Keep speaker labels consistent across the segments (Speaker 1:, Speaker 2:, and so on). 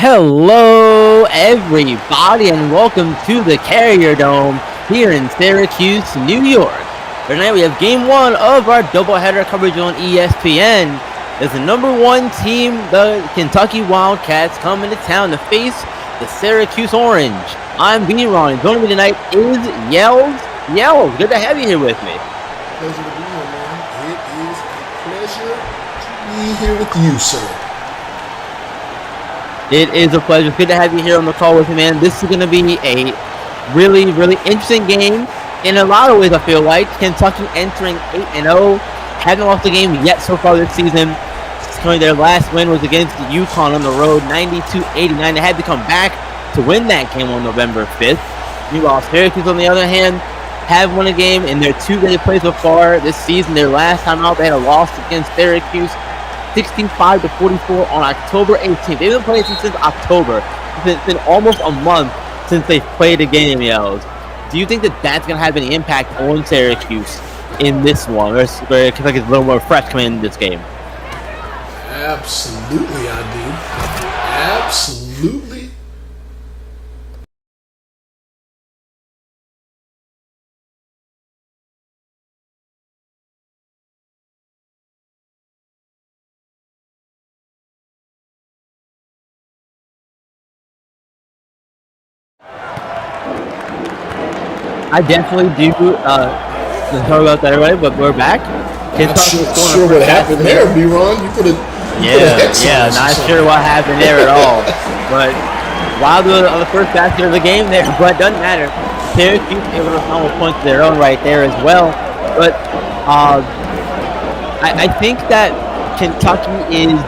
Speaker 1: Hello, everybody, and welcome to the Carrier Dome here in Syracuse, New York. Tonight we have Game 1 of our doubleheader coverage on ESPN. As the number 1 team, the Kentucky Wildcats, coming to town to face the Syracuse Orange. I'm B-Ron, and joining me tonight is Yells. Yells, good to have you here with me.
Speaker 2: Pleasure to be here, man. It is a pleasure to be here with you, sir.
Speaker 1: It is a pleasure. Good to have you here on the call with me, man. This is going to be a really, really interesting game. In a lot of ways, I feel like Kentucky entering 8-0. Haven't lost a game yet so far this season. Their last win was against the UConn on the road, 92-89. They had to come back to win that game on November 5th. Meanwhile, Syracuse, on the other hand, have won a game in their 2 they played so far this season. Their last time out, they had a loss against Syracuse, 65-44 on October 18th. They've been playing since October. It's been almost a month since they've played a game, Yells. Do you think that that's going to have any impact on Syracuse in this one? Or Kentucky's a little more fresh coming into this game?
Speaker 2: Absolutely, I do. Absolutely.
Speaker 1: I definitely do. Sorry about that, already, but we're back.
Speaker 2: Not sure what happened there, B-Ron. You could have.
Speaker 1: Not sure what happened there at all. But Wild on the first basket of the game there, but it doesn't matter. Syracuse able to find points of their own right there as well. But I think that Kentucky is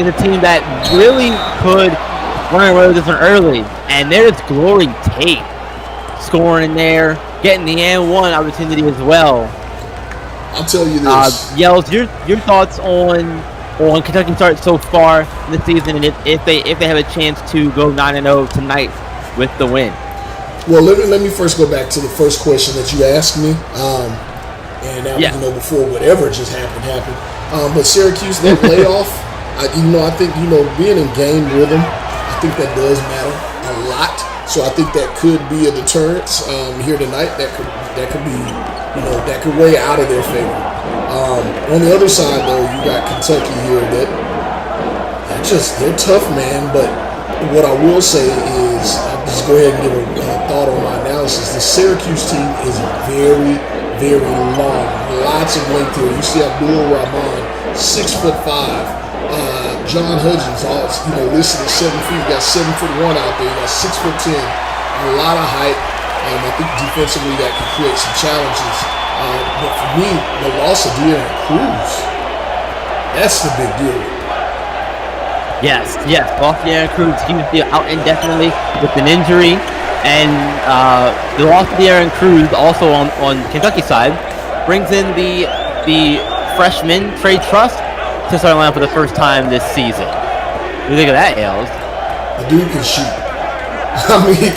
Speaker 1: a team that really could run away with this one early, and there's Glory Tate scoring there, getting the and-one opportunity as well.
Speaker 2: I'll tell you this.
Speaker 1: Yells, your thoughts on Kentucky's start so far in the season, and if they have a chance to go 9-0 tonight with the win.
Speaker 2: Well, let me first go back to the first question that you asked me, and that was before whatever just happened. But Syracuse, that layoff, I think being in game rhythm, I think that does matter a lot. So I think that could be a deterrence here tonight. That could be, that could weigh out of their favor. On the other side, though, you got Kentucky here they're tough, man. But what I will say is, I'll just go ahead and give a thought on my analysis. The Syracuse team is very, very long. Lots of length here. You see Abdul Rahman, 6'5". John Hudgens, listed at 7 feet. You got 7'1" out there. You got 6'10", a lot of height. I think defensively that can create some challenges. But for me, the loss of De'Aaron Cruz, that's the big deal.
Speaker 1: Yes. Loss of De'Aaron Cruz, he was out indefinitely with an injury, and the loss of De'Aaron Cruz also on Kentucky's side brings in the freshman Trey Truss to start line for the first time this season. What do you think of that, Yells?
Speaker 2: The dude can shoot. I mean, he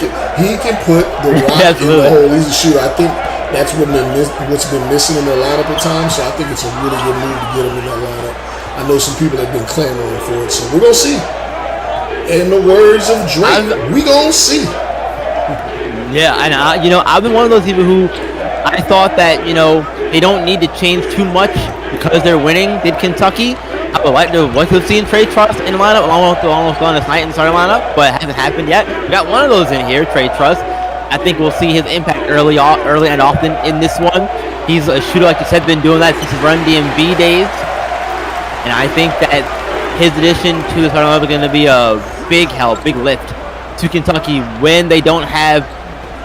Speaker 2: can put the rock in the hole. He's a shooter. I think that's what's been missing in their lineup at times. So I think it's a really good move to get him in that lineup. I know some people have been clamoring for it, so we're gonna see. In the words of Drake, we gonna see.
Speaker 1: Yeah, and I've been one of those people who I thought that they don't need to change too much because they're winning. Did Kentucky? I would like to have seen Trey Truss in the lineup along with Glennis Knight in the starting lineup, but it hasn't happened yet. We got one of those in here, Trey Truss. I think we'll see his impact early and often in this one. He's a shooter, like you said, been doing that since his Run DMV days, and I think that his addition to the starting lineup is going to be a big help, big lift to Kentucky when they don't have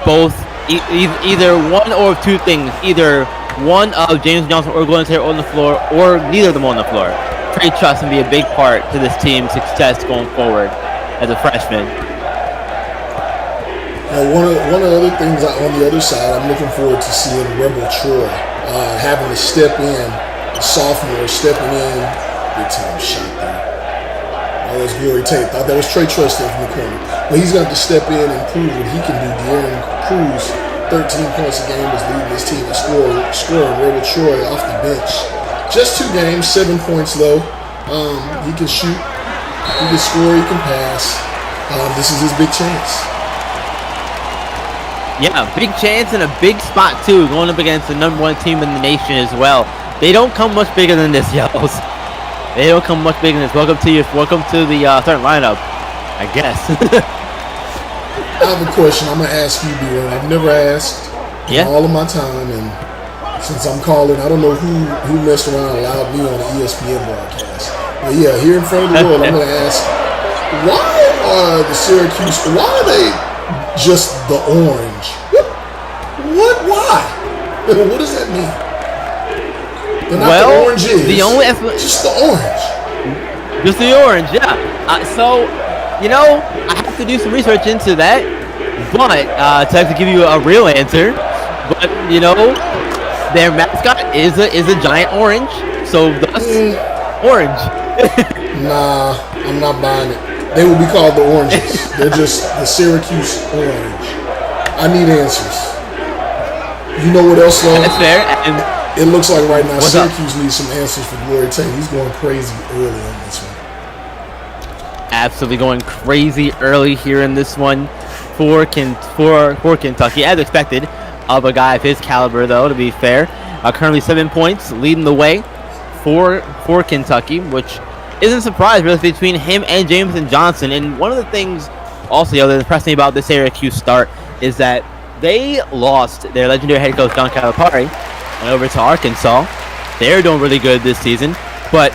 Speaker 1: both either one or two things, either one of James Johnson or Glenn Taylor on the floor, or neither of them on the floor. Trey Truss can be a big part to this team's success going forward as a freshman.
Speaker 2: One of the other things on the other side, I'm looking forward to seeing Rebel Troy having to step in, a sophomore stepping in, big time shot there. That was Glory Tate. Thought that was Trey Truss there from the corner. But he's going to have to step in and prove what he can do. De'Aaron Cruz, 13 points a game, was leading this team in scoring. Rebel Troy off the bench. Just 2 games, 7 points though. He can shoot. He can score, he can pass. This is his big chance.
Speaker 1: Yeah, big chance and a big spot too, going up against the #1 team in the nation as well. They don't come much bigger than this, Yellows. They don't come much bigger than this. Welcome to the starting lineup, I guess.
Speaker 2: I have a question. I'm gonna ask you, B-Ron. I've never asked in all of my time, and since I'm calling, I don't know who messed around and allowed me on the ESPN broadcast. But yeah, here in front of the world, I'm gonna ask, why are the Syracuse? Why are they just the orange? What? Why? What does that mean? They're not the oranges. Just the orange.
Speaker 1: Just the orange, yeah. So, you know, I have to do some research into that, but to actually give you a real answer. But you know, their mascot is a giant orange, so thus orange.
Speaker 2: Nah, I'm not buying it. They will be called the Oranges. They're just the Syracuse Orange. I need answers. You know what else, though?
Speaker 1: That's fair. And
Speaker 2: it looks like right now Syracuse needs some answers for Glory Tate. He's going crazy early on this one.
Speaker 1: Absolutely going crazy early here in this one for Kentucky, as expected of a guy of his caliber, though, to be fair. Currently 7 points, leading the way for Kentucky, which isn't a surprise really between him and Jameson Johnson. And one of the things also that impressed me about the Syracuse start is that they lost their legendary head coach John Calipari and over to Arkansas. They're doing really good this season, but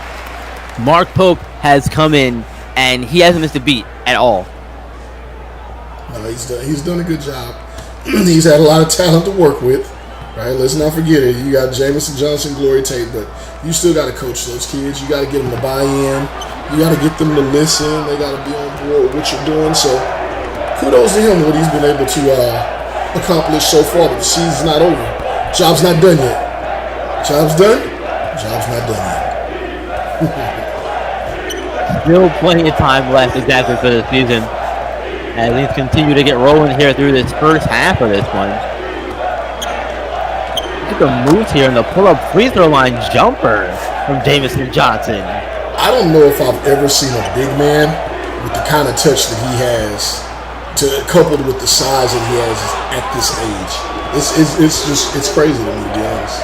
Speaker 1: Mark Pope has come in and he hasn't missed a beat at all.
Speaker 2: No, he's done a good job. He's had a lot of talent to work with. Right, let's not forget it. You got Jameson Johnson, Glory Tate, but you still got to coach those kids. You got to get them to buy in. You got to get them to listen. They got to be on board with what you're doing. So kudos to him, what he's been able to accomplish so far. But the season's not over. Job's not done yet. Job's done. Job's not done yet.
Speaker 1: Still plenty of time left exactly for the season, as these continue to get rolling here through this first half of this one. The moves here and the pull-up free throw line jumper from Davidson Johnson.
Speaker 2: I don't know if I've ever seen a big man with the kind of touch that he has, coupled with the size that he has at this age. It's crazy to me, to be honest.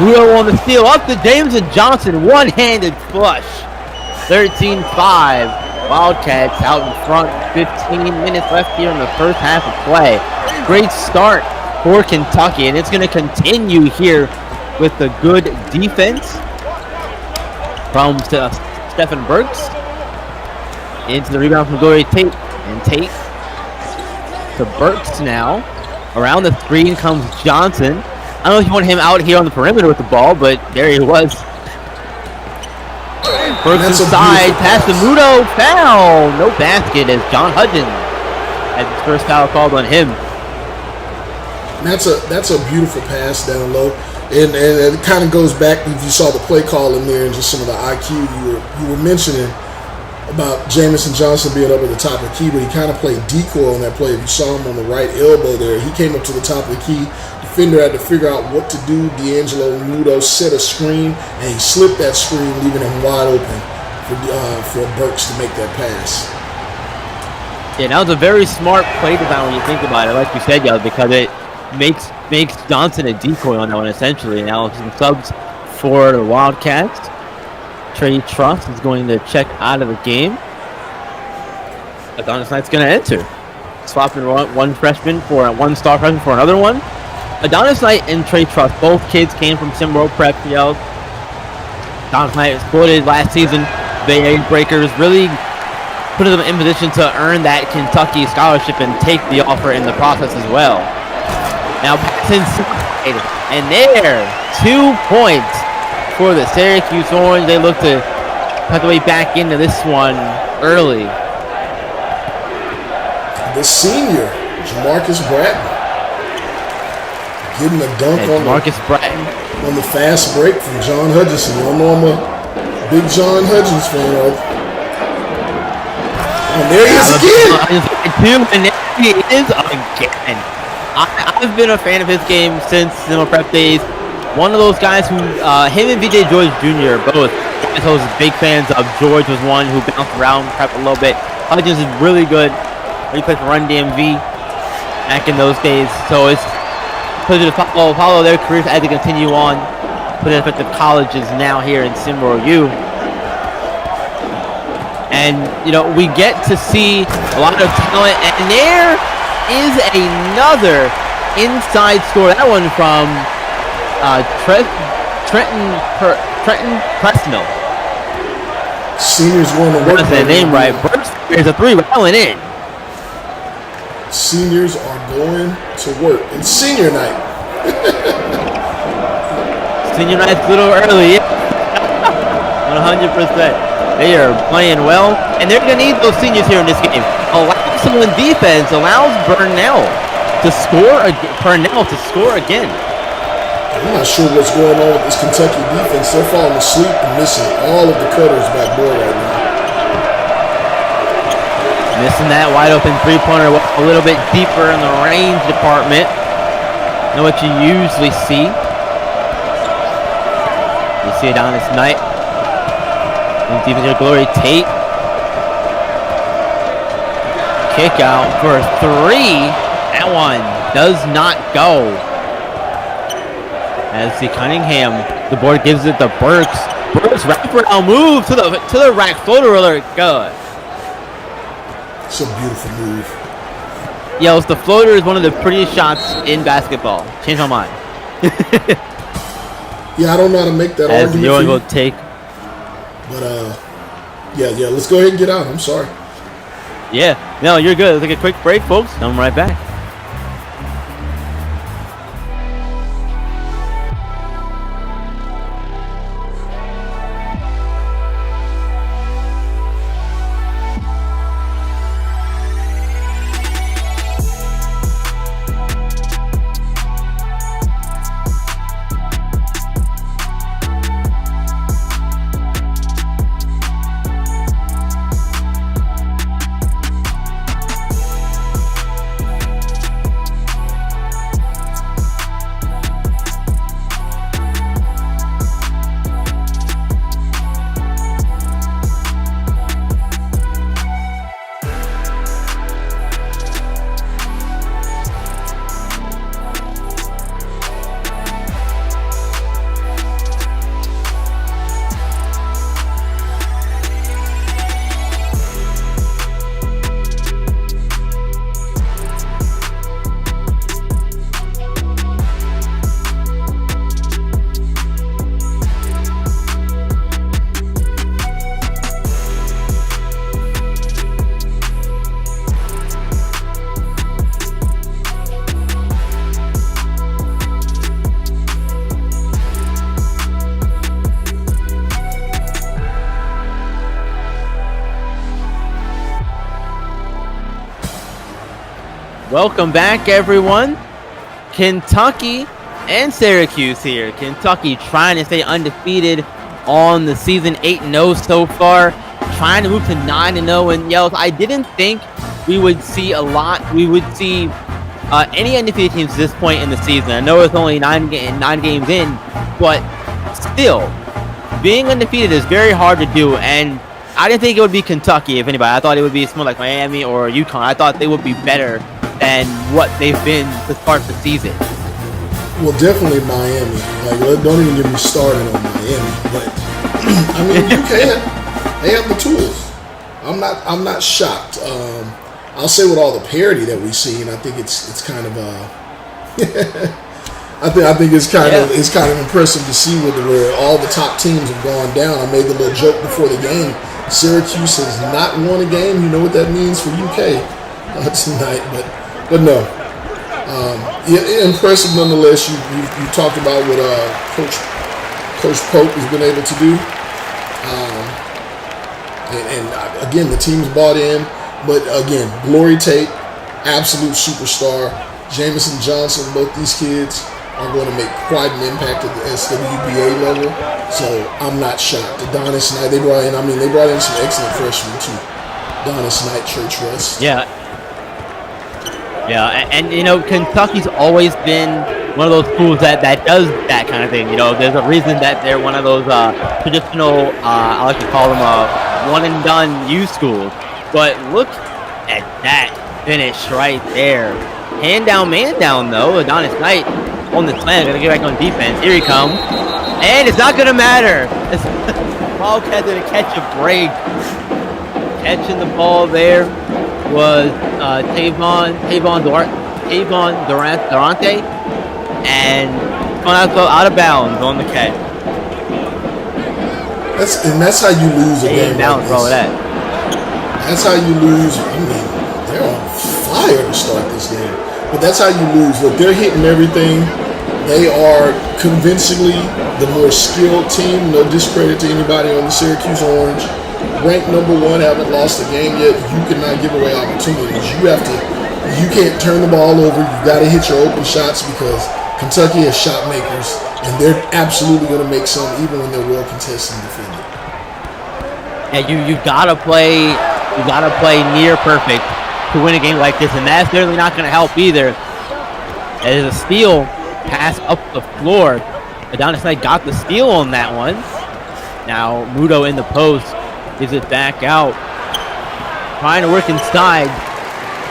Speaker 1: Muto on the steal up to Davidson Johnson, one-handed flush. 13-5. Wildcats out in front. 15 minutes left here in the first half of play. Great start for Kentucky, and it's going to continue here with the good defense from Stephen Burks into the rebound from Glory Tate, and Tate to Burks now. Around the screen comes Johnson. I don't know if you want him out here on the perimeter with the ball, but there he was. Burks inside, pass to Muto, foul, no basket as John Hudgens had his first foul called on him.
Speaker 2: That's a beautiful pass down low, and it kind of goes back if you saw the play call in there and just some of the IQ you were mentioning about Jameson Johnson being up at the top of the key, but he kind of played decoy on that play. If you saw him on the right elbow there, he came up to the top of the key. Defender had to figure out what to do. D'Angelo Muto set a screen, and he slipped that screen, leaving him wide open for Burks to make that pass.
Speaker 1: Yeah, that was a very smart play design when you think about it, like you said, because it makes Johnson a decoy on that one, essentially. Now some subs for the Wildcats. Trey Truss is going to check out of the game. Adonis Knight's going to enter. Swapping one star freshman for another one. Adonis Knight and Trey Truss, both kids came from SimWorld Prep. Adonis Knight exploded last season. The Breakers really put them in position to earn that Kentucky scholarship and take the offer in the process as well. Now pass inside, and there, 2 points for the Syracuse Orange. They look to cut their way back into this one early.
Speaker 2: The senior, Jamarcus Bratton, getting a dunk on the fast break from John Hutchinson. You know I'm a big John Hutchins fan. And there he is again.
Speaker 1: And there he is again. I've been a fan of his game since SimWorld Prep days. one of those guys who, him and VJ George Jr. both, I was big fans of. George was one who bounced around prep a little bit. Hudgens is really good. He played for Run DMV back in those days. So it's pleasure to follow their careers as they continue on. Put it at the colleges now here in SimWorld U. And, you know, we get to see a lot of talent. And there is another inside score. That one from Trenton Pressmill.
Speaker 2: Seniors going to work.
Speaker 1: That's the name right. There's a three rattling in.
Speaker 2: Seniors are going to work. It's senior night.
Speaker 1: Senior night's a little early. 100%. They are playing well, and they're going to need those seniors here in this game. Excellent defense allows Purnell to score again.
Speaker 2: I'm not sure what's going on with this Kentucky defense. They're falling asleep and missing all of the cutters back door right now.
Speaker 1: Missing that wide open three-pointer a little bit deeper in the range department than what you usually see. You see it on this night. Defense here, Glory Tate. Kick out for three. That one does not go. As the Cunningham, the board gives it to Burks. Burks wraparound move to the rack floater alert. Good.
Speaker 2: It's a beautiful move.
Speaker 1: Yo, the floater is one of the prettiest shots in basketball. Change my mind.
Speaker 2: Yeah, I don't know how to make that
Speaker 1: As
Speaker 2: argument.
Speaker 1: Young will take.
Speaker 2: But yeah, let's go ahead and get out. I'm sorry.
Speaker 1: Yeah, no, you're good. Let's take a quick break, folks. I'm right back. Welcome back, everyone. Kentucky and Syracuse here. Kentucky trying to stay undefeated on the season, 8-0 so far, trying to move to 9-0. And Yells, I didn't think we would see a lot. We would see any undefeated teams at this point in the season. I know it's only nine games in, but still, being undefeated is very hard to do. And I didn't think it would be Kentucky, if anybody. I thought it would be someone like Miami or UConn. I thought they would be better than what they've been to start the season.
Speaker 2: Well, definitely Miami. Like, don't even get me started on Miami. But I mean, UK, they have the tools. I'm not shocked. I'll say with all the parity that we see, and I think it's kind of I think it's kind of impressive to see where all the top teams have gone down. I made the little joke before the game. Syracuse has not won a game. You know what that means for UK tonight, but no. Yeah, impressive nonetheless. You talked about what Coach Pope has been able to do, and again the team's bought in. But again, Glory Tate, absolute superstar. Jamison Johnson, both these kids are going to make quite an impact at the SWBA level. So I'm not shocked. Adonis Knight, they brought in some excellent freshmen too. Adonis Knight, Church Russ.
Speaker 1: Yeah, and you know, Kentucky's always been one of those schools that does that kind of thing. You know, there's a reason that they're one of those traditional, I like to call them one and done U schools. But look at that finish right there. Hand down, man down though. Adonis Knight on the slam, gonna get back on defense. Here he comes, and it's not gonna matter. Wildcats gonna catch a break. Catching the ball there was Tavon Durante, and going out of bounds on the catch.
Speaker 2: That's how you lose a game.
Speaker 1: Bounds for all of that.
Speaker 2: That's how you lose. I mean, they're on fire to start this game, but that's how you lose. Look, they're hitting everything. They are convincingly the more skilled team. No discredit to anybody on the Syracuse Orange. Ranked number 1, haven't lost a game yet. You cannot give away opportunities. You can't turn the ball over. You got to hit your open shots because Kentucky has shot makers, and they're absolutely going to make some, even when they're well contested and defended.
Speaker 1: Yeah, you gotta play near perfect to win a game like this, and that's certainly not going to help either. There's a steal pass up the floor. Adonis Knight got the steal on that one. Now Muto in the post. Gives it back out. Trying to work inside.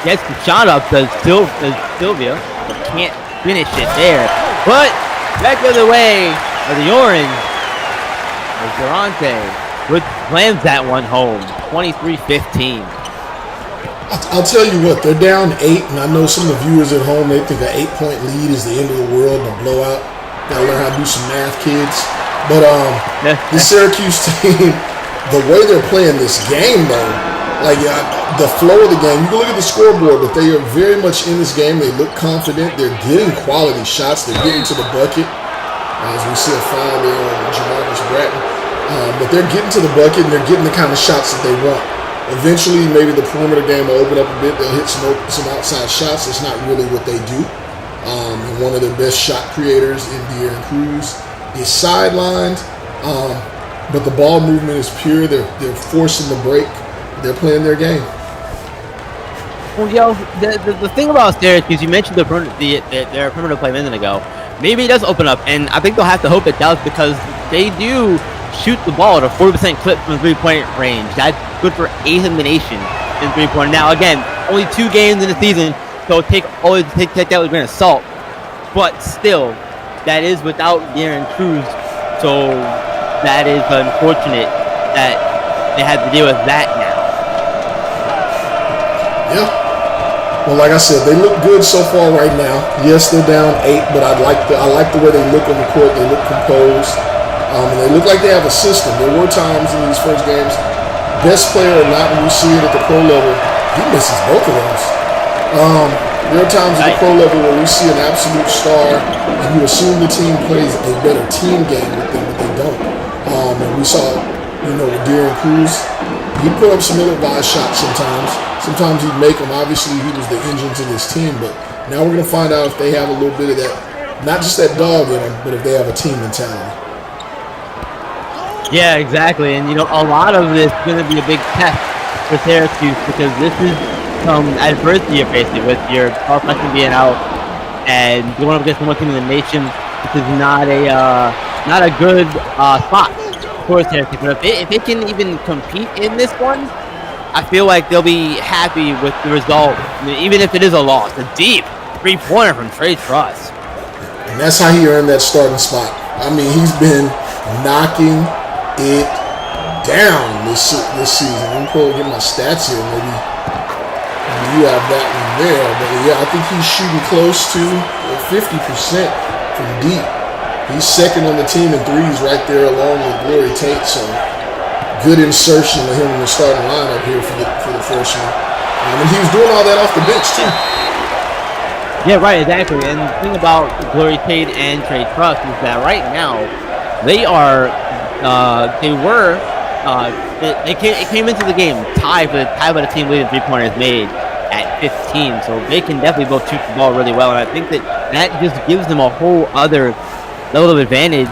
Speaker 1: Gets the shot up, does Sylvia. But can't finish it there. But back the other way of the Orange. Durante slams that one home. 23-15.
Speaker 2: I'll tell you what, they're down 8, and I know some of the viewers at home, they think an 8-point lead is the end of the world and a blowout. Gotta learn how to do some math, kids. But the Syracuse team, the way they're playing this game, though, like the flow of the game, you can look at the scoreboard, but they are very much in this game. They look confident. They're getting quality shots. They're getting to the bucket. As we see a foul there on Jamarcus Bratton. But they're getting to the bucket, and they're getting the kind of shots that they want. Eventually, maybe the perimeter game will open up a bit. They'll hit some outside shots. It's not really what they do. And one of their best shot creators in De'Aaron Cruz is sidelined. But the ball movement is pure. They're forcing the break. They're playing their game.
Speaker 1: Well, the thing about Syracuse, you mentioned their perimeter play a minute ago. Maybe it does open up, and I think they'll have to hope it does because they do shoot the ball at a 40% clip from the three-point range. That's good for 8th in the nation in three-point. Now, again, only 2 games in the season, so take that with a grain of salt. But still, that is without De'Aaron Cruz, so that is unfortunate that they had to deal with that now.
Speaker 2: Yeah. Well, like I said, they look good so far right now. Yes, they're down 8, but I like the way they look on the court. They look composed, and they look like they have a system. There were times in these first games, best player or not, when we see it at the pro level, he misses both of those. There are times at the pro level where we see an absolute star, and you assume the team plays a better team game with them, but they don't. And we saw, with De'Aaron Cruz, he'd put up some ill-advised shots sometimes. Sometimes he'd make them. Obviously, he was the engine to this team, but now we're going to find out if they have a little bit of that, not just that dog in them, but if they have a team mentality.
Speaker 1: Yeah, exactly. And, a lot of this is going to be a big test for Syracuse because this is some adversity you're facing with your Carl Fletcher being out and going up against one team in the nation. This is not a good spot for Syracuse. But if they can even compete in this one, I feel like they'll be happy with the result, even if it is a loss. A deep 3-pointer from Trey Truss.
Speaker 2: And that's how he earned that starting spot. I mean, he's been knocking it down this season. I'm probably get my stats here. Maybe you have that one there. But yeah, I think he's shooting close to 50% from deep. He's second on the team in threes right there along with Glory Tate. So good insertion of him in the starting lineup here for the freshman. And he was doing all that off the bench too.
Speaker 1: Yeah, right, exactly. And the thing about Glory Tate and Trey Truss is that right now they came into the game tied by the team leading 3-pointers made at 15. So they can definitely both shoot the ball really well, and I think that just gives them a whole other level of advantage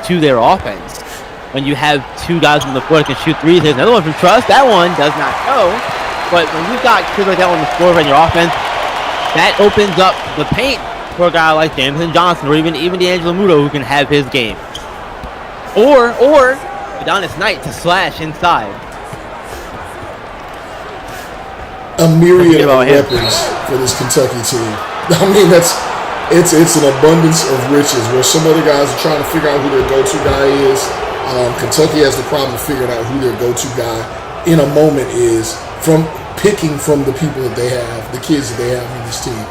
Speaker 1: to their offense. When you have 2 guys on the floor that can shoot threes, there's another one from Truss. That one does not go. But when you've got kids like that on the floor in your offense, that opens up the paint for a guy like Davidson Johnson or even D'Angelo Muto who can have his game. Or Adonis Knight to slash inside.
Speaker 2: A myriad of weapons for this Kentucky team. I mean, it's an abundance of riches where some other guys are trying to figure out who their go-to guy is. Kentucky has the problem of figuring out who their go-to guy in a moment is from picking from the people that they have, the kids that they have in this team.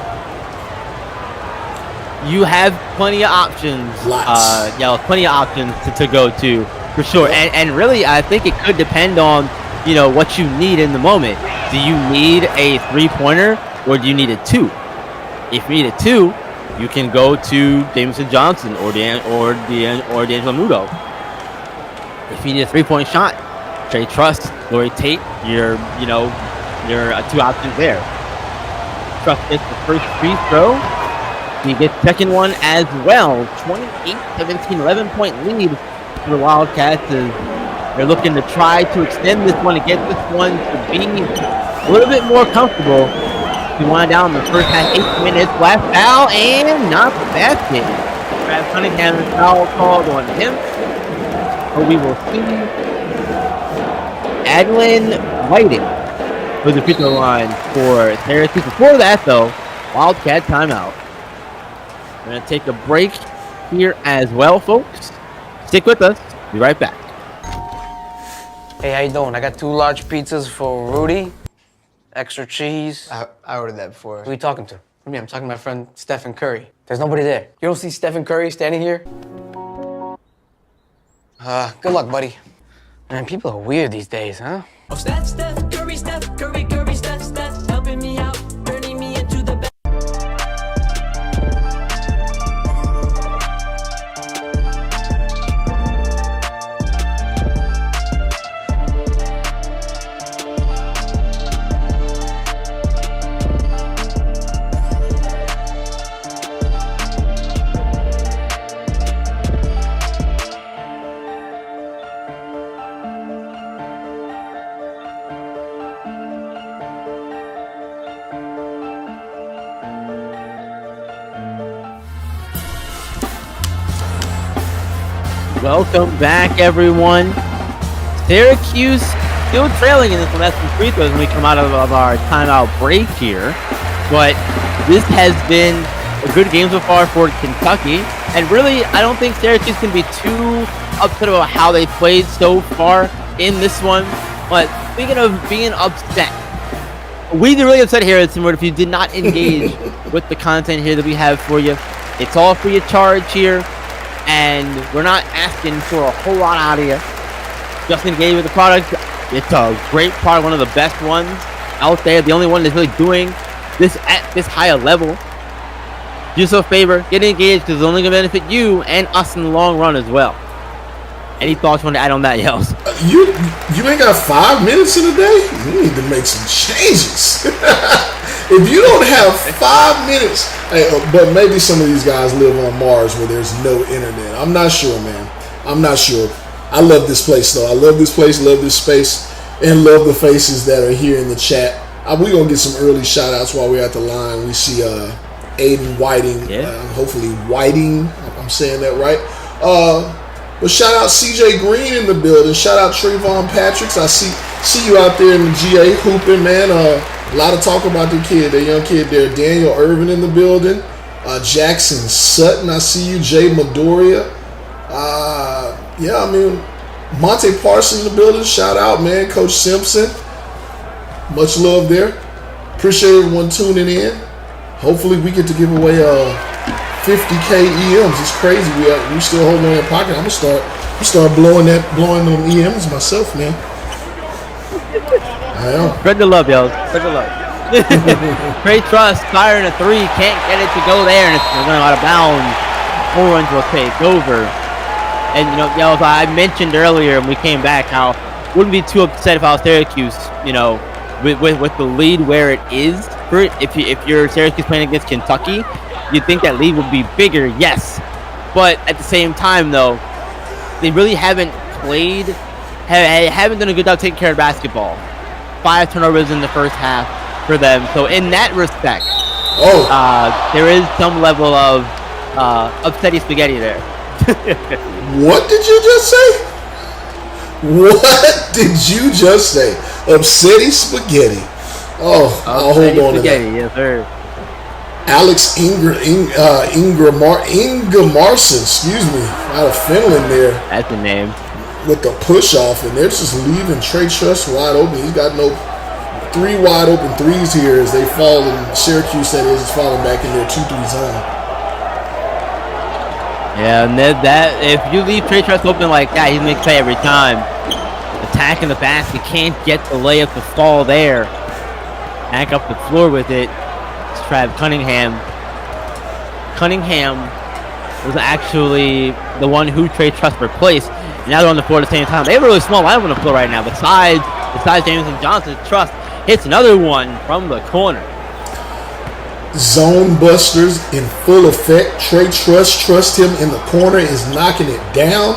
Speaker 1: You have plenty of options.
Speaker 2: Lots.
Speaker 1: Plenty of options to go to for sure. And really, I think it could depend on, what you need in the moment. Do you need a 3-pointer or do you need a 2? If you need a 2, you can go to Davidson Johnson or D'Angelo Muto. If you need a 3-point shot, Trey Truss, Lori Tate, your 2 options there. Truss gets the first free throw. He gets second one as well. 28-17, 11-point lead for the Wildcats as they're looking to try to extend this one and get this one to be a little bit more comfortable. We wound down in the first half, 8 minutes. Last foul and not the basket. Brad Cunningham's foul called on him. But we will see Adlin Whiting for the free throw line for Syracuse. Before that, though, Wildcat timeout. We're going to take a break here as well, folks. Stick with us. Be right back.
Speaker 3: Hey, how you doing? I got 2 large pizzas for Rudy. Extra cheese.
Speaker 4: I ordered that before.
Speaker 3: Who are you talking to?
Speaker 4: I mean, I'm talking to my friend Stephen Curry.
Speaker 3: There's nobody there.
Speaker 4: You don't see Stephen Curry standing here?
Speaker 3: Good luck, buddy. Man, people are weird these days, huh?
Speaker 5: Oh, Steph Curry, Steph, helping me out, turning me into the best.
Speaker 1: Welcome back, everyone. Syracuse still trailing in this one. That's some free throws when we come out of our timeout break here. But this has been a good game so far for Kentucky. And really, I don't think Syracuse can be too upset about how they played so far in this one. But speaking of being upset, we'd be really upset here at SimWorld if you did not engage with the content here that we have for you. It's all free of charge here. And we're not asking for a whole lot out of you. Just engage with the product. It's a great product, one of the best ones out there. The only one that's really doing this at this higher level. Do us a favor, get engaged because it's only going to benefit you and us in the long run as well. Any thoughts you want to add on that, Yels?
Speaker 2: You ain't got 5 minutes in a day? You need to make some changes. If you don't have 5 minutes, but maybe some of these guys live on Mars where there's no internet. I'm not sure, man. I'm not sure. I love this place, though. I love this place, love this space, and love the faces that are here in the chat. We're going to get some early shout-outs while we're at the line. We see Aiden Whiting, hopefully Whiting. I'm saying that right. But shout out CJ Green in the building. Shout out Trayvon Patricks. I see you out there in the GA hooping, man. A lot of talk about the kid, the young kid there. Daniel Irvin in the building. Jackson Sutton, I see you. Jay Midoriya. Monte Parson in the building. Shout out, man. Coach Simpson. Much love there. Appreciate everyone tuning in. Hopefully we get to give away 50K EMs. It's crazy. We still holding on in pocket. I'm gonna start blowing them EMs myself, man. I am.
Speaker 1: Spread the love, Yels. Spread the love. Trey Truss firing a 3, can't get it to go there, and it's going out of bounds. 4 runs will take over. And Yels, I mentioned earlier when we came back how wouldn't be too upset if I was Syracuse. With the lead where it is. If you're Syracuse playing against Kentucky, you'd think that lead would be bigger, yes. But at the same time, though, they really haven't done a good job taking care of basketball. 5 turnovers in the first half for them. So in that respect,
Speaker 2: Oh,
Speaker 1: there is some level of upsetty spaghetti there.
Speaker 2: what did you just say? What did you just say? Upsetty spaghetti. Oh, I'll hold on to that.
Speaker 1: Yes, sir.
Speaker 2: Alex Ingramarson, excuse me, out of Finland there.
Speaker 1: That's the name.
Speaker 2: With the push off, and they're just leaving Trey Truss wide open. He's got no 3 wide open threes here as they fall in Syracuse, that is falling back in their 2-3 zone.
Speaker 1: Yeah, and that if you leave Trey Truss open like that, he makes play every time. Attack in the basket, can't get the layup to fall there. Back up the floor with it. It's Trav Cunningham. Cunningham was actually the one who Trey Truss replaced. And now they're on the floor at the same time. They have a really small lineup on the floor right now. Besides Jameson Johnson, Truss hits another one from the corner.
Speaker 2: Zone busters in full effect. Trey Truss, trust him in the corner, is knocking it down.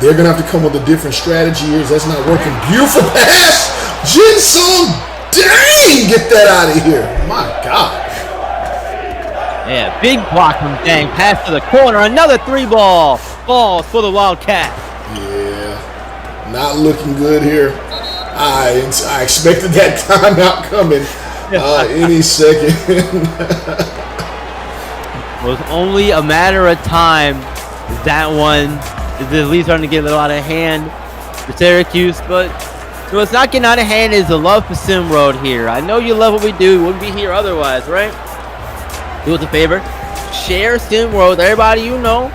Speaker 2: They're going to have to come with a different strategy here. That's not working. Beautiful pass. Jin Sung, dang, get that out of here. My God.
Speaker 1: Yeah, big block from Dang. Pass to the corner. Another 3-ball. Falls for the Wildcats.
Speaker 2: Yeah, not looking good here. I expected that timeout coming any second.
Speaker 1: It was only a matter of time. That one is at least starting to get a little out of hand for Syracuse, but what's not getting out of hand is the love for SimWorld here. I know you love what we do. We wouldn't be here otherwise, right? Do us a favor. Share SimWorld with everybody you know.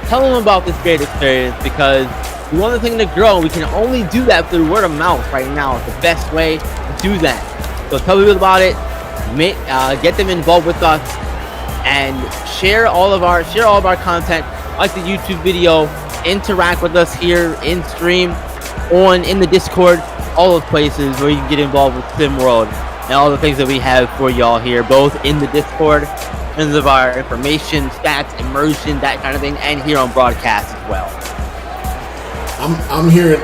Speaker 1: Tell them about this great experience because we want the thing to grow. We can only do that through word of mouth right now. It's the best way to do that. So tell people about it. Get them involved with us, and share all of our content, like the YouTube video. Interact with us here in stream, in the Discord, all those places where you can get involved with SimWorld and all the things that we have for y'all here, both in the Discord, in terms of our information, stats, immersion, that kind of thing, and here on broadcast as well.
Speaker 2: I'm hearing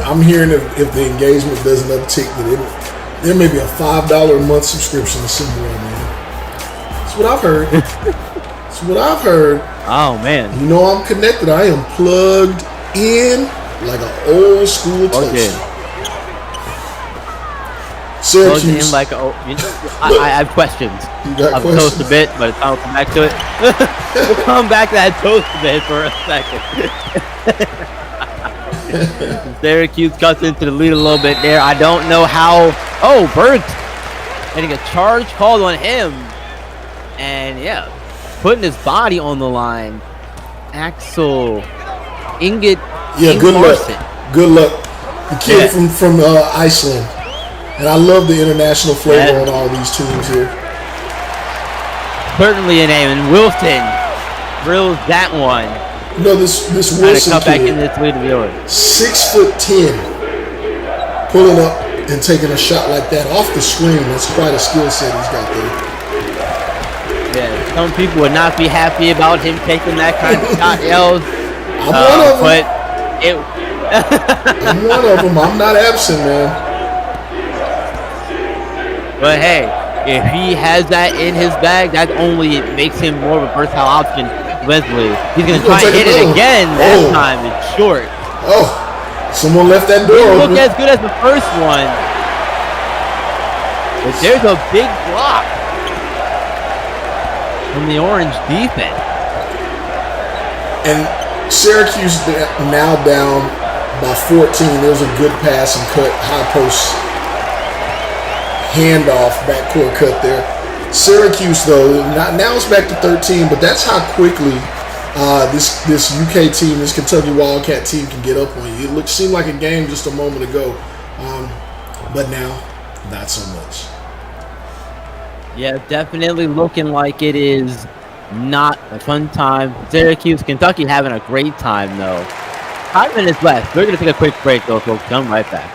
Speaker 2: if the engagement doesn't uptick, that there may be a $5 a month subscription to SimWorld, man. That's what I've heard. That's what I've heard.
Speaker 1: Oh man.
Speaker 2: You know I'm connected. I am plugged in like an old school toaster. Syracuse.
Speaker 1: Like I have questions.
Speaker 2: You got
Speaker 1: I'll
Speaker 2: questions?
Speaker 1: toast a bit, but I'll come back to it. We'll come back to that toast a bit for a second. Syracuse cuts into the lead a little bit there. I don't know how. Oh, Berg getting a charge called on him. And yeah, putting his body on the line. Axel Inget.
Speaker 2: Yeah, good luck. Good luck. The kid from Iceland. And I love the international flavor on all these teams here.
Speaker 1: Certainly a name. And Wilson drills that one.
Speaker 2: You know, this Wilson
Speaker 1: cut back
Speaker 2: kid,
Speaker 1: in this lead of yours.
Speaker 2: 6'10", pulling up and taking a shot like that off the screen. That's quite a skill set he's got there.
Speaker 1: Yeah, some people would not be happy about him taking that kind of shot, L's.
Speaker 2: I'm one of them.
Speaker 1: But
Speaker 2: I'm one of them. I'm not absent, man.
Speaker 1: But hey, if he has that in his bag, that only makes him more of a versatile option defensively. He's going to try and hit it again. That time it's short.
Speaker 2: Oh, someone left that door
Speaker 1: Didn't
Speaker 2: open.
Speaker 1: look as good as the first one. But there's a big block from the Orange defense.
Speaker 2: And Syracuse now down by 14. There's a good pass and cut, high post handoff, backcourt cut there. Syracuse, though, now it's back to 13, but that's how quickly this UK team, this Kentucky Wildcat team can get up on you. It seemed like a game just a moment ago, but now not so much.
Speaker 1: Yeah, definitely looking like it is not a fun time. Syracuse, Kentucky having a great time, though. 5 minutes left. We're going to take a quick break, though, folks. Come right back.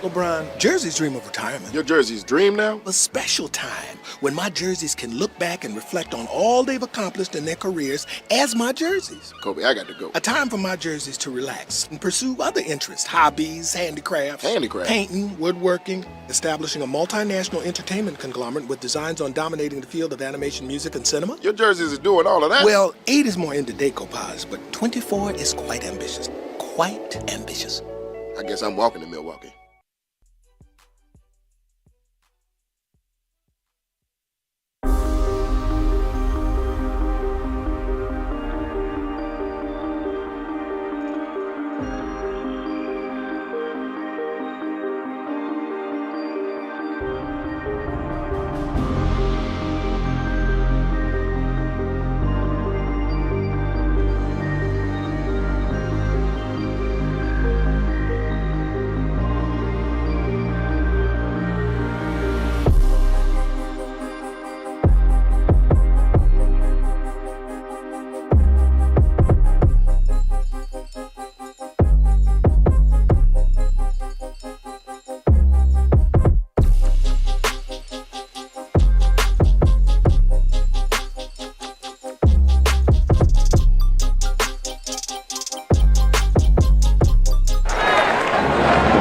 Speaker 6: LeBron, jerseys dream of retirement.
Speaker 7: Your jersey's dream now?
Speaker 6: A special time when my jerseys can look back and reflect on all they've accomplished in their careers as my jerseys.
Speaker 7: Kobe, I got to go.
Speaker 6: A time for my jerseys to relax and pursue other interests, hobbies, handicrafts.
Speaker 7: Handicraft?
Speaker 6: Painting, woodworking, establishing a multinational entertainment conglomerate with designs on dominating the field of animation, music, and cinema.
Speaker 7: Your jerseys is doing all of that?
Speaker 6: Well, 8 is more into decopage, but 24 is quite ambitious. Quite ambitious.
Speaker 7: I guess I'm walking to Milwaukee.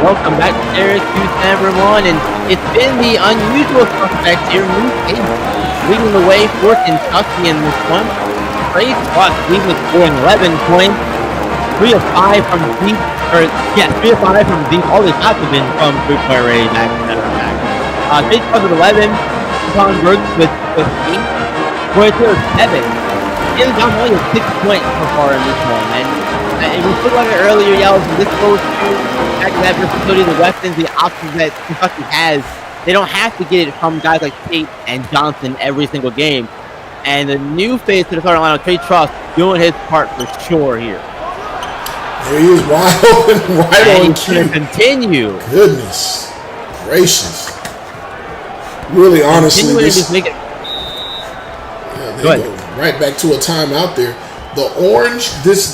Speaker 1: Welcome back to Syracuse number 1, and it's been the unusual suspect here, leading the way for Kentucky in this one. Trey Truss leading the score in 11 points, 3 of 5 from deep, 3 of 5 from deep. All the shots have been from three-point range, as a matter of fact. Trey Truss with 11, Sean Brooks with 8, Roy Taylor 7. Jalen Johnson only has 6 points so far in this one, and we spoke about it earlier, Yells. This goes to that versatility, the weapons, the options that Kentucky has. They don't have to get it from guys like Tate and Johnson every single game. And the new face to the starting lineup, Trey Truss, doing his part for sure here.
Speaker 2: There he is, wide open, right
Speaker 1: and
Speaker 2: on
Speaker 1: he's going to continue.
Speaker 2: Goodness gracious. Really, honestly, this,
Speaker 1: make it.
Speaker 2: Yeah, they go right back to a timeout there. The orange,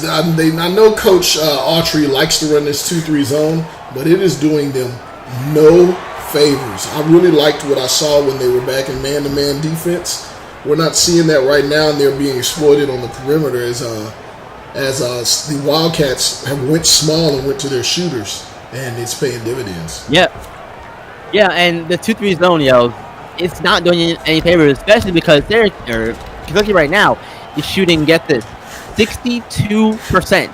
Speaker 2: I know Coach Autry likes to run this 2-3 zone, but it is doing them no favors. I really liked what I saw when they were back in man-to-man defense. We're not seeing that right now, and they're being exploited on the perimeter as the Wildcats have went small and went to their shooters, and it's paying dividends.
Speaker 1: Yeah, and the 2-3 zone, Yells, it's not doing you any favors, especially because Kentucky right now is shooting, get this, 62%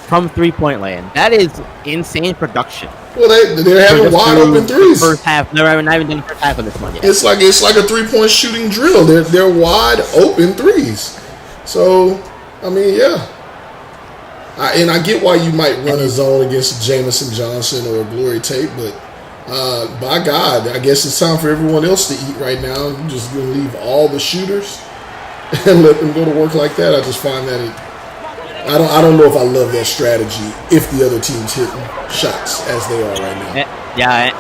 Speaker 1: from three-point land. That is insane production.
Speaker 2: Well, they're having wide open threes.
Speaker 1: First half, not even done the first half of this one yet.
Speaker 2: It's like a 3-point shooting drill. They're wide open threes. So, I mean, yeah. And I get why you might run a zone against Jamison Johnson or Glory Tate, but by God, I guess it's time for everyone else to eat right now. I'm just going to leave all the shooters and let them go to work like that. I just find that I don't know if I love that strategy if the other team's hitting shots as they are right now.
Speaker 1: Yeah,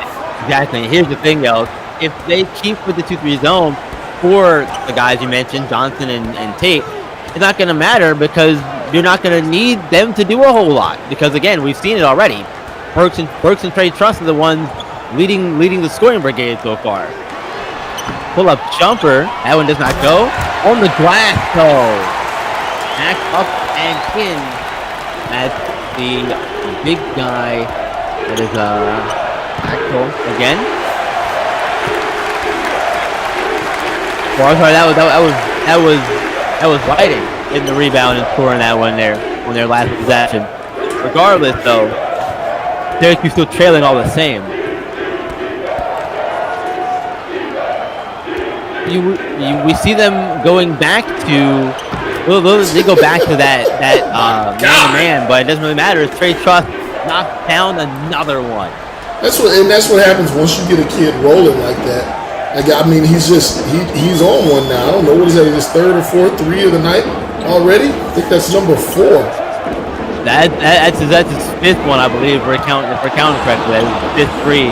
Speaker 1: exactly. Here's the thing, though. If they keep with the 2-3 zone for the guys you mentioned, Johnson and Tate, it's not going to matter because you're not going to need them to do a whole lot. Because, again, we've seen it already. Burks and Trey Truss are the ones leading the scoring brigade so far. Pull-up jumper. That one does not go. On the glass, though. Back up and in. That's the big guy. That is Axel again. Well, I'm sorry. That was Whiting in the rebound and scoring that one there on their last possession. Regardless, though, Syracuse still trailing all the same. We see them going back to. Well, they go back to that man, but it doesn't really matter. Trey Truss knocked down another one.
Speaker 2: That's what happens once you get a kid rolling like that. I mean, he's on one now. I don't know, what is that? His third or fourth 3 of the night already? I think that's number 4.
Speaker 1: That's his 5th one, I believe. If we're counting correctly, that's his 5th 3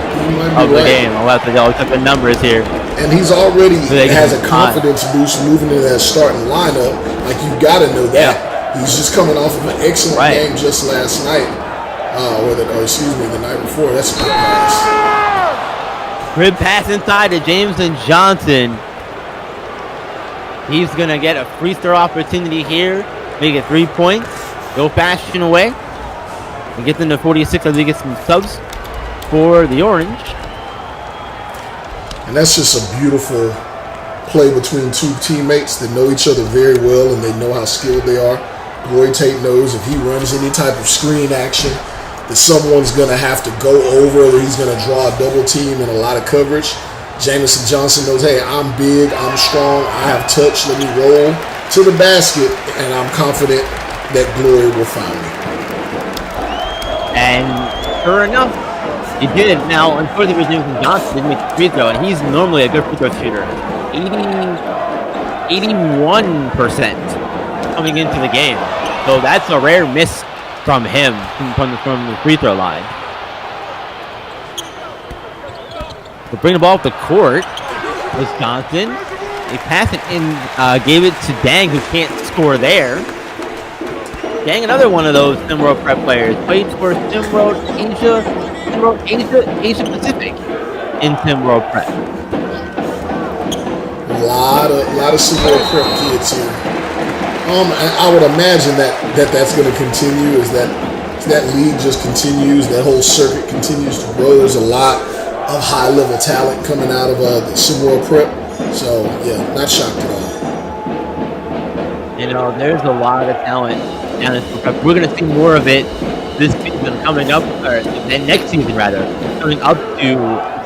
Speaker 1: of the game. I'll have to go check the numbers here.
Speaker 2: And he's already has a confidence boost moving into that starting lineup. Like, you got to know that. Yeah. He's just coming off of an excellent game just last night. the night before. That's a good pass.
Speaker 1: Rib pass inside to Jameson Johnson. He's going to get a free throw opportunity here. Make it 3 points. Go fashion away. And get them to 46 as we get some subs for the Orange.
Speaker 2: And that's just a beautiful play between two teammates that know each other very well and they know how skilled they are. Glory Tate knows if he runs any type of screen action that someone's going to have to go over or he's going to draw a double team and a lot of coverage. Jameson Johnson knows, hey, I'm big, I'm strong, I have touch, let me roll to the basket, and I'm confident that Glory will find me.
Speaker 1: And sure enough, he did. Now, unfortunately, Jameson Johnson didn't make the free throw, and he's normally a good free throw shooter. 81% coming into the game. So that's a rare miss from him from the free throw line. To bring the ball up the court was Johnson. He passed it in, gave it to Dang, who can't score there. Dang, another one of those SimWorld Prep players. Played for SimWorld Asia Pacific in SimWorld Prep.
Speaker 2: A lot of SimWorld Prep kids here. I would imagine that's going to continue as that league just continues, that whole circuit continues to grow. There's a lot of high-level talent coming out of the SimWorld Prep. So, yeah, not shocked at all.
Speaker 1: You know, there's a lot of talent down in SimWorld Prep. We're going to see more of it this season coming up, or next season, rather, coming up to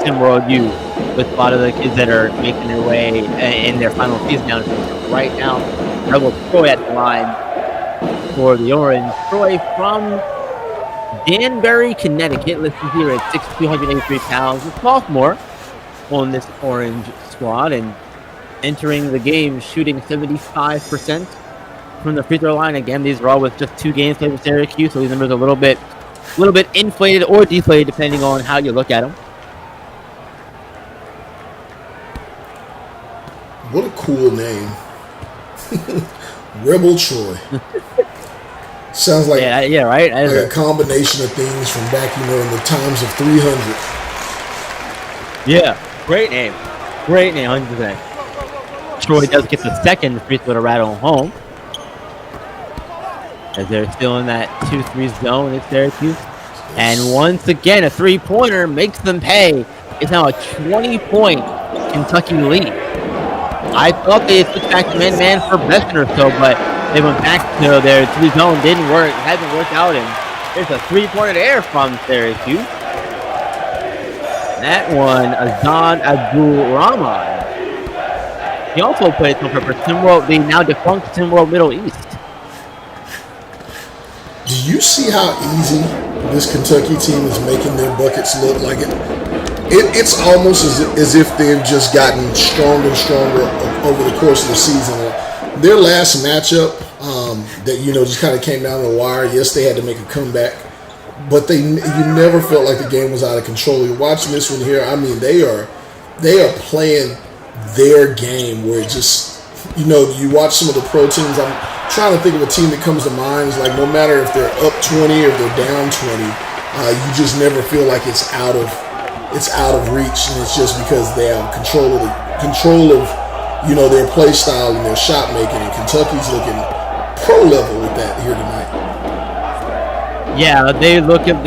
Speaker 1: SimWorld U with a lot of the kids that are making their way in their final season down in SimWorld Prep. Right now, Rebel Troy at the line for the Orange. Troy from Danbury, Connecticut, listed here at 6'2", 283 pounds. A sophomore on this Orange squad and entering the game shooting 75% from the free throw line. Again, these are all with just 2 games played with Syracuse, so these numbers are a little bit inflated or deflated depending on how you look at them.
Speaker 2: What a cool name. Rebel Troy. Sounds like
Speaker 1: yeah, right.
Speaker 2: Like a combination of things from back, in the times of 300.
Speaker 1: Yeah, great name, 100%. Troy does get the second free throw to rattle home, as they're still in that 2-3 zone at Syracuse. And once again, a three-pointer makes them pay. It's now a 20-point Kentucky lead. I thought they switched back to man-man for Besson or so, but they went back to their 3 zone. Didn't work. It hasn't worked out. And there's a three-pointer there from Syracuse. That one, Azad Abdul-Rahman. He also played for SimWorld, the now defunct SimWorld Middle East.
Speaker 2: Do you see how easy this Kentucky team is making their buckets look? Like it's almost as if they've just gotten stronger and stronger over the course of the season. Their last matchup that just kind of came down the wire. Yes, they had to make a comeback, but you never felt like the game was out of control. You're watching this one here. I mean, they are playing their game where it just you watch some of the pro teams. I'm trying to think of a team that comes to mind. It's like no matter if they're up 20 or they're down 20, you just never feel like it's out of reach, and it's just because they have control of their play style and their shot making. And Kentucky's looking pro level with that here tonight.
Speaker 1: Yeah, they're looking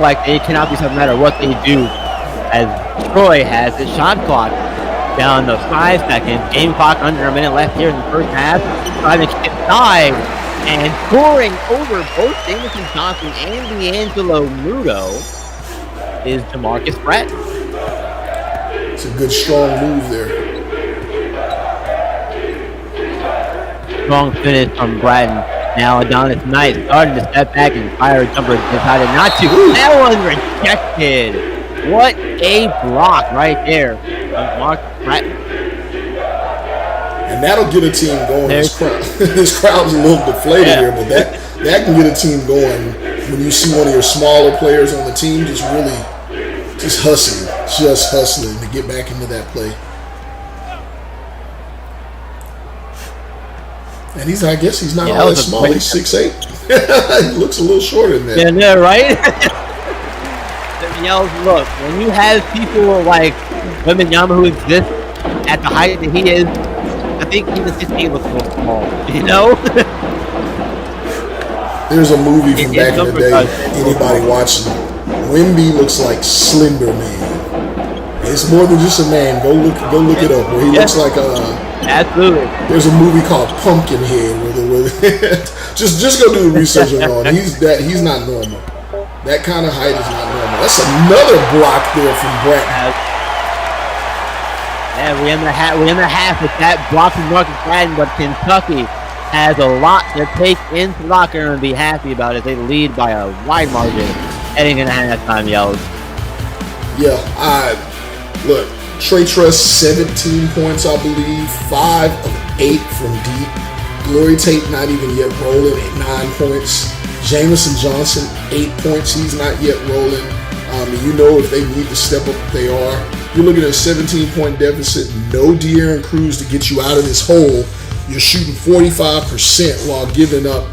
Speaker 1: like they cannot be something no matter what they do. As Troy has the shot clock down to 5 seconds, game clock under a minute left here in the first half. Driving inside and scoring over both Davidson Johnson and D'Angelo Muto is DeMarcus Brett.
Speaker 2: It's a good strong move there.
Speaker 1: Strong finish from Bratton. Now Adonis Knight starting to step back and fire a jumper, decided not to. That one rejected. What a block right there of Mark Bratton.
Speaker 2: And that'll get a team going. This crowd's a little deflated here, but that can get a team going when you see one of your smaller players on the team just hustling to get back into that play. And I guess he's not
Speaker 1: Yeah,
Speaker 2: all
Speaker 1: that
Speaker 2: that
Speaker 1: was a
Speaker 2: small.
Speaker 1: great-
Speaker 2: He's 6'8". He looks a little shorter than that.
Speaker 1: Yeah, right? Yells, look, when you have people like Wembanyama who exist at the height that he is, I think even 6'8" looks a little small, you know?
Speaker 2: There's a movie from
Speaker 1: It
Speaker 2: back in the day.
Speaker 1: does.
Speaker 2: Anybody watching? Wemby looks like Slender Man. It's more than just a man. Go look it up. Where he looks like
Speaker 1: Absolutely.
Speaker 2: There's a movie called Pumpkinhead where just go do the research on him. He's not normal. That kind of height is not normal. That's another block there from Bratton.
Speaker 1: Yeah, we're in the half with that block from Marcus Bratton, but Kentucky has a lot to take into the locker room and be happy about as they lead by a wide margin heading into halftime. Yells.
Speaker 2: Yeah, look, Trey Truss 17 points, I believe, 5 of 8 from deep. Glory Tate not even yet rolling at 9 points. Jamison Johnson 8 points, he's not yet rolling. You know if they need to step up, they are. You're looking at a 17-point deficit, no De'Aaron Cruz to get you out of this hole. You're shooting 45% while giving up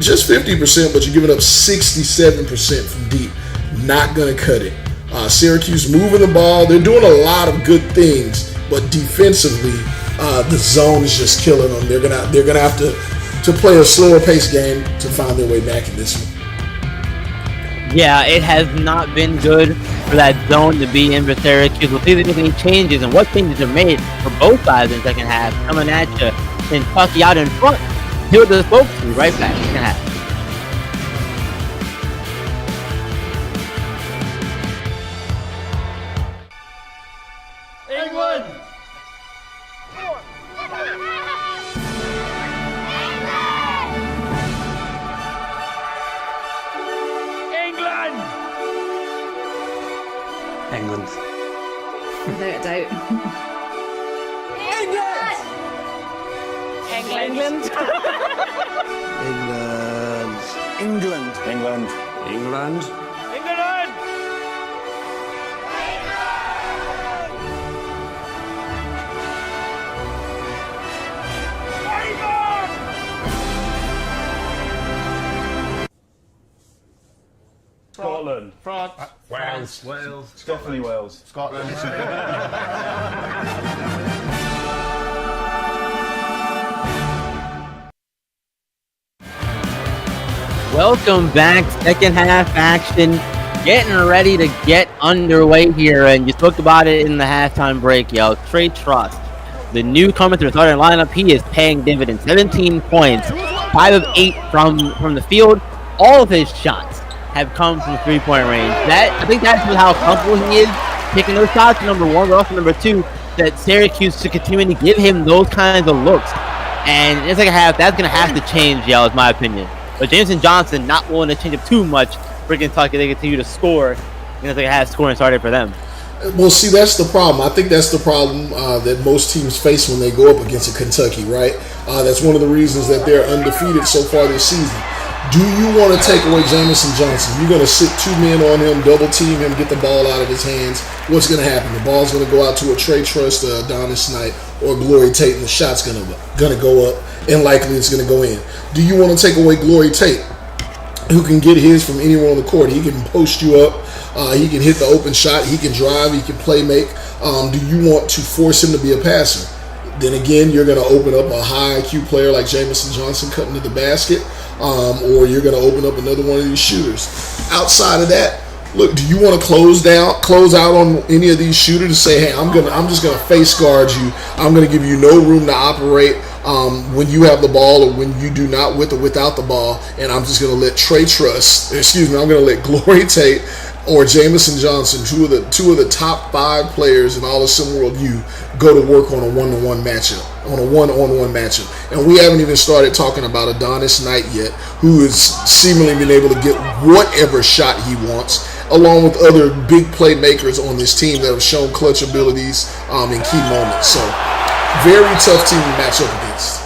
Speaker 2: just 50%, but you're giving up 67% from deep. Not going to cut it. Syracuse moving the ball. They're doing a lot of good things, but defensively, the zone is just killing them. They're gonna have to play a slower pace game to find their way back in this one.
Speaker 1: Yeah, it has not been good for that zone to be in for Syracuse. We'll see if there's any changes and what changes are made for both sides in the second half. Coming at you, Kentucky out in front. Here with the folks. We'll be right back. Second half.
Speaker 3: England.
Speaker 8: Without a doubt.
Speaker 9: England.
Speaker 3: England. England. England.
Speaker 10: Scotland. France. Wales. Definitely Wales. Scotland.
Speaker 1: Welcome back. Second half action. Getting ready to get underway here. And you spoke about it in the halftime break, yo. Trey Truss, the newcomer to the starting lineup, he is paying dividends. 17 points, 5 of 8 from the field. All of his shots have come from three-point range. I think that's how comfortable he is taking those shots, number one, but also number two, that Syracuse to continue to give him those kinds of looks. And in the second half, that's going to have to change, y'all, is my opinion. But Jamison Johnson not willing to change up too much for Kentucky. They continue to score. In the second half, scoring started for them.
Speaker 2: Well, see, that's the problem. I think that's the problem that most teams face when they go up against a Kentucky, right? That's one of the reasons that they're undefeated so far this season. Do you want to take away Jamison Johnson? You're going to sit 2 men on him, double team him, get the ball out of his hands. What's going to happen? The ball's going to go out to a Trey Truss, Adonis Knight, or Glory Tate, and the shot's going to go up, and likely it's going to go in. Do you want to take away Glory Tate, who can get his from anywhere on the court? He can post you up. He can hit the open shot. He can drive. He can play make. Do you want to force him to be a passer? Then again, you're going to open up a high IQ player like Jamison Johnson cutting to the basket, or you're going to open up another one of these shooters. Outside of that, look, do you want to close out on any of these shooters to say, hey, I'm just going to face guard you. I'm going to give you no room to operate when you have the ball or when you do not with or without the ball, and I'm just going to let I'm going to let Glory Tate or Jamison Johnson, two of the top 5 players in all of SimWorld U, go to work on a one-on-one matchup. And we haven't even started talking about Adonis Knight yet, who has seemingly been able to get whatever shot he wants, along with other big playmakers on this team that have shown clutch abilities in key moments. So, very tough team to match up against.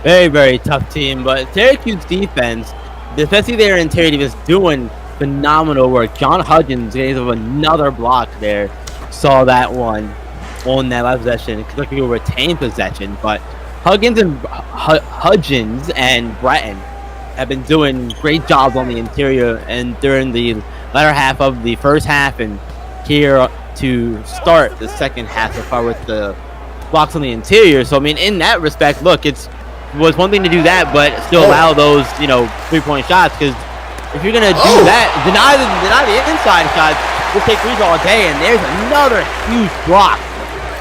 Speaker 1: Very, very tough team. But Syracuse defense, especially their interior defense, doing phenomenal work. John Hudgens gave another block there. Saw that one on that last possession. Kentucky will retain possession, but Hudgens and Bratton have been doing great jobs on the interior and during the latter half of the first half and here to start the second half so far with the blocks on the interior. So I mean, in that respect, look, it was one thing to do that, but still allow those 3-point shots, because if you're gonna do that, deny the inside shots, we'll take threes all day. And there's another huge block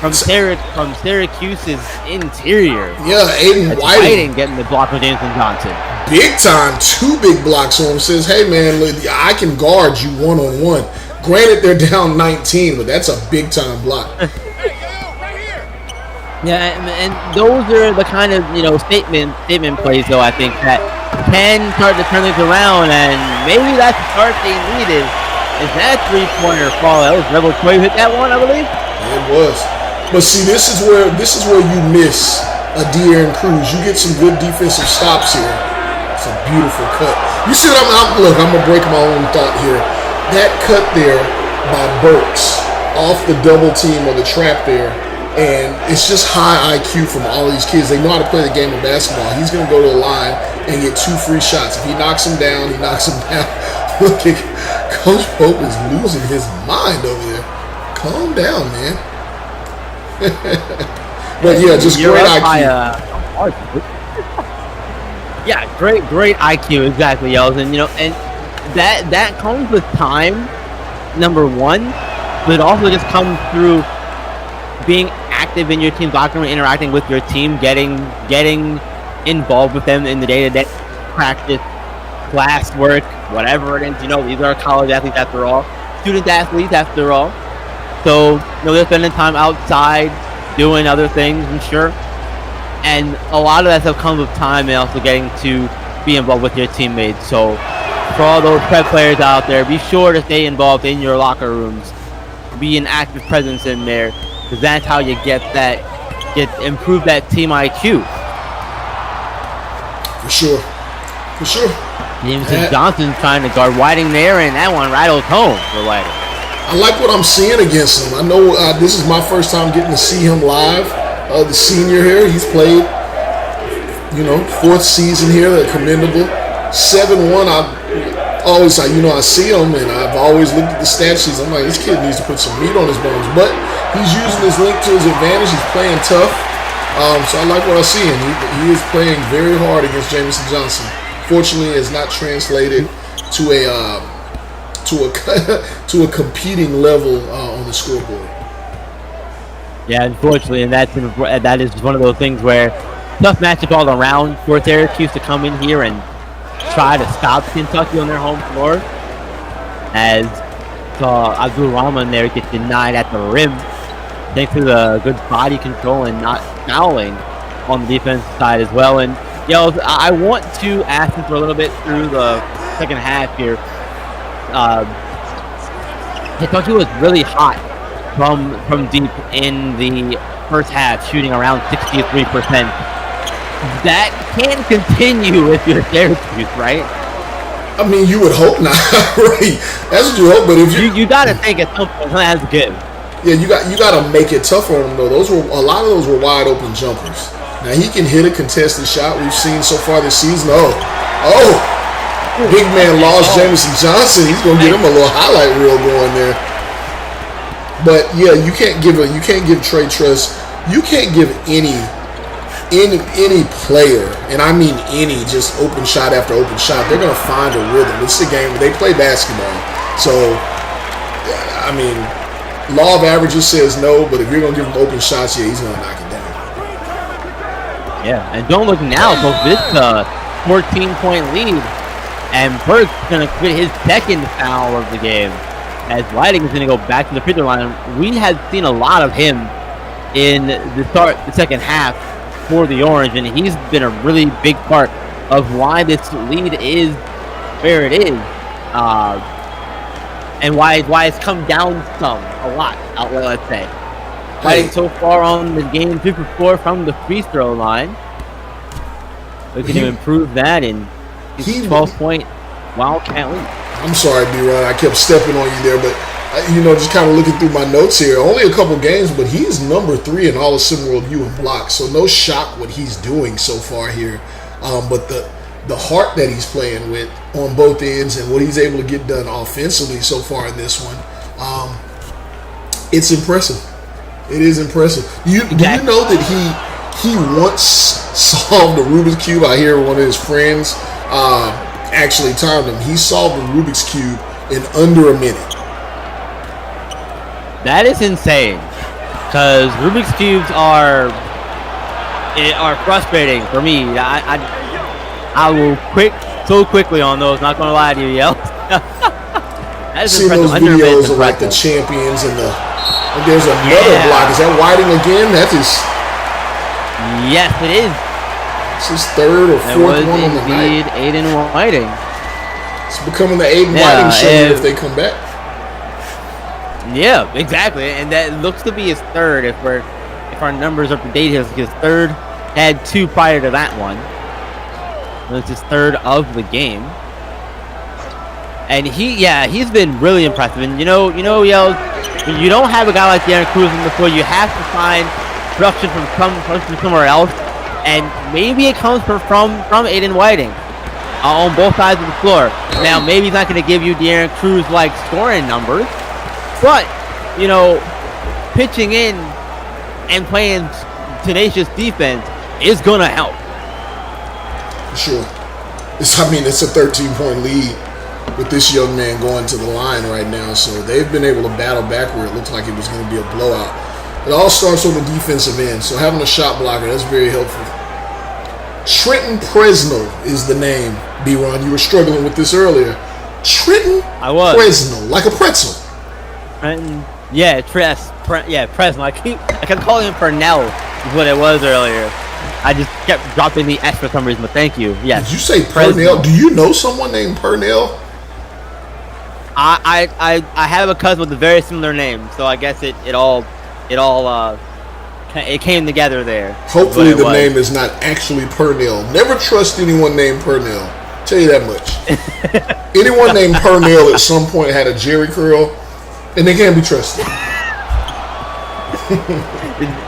Speaker 1: from Syracuse's interior.
Speaker 2: Yeah, Aiden
Speaker 1: Whiting getting the block with Davidson Johnson.
Speaker 2: Big time, 2 big blocks on him. Says, hey man, look, I can guard you one-on-one. Granted, they're down 19, but that's a big time block.
Speaker 1: Yeah, and those are the kind of statement plays, though, I think, that can start to turn things around, and maybe that's the start they needed. Is that 3-pointer fall? That was Rebel Troy who hit that one, I believe.
Speaker 2: It was. But see, this is where you miss a De'Aaron Cruz. You get some good defensive stops here. It's a beautiful cut. You see what look, I'm gonna break my own thought here. That cut there by Burks off the double team or the trap there. And it's just high IQ from all these kids. They know how to play the game of basketball. He's going to go to the line and get 2 free shots. If he knocks him down, he knocks him down. Look, Coach Pope is losing his mind over there. Calm down, man. But yeah, just great IQ.
Speaker 1: Yeah, great IQ, exactly, Yells. And and that comes with time, number one, but it also just comes through being active in your team's locker room, interacting with your team, getting involved with them in the day-to-day practice, class work, whatever it is. These are college athletes after all, student athletes after all. So they're spending time outside doing other things, I'm sure. And a lot of that stuff comes with time and also getting to be involved with your teammates. So for all those prep players out there, be sure to stay involved in your locker rooms. Be an active presence in there, because that's how you improve that team IQ.
Speaker 2: For sure.
Speaker 1: Davidson Johnson trying to guard Whiting there, and that one rattled home for Whiting.
Speaker 2: I like what I'm seeing against him. I know this is my first time getting to see him live. The senior here, he's played, 4th season here, commendable. 7-1, I see him, and I've always looked at the stat sheets. I'm like, this kid needs to put some meat on his bones. But he's using his length to his advantage. He's playing tough. So I like what I see, and he is playing very hard against Jamison Johnson. Fortunately, it's not translated to a competing level on the scoreboard.
Speaker 1: Yeah, unfortunately, and that is one of those things where tough matchup all around for Syracuse to come in here and try to stop Kentucky on their home floor, as saw Abdul Rahman there get denied at the rim thanks to the good body control and not fouling on the defensive side as well. And I want to ask him for a little bit through the second half here. Kentucky was really hot from deep in the first half, shooting around 63%. That can continue if you're Syracuse, right?
Speaker 2: I mean, you would hope not, right? That's what you hope. But if
Speaker 1: you got to think at some point that's good.
Speaker 2: Yeah, you got to make it tough on him though. A lot of those were wide open jumpers. Now he can hit a contested shot. We've seen so far this season. Big man lost Jamison Johnson. He's gonna get him a little highlight reel going there. But yeah, you can't give Trey Truss. You can't give any player, and I mean any, just open shot after open shot. They're gonna find a rhythm. It's a game. They play basketball, so I mean, law of averages says no. But if you're gonna give him open shots, yeah, he's gonna knock it down.
Speaker 1: Yeah, and don't look now, folks. This 14-point lead, and Burke's gonna quit his second foul of the game, as Whiting is gonna go back to the free throw line. We have seen a lot of him in the second half for the Orange, and he's been a really big part of why this lead is where it is, and why it's come down a lot, let's say. Whiting so far on the game, 2 for 4 from the free throw line. Looking to improve that in 12-point Wildcat lead.
Speaker 2: I'm sorry, B-Ron, I kept stepping on you there, but Just kind of looking through my notes here. Only a couple games, but he's number 3 in all of SimWorld U in blocks. So no shock what he's doing so far here. But the heart that he's playing with on both ends and what he's able to get done offensively so far in this one, it's impressive. It is impressive. Do you know that he once solved the Rubik's Cube? I hear one of his friends actually timed him. He solved the Rubik's Cube in under a minute.
Speaker 1: That is insane, because Rubik's Cubes are frustrating for me. I will so quickly on those, not going to lie to you, yo. That is
Speaker 2: See those videos of like the champions and there's another block. Is that Whiting again? That is.
Speaker 1: Yes, it is.
Speaker 2: This is 3rd or 4th one on the night.
Speaker 1: Aiden Whiting.
Speaker 2: It's becoming the Aiden Whiting show if they come back.
Speaker 1: Yeah, exactly, and that looks to be his 3rd if our numbers are up to date. His 3rd, had 2 prior to that one. It's his 3rd of the game, and he's been really impressive. And Yells, when you don't have a guy like Darren Cruz in the floor, you have to find production from somewhere else, and maybe it comes from Aiden Whiting on both sides of the floor. Now, maybe he's not going to give you Darren Cruz like scoring numbers. But, pitching in and playing tenacious defense is going to help.
Speaker 2: For sure. It's a 13-point lead with this young man going to the line right now. So they've been able to battle back where it looked like it was going to be a blowout. It all starts on the defensive end. So having a shot blocker, that's very helpful. Trenton Presnell is the name, B-Ron. You were struggling with this earlier. Trenton Presnell, like a pretzel. Presnell. I kept calling him Purnell is what it was earlier. I just kept dropping the S for some reason, but thank you. Yes. Did you say Purnell? Do you know someone named Purnell?
Speaker 1: I have a cousin with a very similar name, so I guess it came together there.
Speaker 2: Hopefully the name is not actually Purnell. Never trust anyone named Purnell. Tell you that much. Anyone named Purnell at some point had a Jerry curl. And they can't be trusted.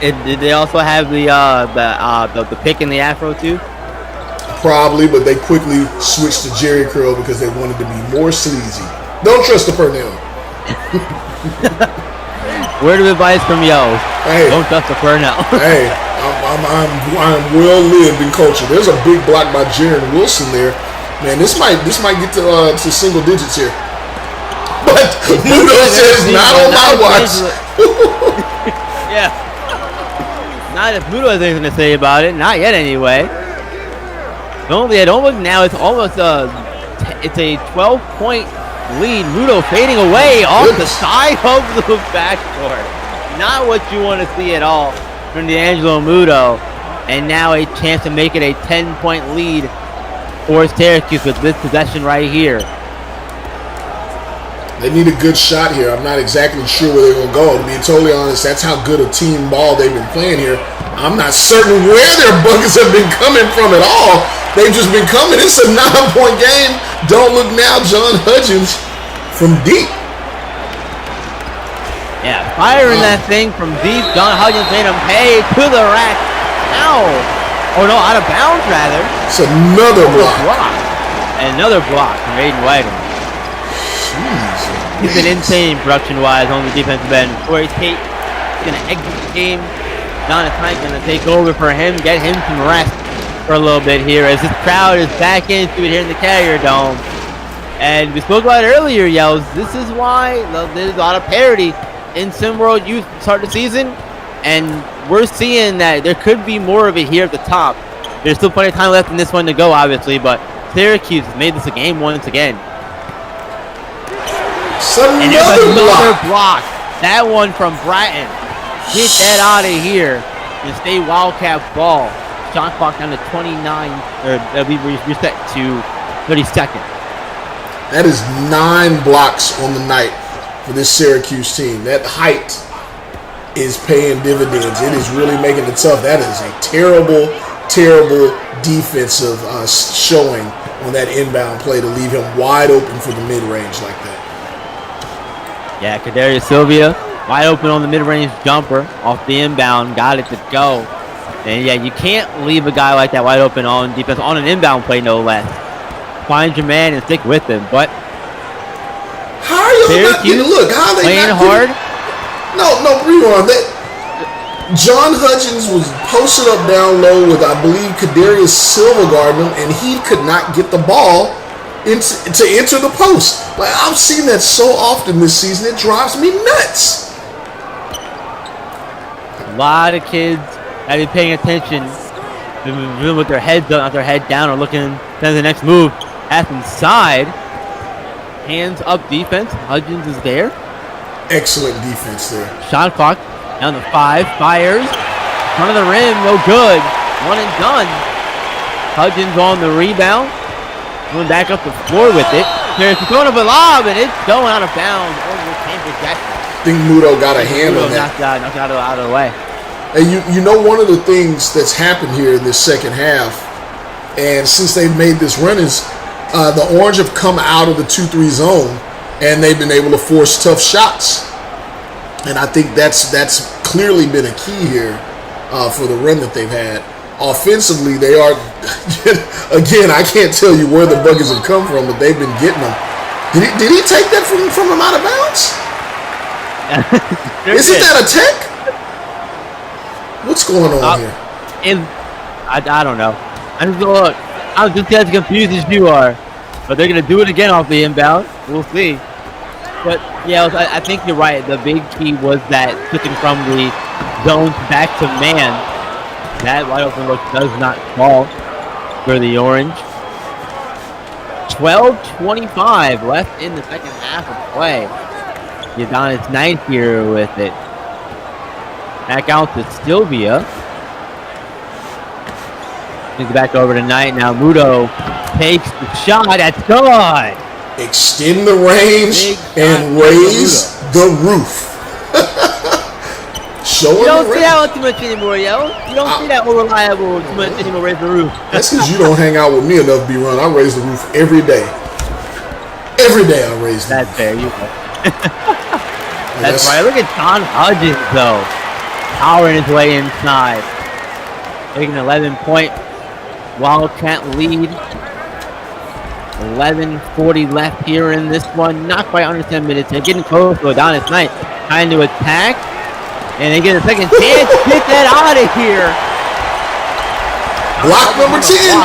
Speaker 1: Did they also have the pick in the afro too?
Speaker 2: Probably, but they quickly switched to Jerry curl because they wanted to be more sleazy. Don't trust the Purnell.
Speaker 1: Word of advice from Yo.
Speaker 2: Hey,
Speaker 1: don't trust the Purnell.
Speaker 2: Hey, I'm well lived in culture. There's a big block by Jaron Wilson there. Man, this might get to single digits here. But Mudo says not on my watch.
Speaker 1: Yeah. Not if Mudo has anything to say about it. Not yet, anyway. Now it's almost it's a 12-point lead. Mudo fading away off the side of the backcourt. Not what you want to see at all from D'Angelo Mudo. And now a chance to make it a 10-point lead for Syracuse with this possession right here.
Speaker 2: They need a good shot here. I'm not exactly sure where they're going to go. To be totally honest, that's how good a team ball they've been playing here. I'm not certain where their buckets have been coming from at all. They've just been coming. It's a 9-point game. Don't look now, John Hudgens from deep.
Speaker 1: Yeah, firing that thing from deep. John Hudgens made him pay to the rack. Ow. Oh, no, out of bounds, rather.
Speaker 2: It's another block.
Speaker 1: Another block from Aiden Whiting. He's been insane production-wise on the defensive end. Corey Tate is going to exit the game. Jonathan is going to take over for him, get him some rest for a little bit here as this crowd is back into it here in the Carrier Dome. And we spoke about it earlier, Yells. This is why there's a lot of parity in SimWorld Youth to start the season. And we're seeing that there could be more of it here at the top. There's still plenty of time left in this one to go, obviously, but Syracuse has made this a game once again. And there's another block. That one from Bratton. Get that out of here and stay Wildcat ball. Shot clock down to 29, or we reset to 30 seconds.
Speaker 2: That is 9 blocks on the night for this Syracuse team. That height is paying dividends. It is really making it tough. That is a terrible, terrible defensive showing on that inbound play to leave him wide open for the mid-range like that.
Speaker 1: Yeah, Kadarius Sylvia wide open on the mid-range jumper off the inbound. Got it to go. And yeah, you can't leave a guy like that wide open on defense on an inbound play, no less. Find your man and stick with him. But
Speaker 2: how are y'all not getting? Look, how are they
Speaker 1: playing
Speaker 2: not
Speaker 1: hard?
Speaker 2: No, rewind. John Hudgens was posted up down low with, I believe, Kadarius Silva guarding him, and he could not get the ball to enter the post. Like, I've seen that so often this season, it drives me nuts.
Speaker 1: A lot of kids have been paying attention, with their heads up, not their head down, or looking to the next move. Pass inside, hands up defense. Hudgens is there.
Speaker 2: Excellent defense there.
Speaker 1: Shot clock down to 5. Fires. Front of the rim, no good. One and done. Hudgens on the rebound. Going back up the floor with it. There's throwing up a lob, and it's going out of bounds over Campbell Jackson.
Speaker 2: I think Muto got a hand on that.
Speaker 1: Knocked out of the way.
Speaker 2: And you know, one of the things that's happened here in this second half, and since they've made this run, is the Orange have come out of the 2-3 zone, and they've been able to force tough shots. And I think that's clearly been a key here for the run that they've had. Offensively, they are, again, I can't tell you where the buckets have come from, but they've been getting them. Did he take that from him out of bounds? Isn't that a tech? What's going on here?
Speaker 1: I don't know. I'm just as confused as you are. But they're going to do it again off the inbound. We'll see. But, yeah, I think you're right. The big key was that switching from the zones back to man. That wide open look does not fall for the Orange. 12:25 left in the second half of play. Udonis Knight here with it. Back out to Sylvia. He's back over to Knight. Now Muto takes the shot. That's good.
Speaker 2: Extend the range and raise the roof.
Speaker 1: You don't see that one too much anymore, yo. You don't see that one reliable too much anymore. Raise the roof.
Speaker 2: That's because you don't hang out with me enough, B-Run. I raise the roof every day. Every day I raise the roof.
Speaker 1: That's fair. You go. That's right. Look at John Hudgens, though. Powering his way inside. Taking an 11-point Wildcat lead. 11:40 left here in this one. Not quite under 10 minutes. They're getting close to Adonis Knight. Trying to attack. And they get a second chance. Get that out of here.
Speaker 2: Block number 10.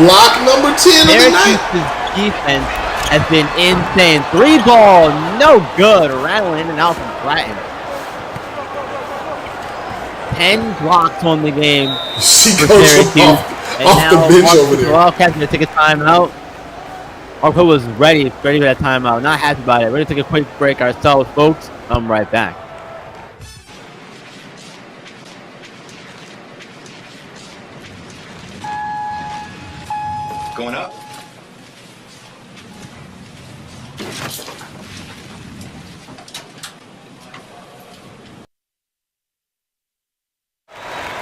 Speaker 2: Block number 10 of the night.
Speaker 1: Syracuse's defense has been insane. 3 ball, no good. Rattling in and out from Bratton. 10 blocks on the game for Syracuse.
Speaker 2: Off the bench over there.
Speaker 1: Wildcats going to take a timeout. Marco was ready for that timeout. Not happy about it. We're going to take a quick break ourselves, folks. I'm right back.
Speaker 9: Going up.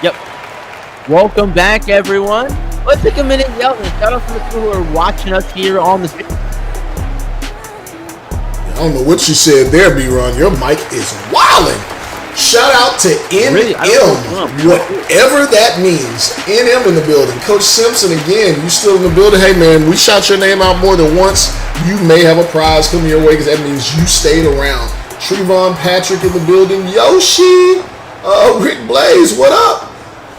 Speaker 1: Yep. Welcome back, everyone. Let's take a minute, yell, and shout out to the people who are watching us here on the stream.
Speaker 2: I don't know what you said there, B-Ron. Your mic is wilding. Shout out to NM, whatever that means. NM in the building. Coach Simpson, again, you still in the building. Hey, man, we shout your name out more than once. You may have a prize coming your way because that means you stayed around. Trevon Patrick in the building. Yoshi, Rick Blaze, what up?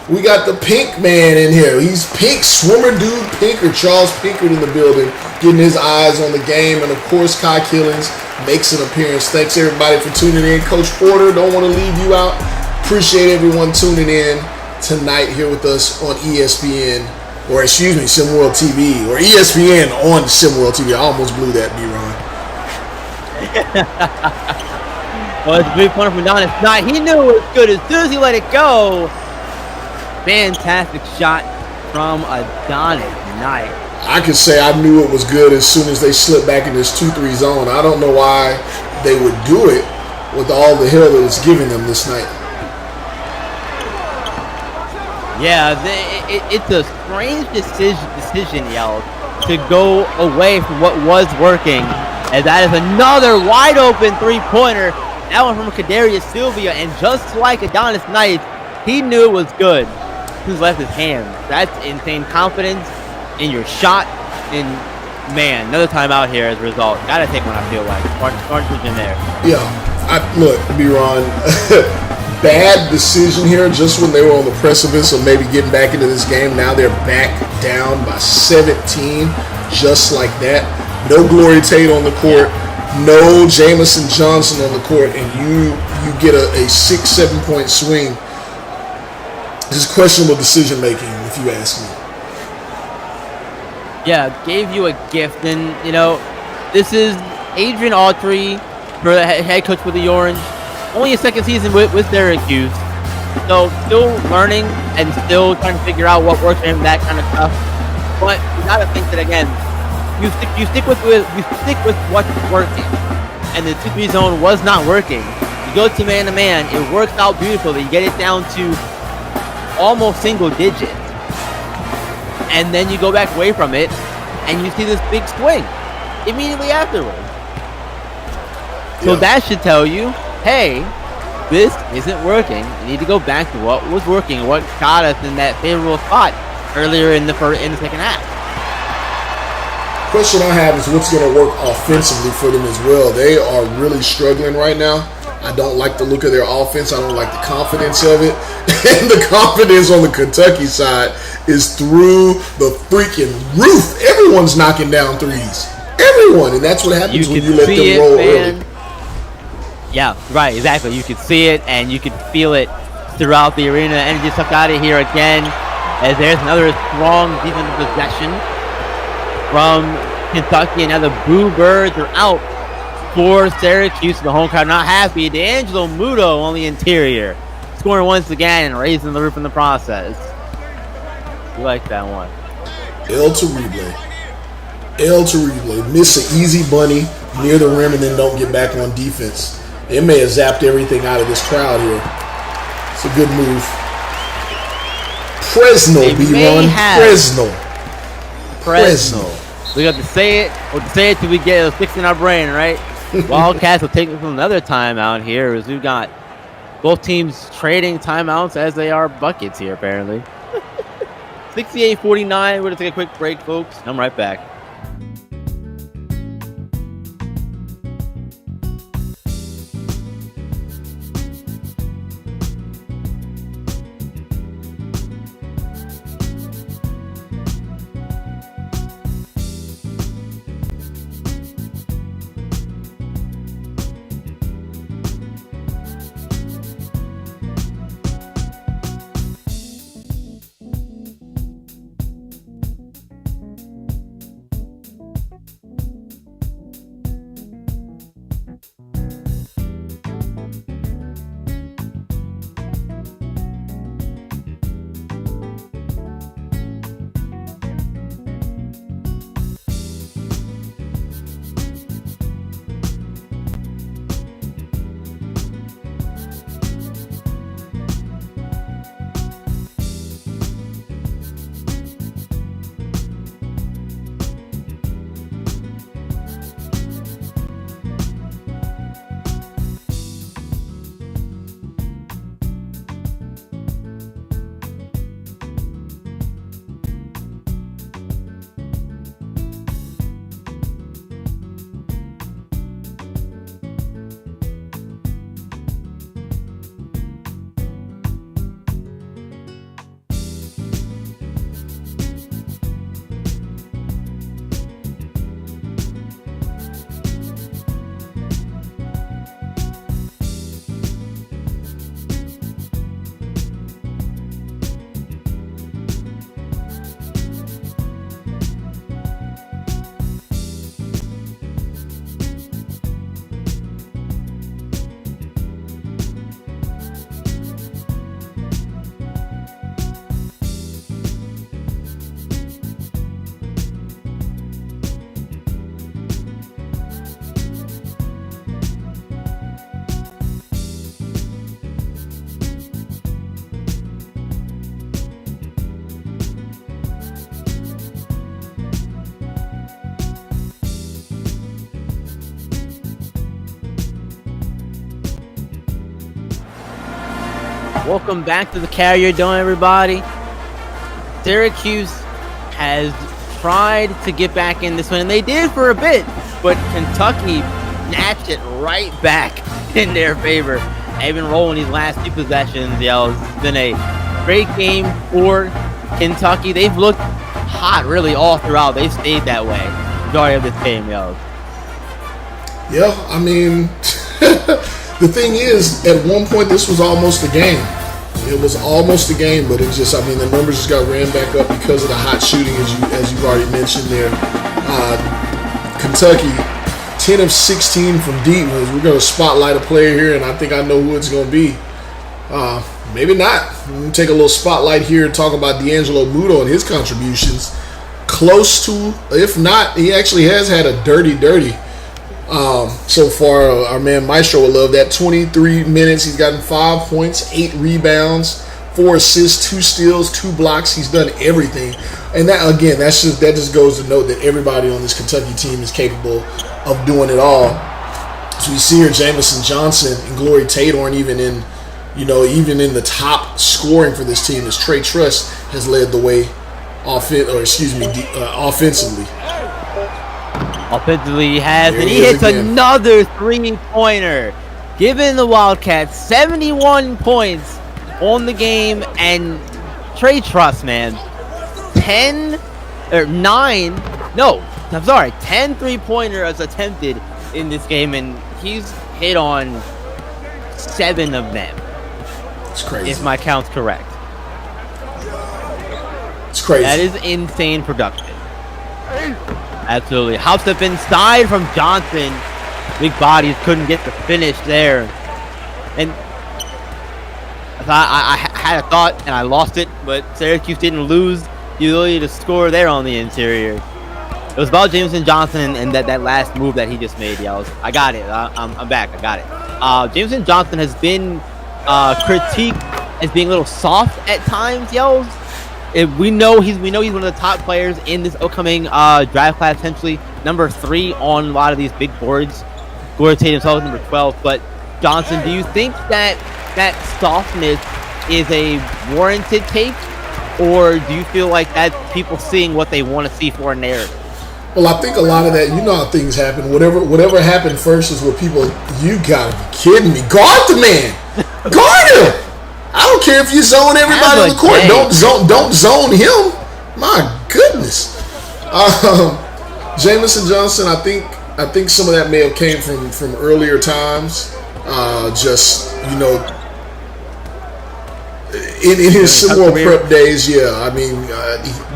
Speaker 2: We got the Pink Man in here. He's Pink, swimmer dude Pinker, Charles Pinkert in the building, getting his eyes on the game. And, of course, Kai Killings makes an appearance. Thanks, everybody, for tuning in. Coach Porter, don't want to leave you out. Appreciate everyone tuning in tonight here with us on ESPN, or excuse me, SimWorld TV, or ESPN on SimWorld TV. I almost blew that, B-Ron.
Speaker 1: Well, it's a big point from Adonis Knight. He knew it was good as soon as he let it go. Fantastic shot from Adonis Knight.
Speaker 2: I could say I knew it was good as soon as they slipped back in this 2-3 zone. I don't know why they would do it with all the hell that it's giving them this night.
Speaker 1: Yeah, it's a strange decision, y'all, to go away from what was working And that is another wide open three-pointer. That one from Kadarius Sylvia, and just like Adonis Knight, he knew it was good. He's left his hands. That's insane confidence in your shot. And man, another timeout here as a result. Gotta take one, I feel like. Smart decision there.
Speaker 2: Yeah, look, B-Ron, bad decision here just when they were on the precipice of maybe getting back into this game. Now they're back down by 17, just like that. No Glory Tate on the court, no Jamison Johnson on the court, and you get a 6-7 point swing. Just questionable decision making, if you ask me.
Speaker 1: Yeah, gave you a gift, and this is Adrian Autry, for the head coach with the Orange. Only his second season with Syracuse, so still learning and still trying to figure out what works for him, that kind of stuff. But you gotta think that again, you stick with what's working, and the 2-3 zone was not working. You go to man-to-man, it works out beautifully. You get it down to almost single digits, and then you go back away from it, and you see this big swing immediately afterwards. So that should tell you, hey, this isn't working. You need to go back to what was working, what got us in that favorable spot earlier in the second half.
Speaker 2: Question I have is what's going to work offensively for them as well. They are really struggling right now. I don't like the look of their offense. I don't like the confidence of it. And the confidence on the Kentucky side is through the freaking roof. Everyone's knocking down threes. Everyone. And that's what happens when you let them roll early.
Speaker 1: Yeah, right, exactly. You could see it, and you could feel it throughout the arena. Energy sucked out of here again, as there's another strong defensive possession from Kentucky. And now the Boo Birds are out for Syracuse. The home crowd not happy. D'Angelo Muto on the interior, scoring once again and raising the roof in the process. You like that one.
Speaker 2: El Terrible. Miss an easy bunny near the rim and then don't get back on defense. It may have zapped everything out of this crowd here. It's a good move. Fresno, B-Ron. Fresno.
Speaker 1: We got to say it, or to say it till we get it fixed in our brain, right? Wildcats will take another timeout here, as we've got both teams trading timeouts as they are buckets here, apparently. 68-49. We're going to take a quick break, folks. I'm right back. Welcome back to the Carrier Dome, everybody. Syracuse has tried to get back in this one, and they did for a bit, but Kentucky snatched it right back in their favor. They've been rolling these last two possessions, yo. It's been a great game for Kentucky. They've looked hot really all throughout. They've stayed that way majority of this game, yo.
Speaker 2: Yeah, I mean, the thing is, at one point this was almost a game. It was almost a game, but it just, I mean, the numbers just got ran back up because of the hot shooting, as you've already mentioned there. Kentucky, 10 of 16 from deep. We're going to spotlight a player here, and I think I know who it's going to be. Maybe not. We're going to take a little spotlight here and talk about D'Angelo Muto and his contributions. Close to, if not, he actually has had a dirty so far. Our man Maestro will love that. 23 minutes. He's gotten 5 points, 8 rebounds, 4 assists, 2 steals, 2 blocks. He's done everything. And that, again, that just goes to note that everybody on this Kentucky team is capable of doing it all. So we see here Jamison Johnson and Glory Tate aren't even in, even in the top scoring for this team, as Trey Truss has led the way offensively.
Speaker 1: Offensively, he has, and he hits another three-pointer, giving the Wildcats 71 points on the game. And Trey Truss, man, 10 three-pointers attempted in this game, and he's hit on 7 of them.
Speaker 2: It's crazy.
Speaker 1: If my count's correct.
Speaker 2: It's crazy.
Speaker 1: That is insane production. Absolutely. Hops up inside from Johnson. Big bodies couldn't get the finish there. And I had a thought and I lost it, but Syracuse didn't lose the ability to score there on the interior. It was about Jamison Johnson and that last move that he just made, y'all. I got it. I'm back. I got it. Jamison Johnson has been critiqued as being a little soft at times, yo. We know he's one of the top players in this upcoming draft class, potentially number 3 on a lot of these big boards. Glory Tate himself number 12. But Johnson, do you think that softness is a warranted take, or do you feel like that's people seeing what they want to see for a narrative?
Speaker 2: Well, I think a lot of that, how things happen. Whatever happened first is what people, you gotta be kidding me. Guard the man. Guard him. I don't care if you zone everybody on the court. Don't zone him. My goodness. Jamison Johnson, I think some of that may have came from earlier times. In his SimWorld prep days, yeah. I mean,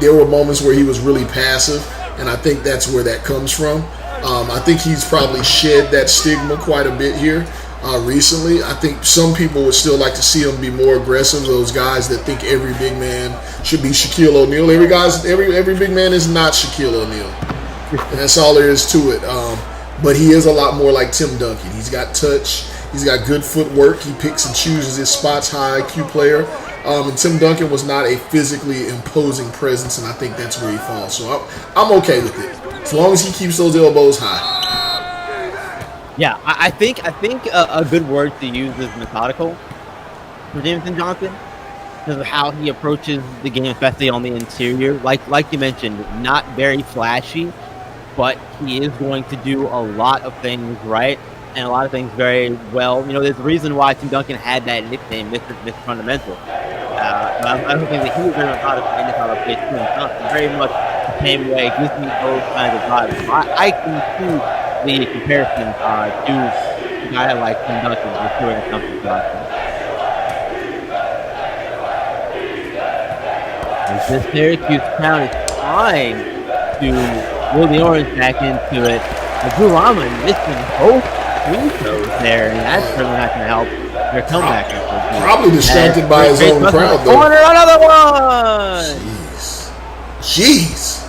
Speaker 2: there were moments where he was really passive, and I think that's where that comes from. I think he's probably shed that stigma quite a bit here. Recently, I think some people would still like to see him be more aggressive. Those guys that think every big man should be Shaquille O'Neal. Every big man is not Shaquille O'Neal, and that's all there is to it. But he is a lot more like Tim Duncan. He's got touch. He's got good footwork. He picks and chooses his spots. High IQ player. And Tim Duncan was not a physically imposing presence, and I think that's where he falls. So I'm okay with it as long as he keeps those elbows high.
Speaker 1: Yeah, I think a good word to use is methodical for Jamison Johnson, because of how he approaches the game, especially on the interior. Like you mentioned, not very flashy, but he is going to do a lot of things right and a lot of things very well. There's a reason why Tim Duncan had that nickname, Mr. Fundamental. I don't think that he was very methodical in this how to play Tim Johnson. Very much the same way, gives me those kinds of vibes. I can see the comparison to a guy like Tim Duncan with doing something Johnson. As this Syracuse crowd is trying to will the orange back into it. Drew Rahman missing both free throws there, and that's certainly not going to help their comeback.
Speaker 2: Probably distracted by his own crowd, though.
Speaker 1: Corner, another one!
Speaker 2: Jeez.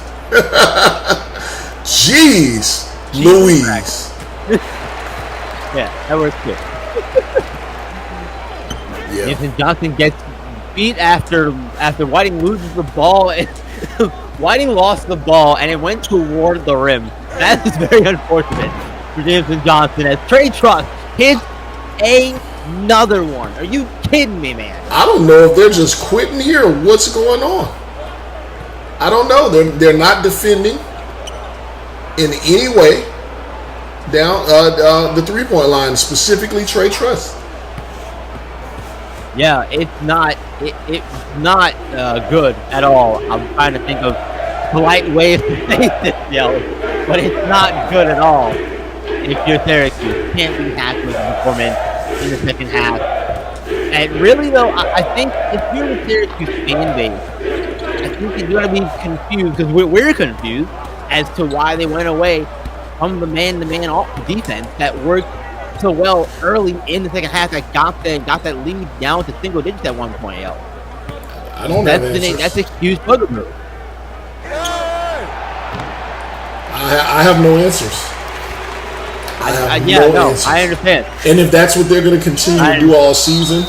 Speaker 2: Jeez. Louise.
Speaker 1: Yeah, that works good.
Speaker 2: Yeah.
Speaker 1: Nathan Johnson gets beat after Whiting loses the ball. Whiting lost the ball, and it went toward the rim. That is very unfortunate for Jameson Johnson, as Trey Truss hits a Another one. Are you kidding me, man?
Speaker 2: I don't know if they're just quitting here or what's going on. I don't know. They're not defending in any way down the 3-point line, specifically Trey Truss.
Speaker 1: Yeah, it's not good at all. I'm trying to think of polite ways to say this, but it's not good at all. If you're Syracuse, you can't be happy with the performance in the second half. And really, though, I think if you're a Syracuse fan base, I think you're going to be confused, because we're confused as to why they went away from the man-to-man defense that worked so well early in the second half, that got that lead down to single digits at one point.
Speaker 2: I don't have answers.
Speaker 1: That's a huge bugger move.
Speaker 2: I have no answers. I understand.
Speaker 1: And
Speaker 2: if that's what they're going to continue to do all season,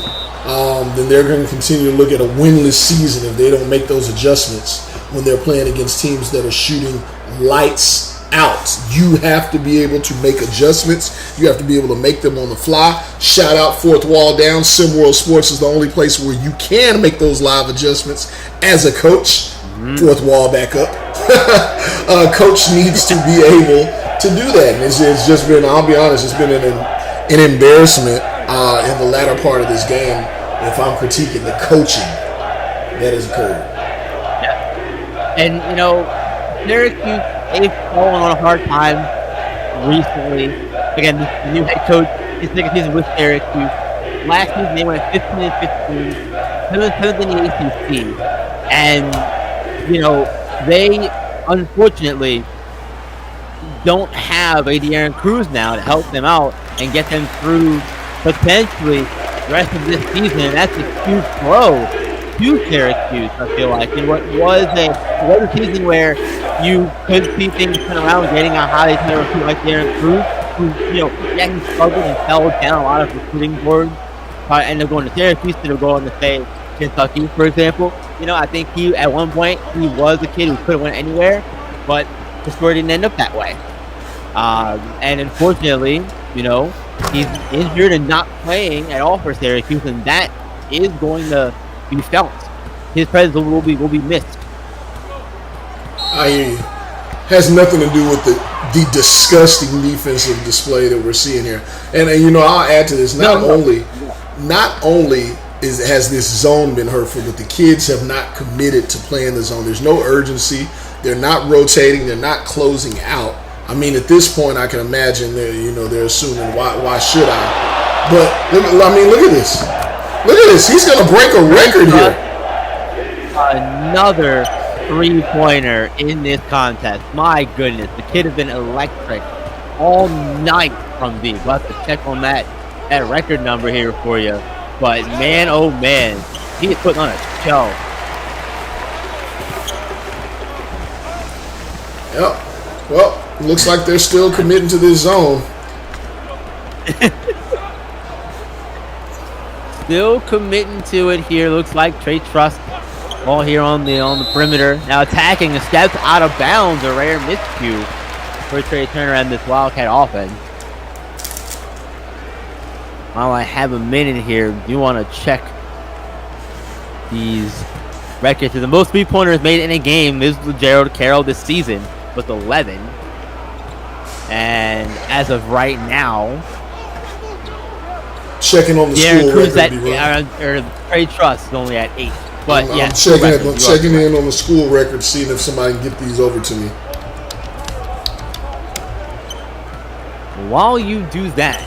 Speaker 2: then they're going to continue to look at a winless season if they don't make those adjustments when they're playing against teams that are shooting lights out. You have to be able to make adjustments. You have to be able to make them on the fly. Shout out Fourth Wall Down. SimWorld Sports is the only place where you can make those live adjustments as a coach. Fourth wall back up. Coach needs to be able to do that. And it's just been, I'll be honest, it's been an embarrassment in the latter part of this game if I'm critiquing the coaching that has occurred.
Speaker 1: Yeah. And, Syracuse, they've fallen on a hard time recently. Again, the new head coach is second season with Syracuse. Last season, they went 15-15, 7th in the ACC. And, they unfortunately don't have a De'Aaron Cruz now to help them out and get them through potentially the rest of this season. And that's a huge blow to Syracuse, I feel like. And what was a season where you could see things turn around, getting a high player recruit like De'Aaron Cruz, who, he struggled and fell down a lot of recruiting boards. Ended up going to Syracuse instead of going to, say, Kentucky, for example. I think he, at one point, he was a kid who could have went anywhere, but the story didn't end up that way. And unfortunately, he's injured and not playing at all for Syracuse, and that is going to be felt. His presence will be missed.
Speaker 2: I hear you. Has nothing to do with the disgusting defensive display that we're seeing here. And I'll add to this. Not only has this zone been hurtful, but the kids have not committed to playing the zone. There's no urgency. They're not rotating. They're not closing out. I mean, at this point, I can imagine they're assuming why should I? But look at this. Look at this. He's going to break a record here.
Speaker 1: Another 3-pointer in this contest. My goodness, the kid has been electric all night from deep. We'll have to check on that record number here for you. But man, oh man, he's putting on a show.
Speaker 2: Yep. Well, looks like they're still committing to this zone.
Speaker 1: Still committing to it here. Looks like Trey Truss all here on the perimeter. Now attacking, a step out of bounds, a rare miscue for Trey Turner and this Wildcat offense. While I have a minute here, do you want to check these records? The most 3-pointers made in a game is Gerald Carroll this season with 11. And as of right now,
Speaker 2: checking on the school record.
Speaker 1: Trey Truss is only at 8. But
Speaker 2: I'm checking in on the school record, seeing if somebody can get these over to me.
Speaker 1: While you do that,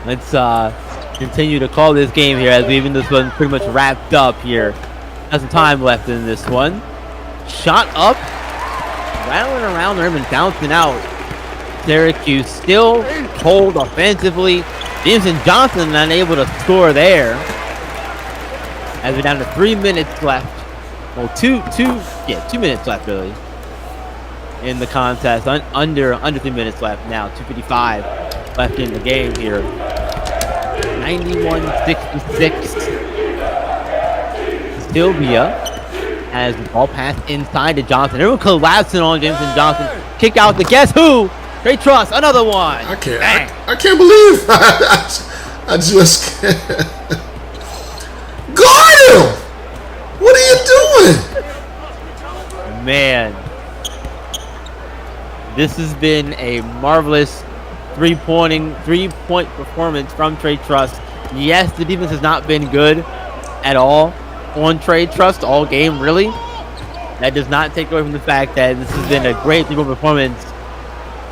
Speaker 1: let's continue to call this game here, as even this one pretty much wrapped up here. Has some time left in this one. Shot up, rattling around the rim and bouncing out. Syracuse still cold offensively. Davidson Johnson unable to score there. As we're down to 3 minutes left. Well, 2 minutes left really in the contest. Under 3 minutes left now. 2:55 left in the game here. 91-66. Sylvia has the ball passed inside to Johnson. Everyone collapsing on Jameson Johnson. Kick out to guess who? Trey Truss, another one.
Speaker 2: I can't believe I just guard him. What are you doing?
Speaker 1: Man, this has been a marvelous three-point performance from Trey Trust. Yes, the defense has not been good at all on Trey Trust all game, really. That does not take away from the fact that this has been a great three-point performance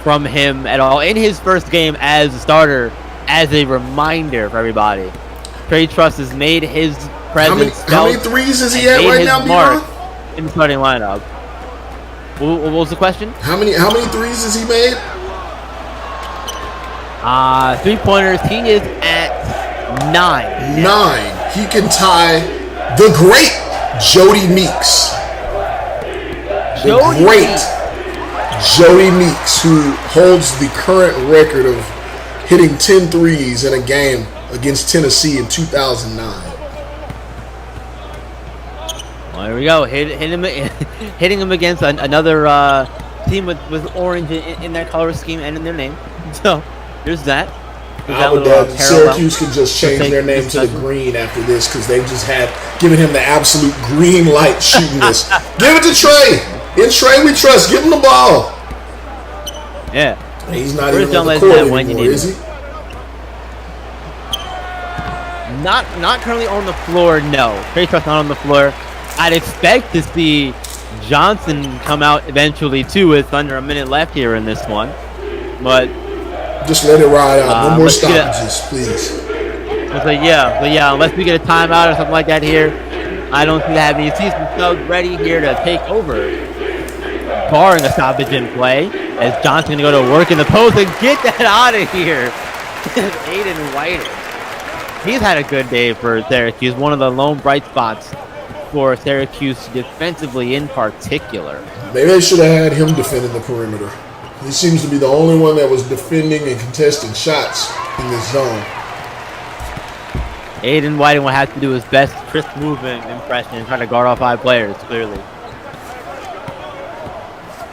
Speaker 1: from him at all in his first game as a starter. As a reminder for everybody, Trey Trust has made his presence
Speaker 2: How many threes is he at right now,
Speaker 1: mark in the starting lineup. What was the question?
Speaker 2: How many threes has he made?
Speaker 1: 3-pointers. He is at 9.
Speaker 2: 9. He can tie the great Jody Meeks. Jody Meeks, who holds the current record of hitting 10 threes in a game against Tennessee in 2009.
Speaker 1: Well, there we go. Hitting him against another team with orange in their color scheme and in their name. So there's that.
Speaker 2: I would Syracuse can just change their name to the green after this because they've just had given him the absolute green light shooting this. Give it to Trey. In Trey we trust. Give him the ball.
Speaker 1: Yeah.
Speaker 2: He's not even on the court anymore, is he?
Speaker 1: Not currently on the floor, no. Trey Trust not on the floor. I'd expect to see Johnson come out eventually, too, with under a minute left here in this one. But
Speaker 2: just let it ride out. No more stoppages, please.
Speaker 1: But yeah, unless we get a timeout or something like that here, I don't see that happening. You see some subs ready here to take over, barring a stoppage in play, as Johnson's going to go to work in the post and get that out of here. Aiden White. He's had a good day for Syracuse. One of the lone bright spots for Syracuse defensively in particular.
Speaker 2: Maybe they should have had him defending the perimeter. He seems to be the only one that was defending and contesting shots in this zone.
Speaker 1: Aiden Whiting will have to do his best crisp movement impression and try to guard all 5 players, clearly.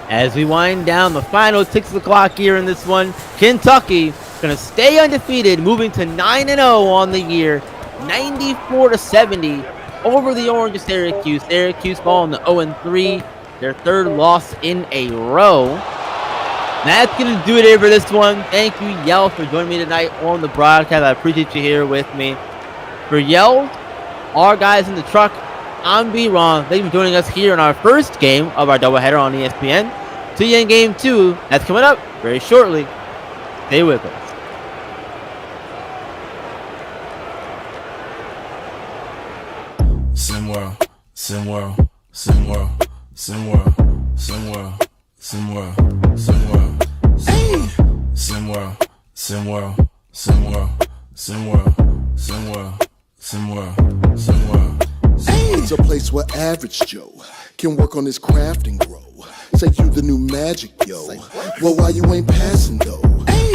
Speaker 1: As we wind down the final ticks of the clock here in this one, Kentucky going to stay undefeated, moving to 9-0 on the year, 94-70 over the Orange of Syracuse. Syracuse falling to 0-3, their 3rd loss in a row. That's going to do it here for this one. Thank you, Yell, for joining me tonight on the broadcast. I appreciate you here with me. For Yell, our guys in the truck, I'm B-Ron. Thank you for joining us here in our first game of our doubleheader on ESPN. See you in game 2. That's coming up very shortly. Stay with us.
Speaker 9: SimWorld, SimWorld, SimWorld, SimWorld, SimWorld, SimWorld, SimWorld, SimWorld, SimWorld, SimWorld, SimWorld, SimWorld, SimWorld, SimWorld.
Speaker 6: It's a place where average Joe can work on his craft and grow. Say you the new magic, yo. Well, why you ain't passing though?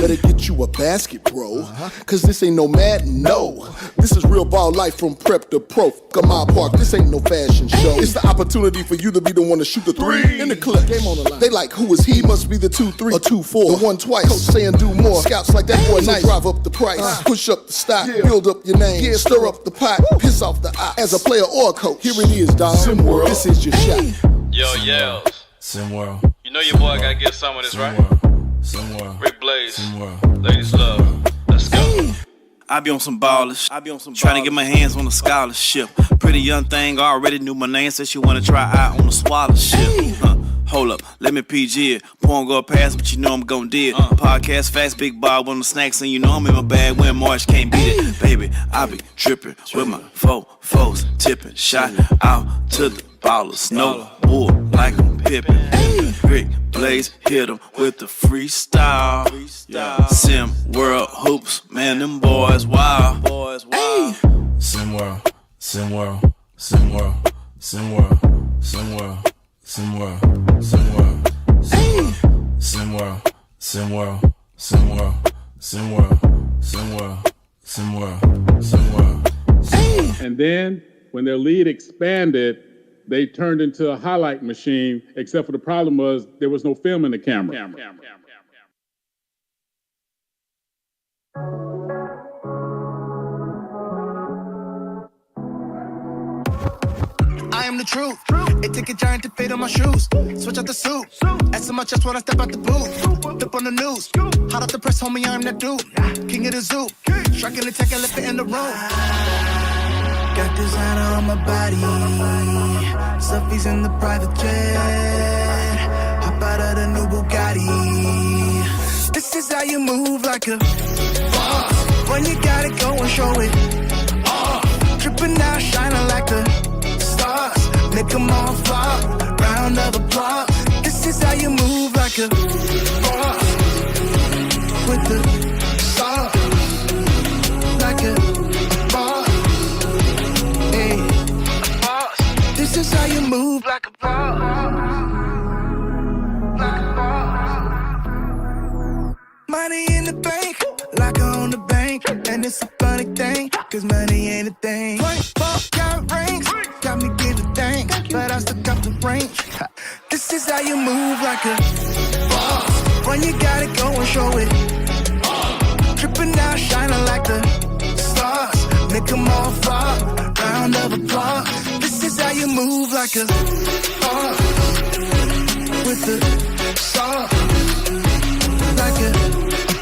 Speaker 6: Better get you a basket, bro. Cause this ain't no Madden, no. This is real ball life from prep to pro. Gamar Park, this ain't no fashion show. It's the opportunity for you to be the one to shoot the 3 in the clip. Game on the line. They like, who is he? Must be the 2-3 or 2-4. The 1 twice. Coach saying do more. Scouts like that boy nice. Drive up the price. Push up the stock. Build up your name. Stir up the pot. Piss off the eye. As a player or a coach, here it is, dog. SimWorld. This is your shot.
Speaker 11: Yo, Yells.
Speaker 9: SimWorld.
Speaker 11: You know your boy gotta get some of this, right?
Speaker 9: SimWorld.
Speaker 11: Rick Blaze.
Speaker 9: SimWorld.
Speaker 11: Ladies love. Let's go.
Speaker 12: I be on some ballers, trying to get my hands on a scholarship. Pretty young thing already knew my name, said she wanna try out on the scholarship. Hold up, let me PG it. Porn go past, but you know I'm gon' do it. Podcast facts, big Bob on the snacks, and you know I'm in my bag when March can't beat it. Baby, I be trippin' with my foes, tipping, shot out to the ballers. No bull like I'm pippin'. Rick Blaze hit him with the freestyle. SimWorld Hoops, man, them boys wild.
Speaker 9: SimWorld, SimWorld, SimWorld, SimWorld, SimWorld, SimWorld, SimWorld, SimWorld, SimWorld, SimWorld, SimWorld, SimWorld, SimWorld, SimWorld.
Speaker 10: And then when their lead expanded, they turned into a highlight machine, except for the problem was there was no film in the camera.
Speaker 13: am the truth. It take a giant to fit on my shoes. Switch out the suit. S in my chest when I step out the booth. Flip on the news. Hot off the press, homie, I'm that dude. King of the zoo. Striking the tech, elephant in the room. Got designer on my body. Selfies in the private jet. Hop out of the new Bugatti. This is how you move like a boss. When you gotta go and show it. Dripping out, shining like the stars. Make them all flop. Round of applause. This is how you move like a boss. With the sauce. Like a boss. Hey. This is how you move like a boss. Like a boss. Money in the bank. Like I own the bank. And it's a funny thing. Cause money ain't a thing. 24 karat rings. Got me give a thing. But I still got the range. This is how you move like a boss. When you gotta go and show it. Dripping out, shining like the stars. Make them all flop. Round of applause. This is how you move like a boss. With the sauce. Like a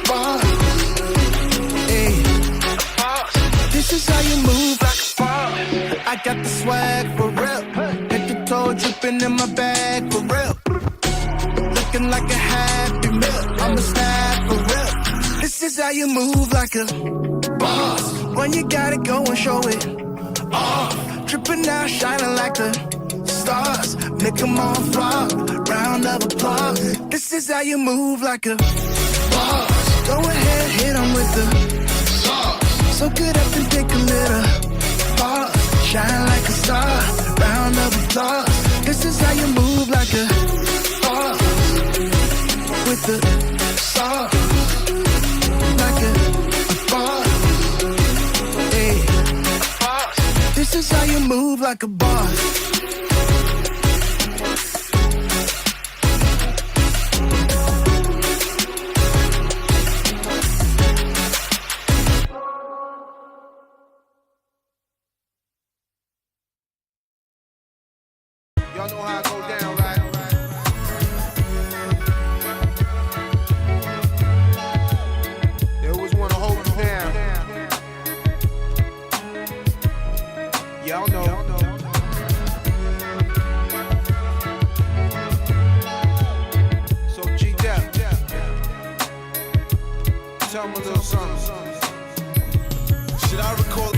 Speaker 13: boss. Hey. This is how you move like a boss. I got the swag for real. Head to toe dripping in my bag for real. Looking like a happy meal. I'm a snack for real. This is how you move like a boss. When you gotta go and show it off. Dripping out, shining like the stars. Make them all flop. Round of applause. This is how you move like a boss. Go ahead, hit them with the sauce. So get up and take a little pause. Shine like a star. Round of applause. This is how you move like a boss. With the sauce. Like a boss. Hey. This is how you move like a boss.
Speaker 14: Y'all know how I go down, right? There was one to hold you down. Y'all know. So G-Dep, tell me a little something. Should I recall?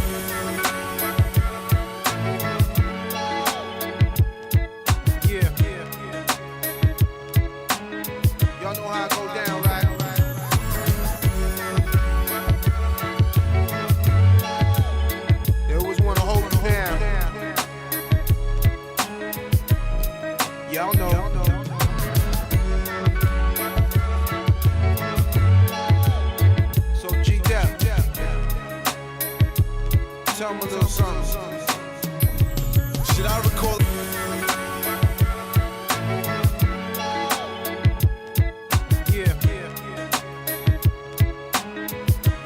Speaker 14: Y'all know how I go down, right? There was one to hold you down. Y'all know. So G-Dep, tell me a little something. Should I recall?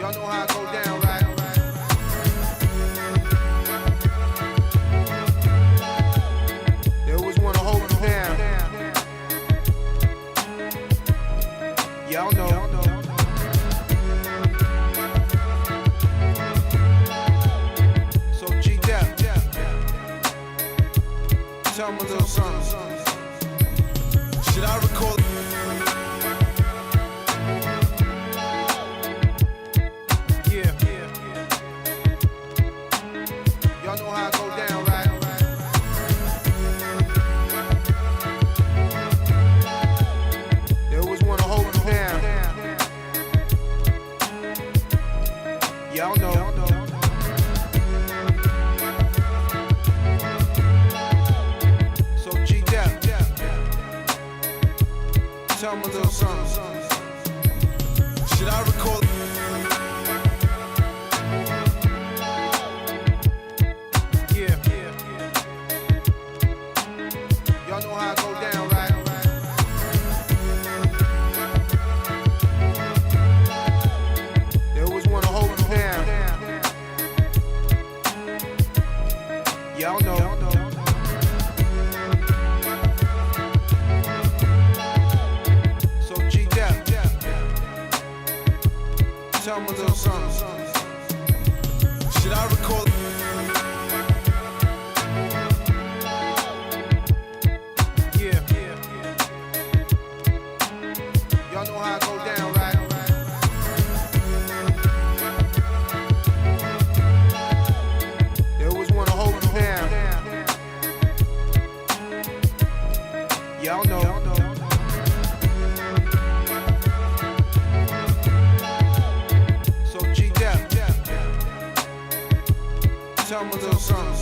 Speaker 14: Y'all know how I go down, right? There was one to hold you down. Y'all know. So G-Dep, tell me a little something. Should I recall? Y'all know how I go down, right? There was one to hold you down. Y'all know. So G-Dep, tell me a little something. Should I recall? Y'all know how I go down, right? There was one to hold you down. Y'all know. Tell me a little something. Should I record? Yeah. Y'all know how I go down, right? They always wanna hold you down. Y'all know. So G-Dep, tell me a little something.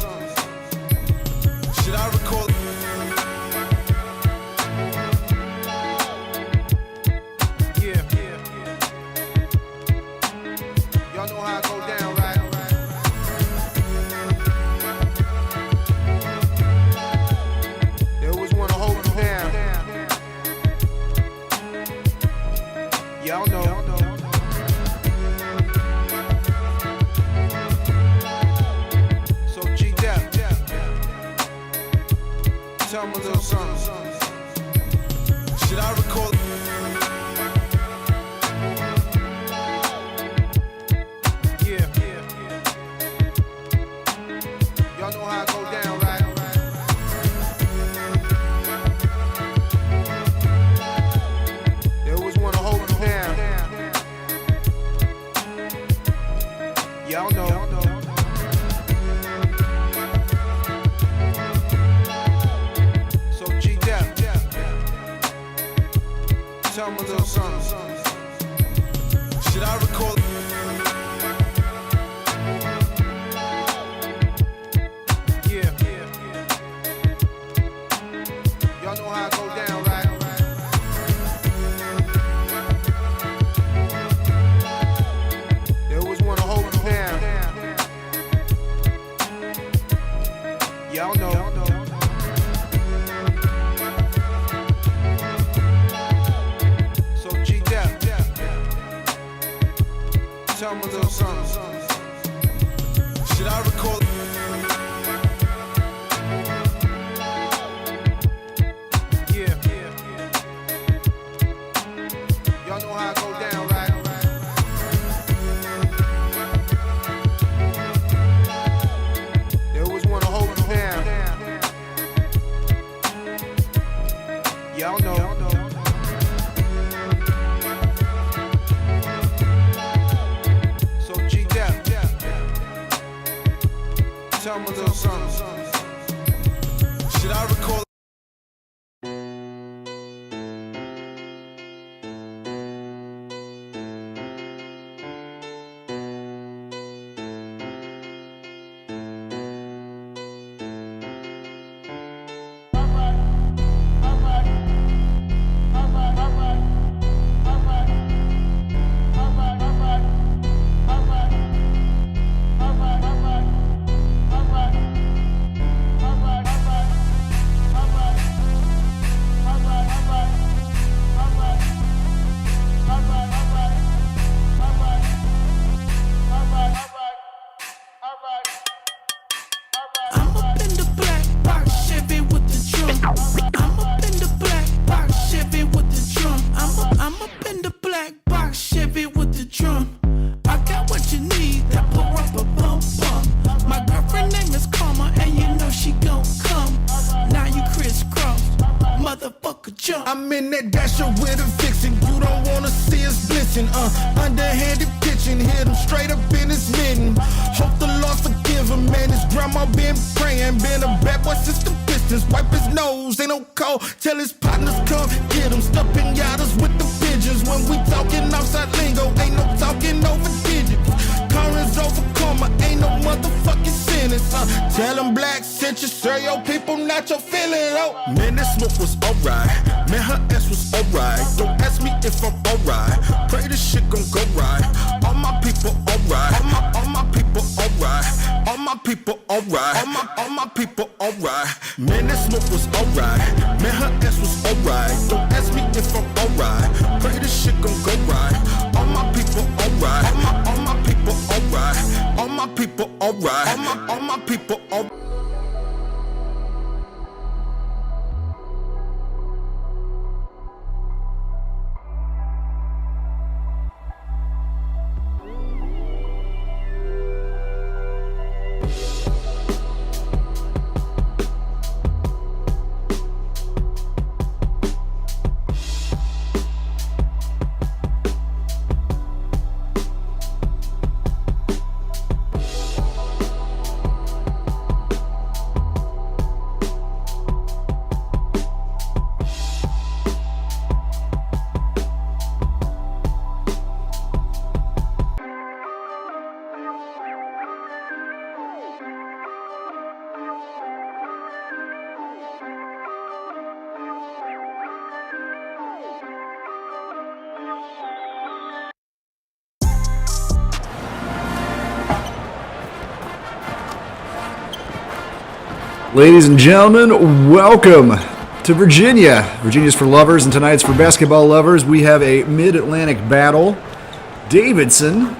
Speaker 14: Should I record? Yeah. Y'all know how I go down, right? They always wanna hold you down. Y'all know. So G-Dep, tell me a little something. Should I record? Yeah. Y'all know how I go down, right? They always wanna hold you down. Y'all know. So G-Dep, tell me a little something. Should I record? Yeah. Y'all know how I go down, right? They always wanna hold you down. Y'all know. So G-Dep, tell me a little something. Should I record? Yeah. Y'all know how I go down, right? They always wanna hold you down. Y'all know. So G-Dep, tell me a little something. Should I record?
Speaker 13: I'm up in the black box Chevy with the drum. I'm up in the black box Chevy with the drum. I'm up in the black box Chevy with the drum. I got what you need, that pour up a bump bump. My girlfriend name is Karma, and you know she gon' come. Now you crisscross, motherfucker jump.
Speaker 14: I'm in that dasher with a vixen. You don't wanna see us blitzing. Underhanded pitching, hit him straight up in his mitten. Hope the Lord forgive him, man. His grandma been praying, been a bad boy since the Pistons. Wipe his nose, ain't no call. Tell his partners come get him. Stuffing yadas with the pigeons. When we talking outside lingo, ain't no talking over digits. Currents over karma, ain't no motherfucking sentence. Tell him black sent you, sir, your people not your feeling. Oh, man, this smoke was alright. Man, her ass was alright. Don't ask me if I'm alright. Pray this shit gon' go right. All my people alright. All my people alright. All my people alright. All my people alright. Man, this smoke was alright. Man, her ass was alright. Don't ask me if I'm alright. Pray this shit gon' go right. All my people alright. All my people alright. All my people alright. All my people alright.
Speaker 15: Ladies and gentlemen, welcome to Virginia. Virginia's for lovers, and tonight's for basketball lovers. We have a Mid-Atlantic battle. Davidson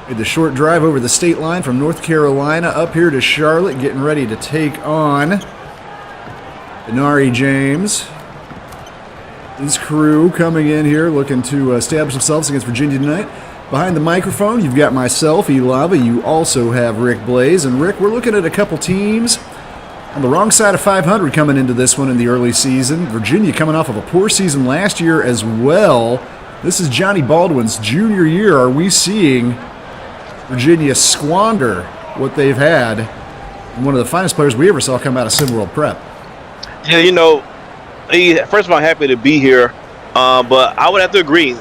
Speaker 15: made the short drive over the state line from North Carolina up here to Charlotte, getting ready to take on Denari James. His crew coming in here looking to establish themselves against Virginia tonight. Behind the microphone, you've got myself, Elava. You also have Rick Blaze. And Rick, we're looking at a couple teams on the wrong side of 500 coming into this one in the early season. Virginia coming off of a poor season last year as well. This is Johnny Baldwin's junior year. Are we seeing Virginia squander what they've had? And one of the finest players we ever saw come out of SimWorld Prep.
Speaker 16: Yeah, you know, first of all, I'm happy to be here. But I would have to agree.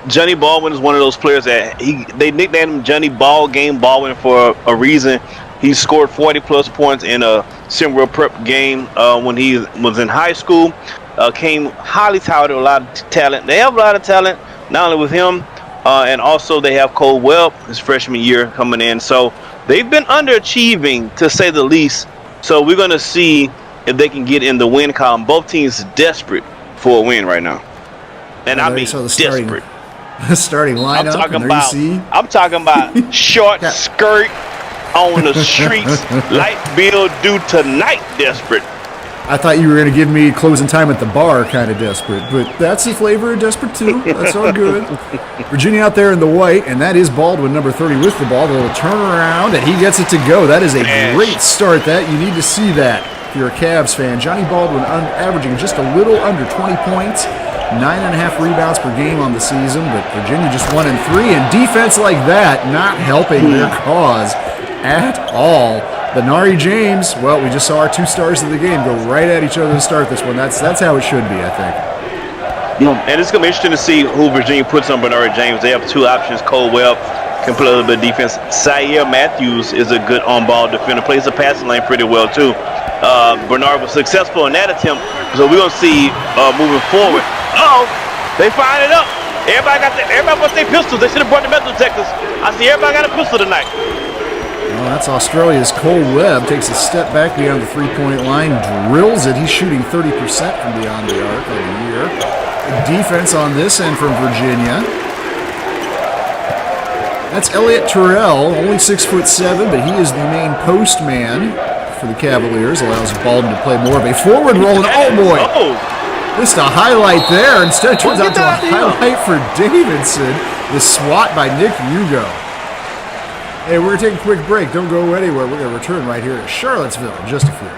Speaker 16: Johnny Baldwin is one of those players that they nicknamed him Johnny Ball Game Baldwin for a reason. He scored 40-plus points in a SimWorld Prep game when he was in high school. Came highly touted, a lot of talent. They have a lot of talent, not only with him, and also they have Cole Webb, his freshman year, coming in. So they've been underachieving, to say the least. So we're going to see if they can get in the win column. Both teams desperate for a win right now. And I mean desperate.
Speaker 15: The starting lineup.
Speaker 16: I'm talking about short skirt on the streets, light bill due tonight, desperate.
Speaker 15: I thought you were going to give me closing time at the bar kind of desperate, but that's the flavor of desperate too. That's all good. Virginia out there in the white, and that is Baldwin, number 30, with the ball. The little turnaround, and he gets it to go. That is a great start. That you need to see that if you're a Cavs fan. Johnny Baldwin averaging just a little under 20 points, 9.5 rebounds per game on the season, but Virginia just 1 and 3, and defense like that not helping their cause at all. Denari James, well, we just saw our 2 stars of the game go right at each other to start this one. That's how it should be, I think.
Speaker 16: And it's going to be interesting to see who Virginia puts on Denari James. They have 2 options. Cole Webb can play a little bit of defense. Zaire Matthews is a good on-ball defender, plays the passing lane pretty well too. Bernard was successful in that attempt, so we're going to see moving forward. They fired it up. Everybody wants their pistols. They should have brought the metal detectors. I see everybody got a pistol tonight.
Speaker 15: Well, that's Australia's Cole Webb. Takes a step back beyond the 3-point line, drills it. He's shooting 30% from beyond the arc on the year. The defense on this end from Virginia. That's Elliott Terrell, only 6'7", but he is the main post man for the Cavaliers. Allows Baldwin to play more of a forward role. And oh boy, just a highlight there. Instead, it turns out to a highlight for Davidson. The swat by Nick Hugo. Hey, we're going to take a quick break. Don't go anywhere. We're going to return right here to Charlottesville in just a few.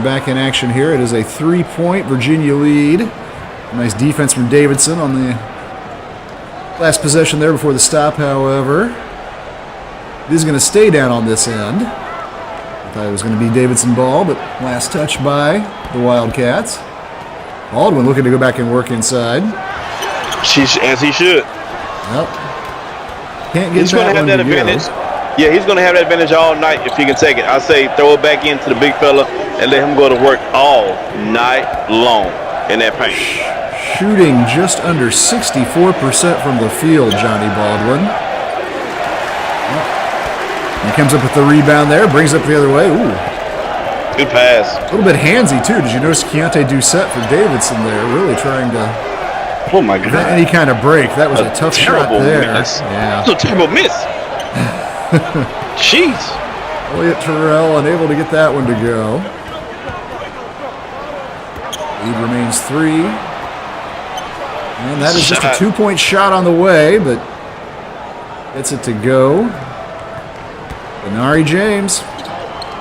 Speaker 15: we're back in action here. It is a 3-point Virginia lead. Nice defense from Davidson on the last possession there before the stop, however. This is going to stay down on this end. I thought it was going to be Davidson ball, but last touch by the Wildcats. Baldwin looking to go back and work inside.
Speaker 16: As he should.
Speaker 15: Yep. Can't get
Speaker 16: he's going to have that advantage. Yeah, he's going to have that advantage all night if he can take it. I say throw it back into the big fella and let him go to work all night long in that paint.
Speaker 15: Shooting just under 64% from the field, Johnny Baldwin. He comes up with the rebound there, brings it up the other way. Ooh.
Speaker 16: Good pass.
Speaker 15: A little bit handsy, too. Did you notice Keontae Doucette for Davidson there, really trying to
Speaker 16: oh my God.
Speaker 15: Any kind of break. That was a tough shot there.
Speaker 16: Miss.
Speaker 15: Yeah.
Speaker 16: That was a terrible miss. Jeez.
Speaker 15: Elliott Terrell unable to get that one to go. Lead remains 3. And that is just a 2-point shot on the way, but gets it to go. Benari James.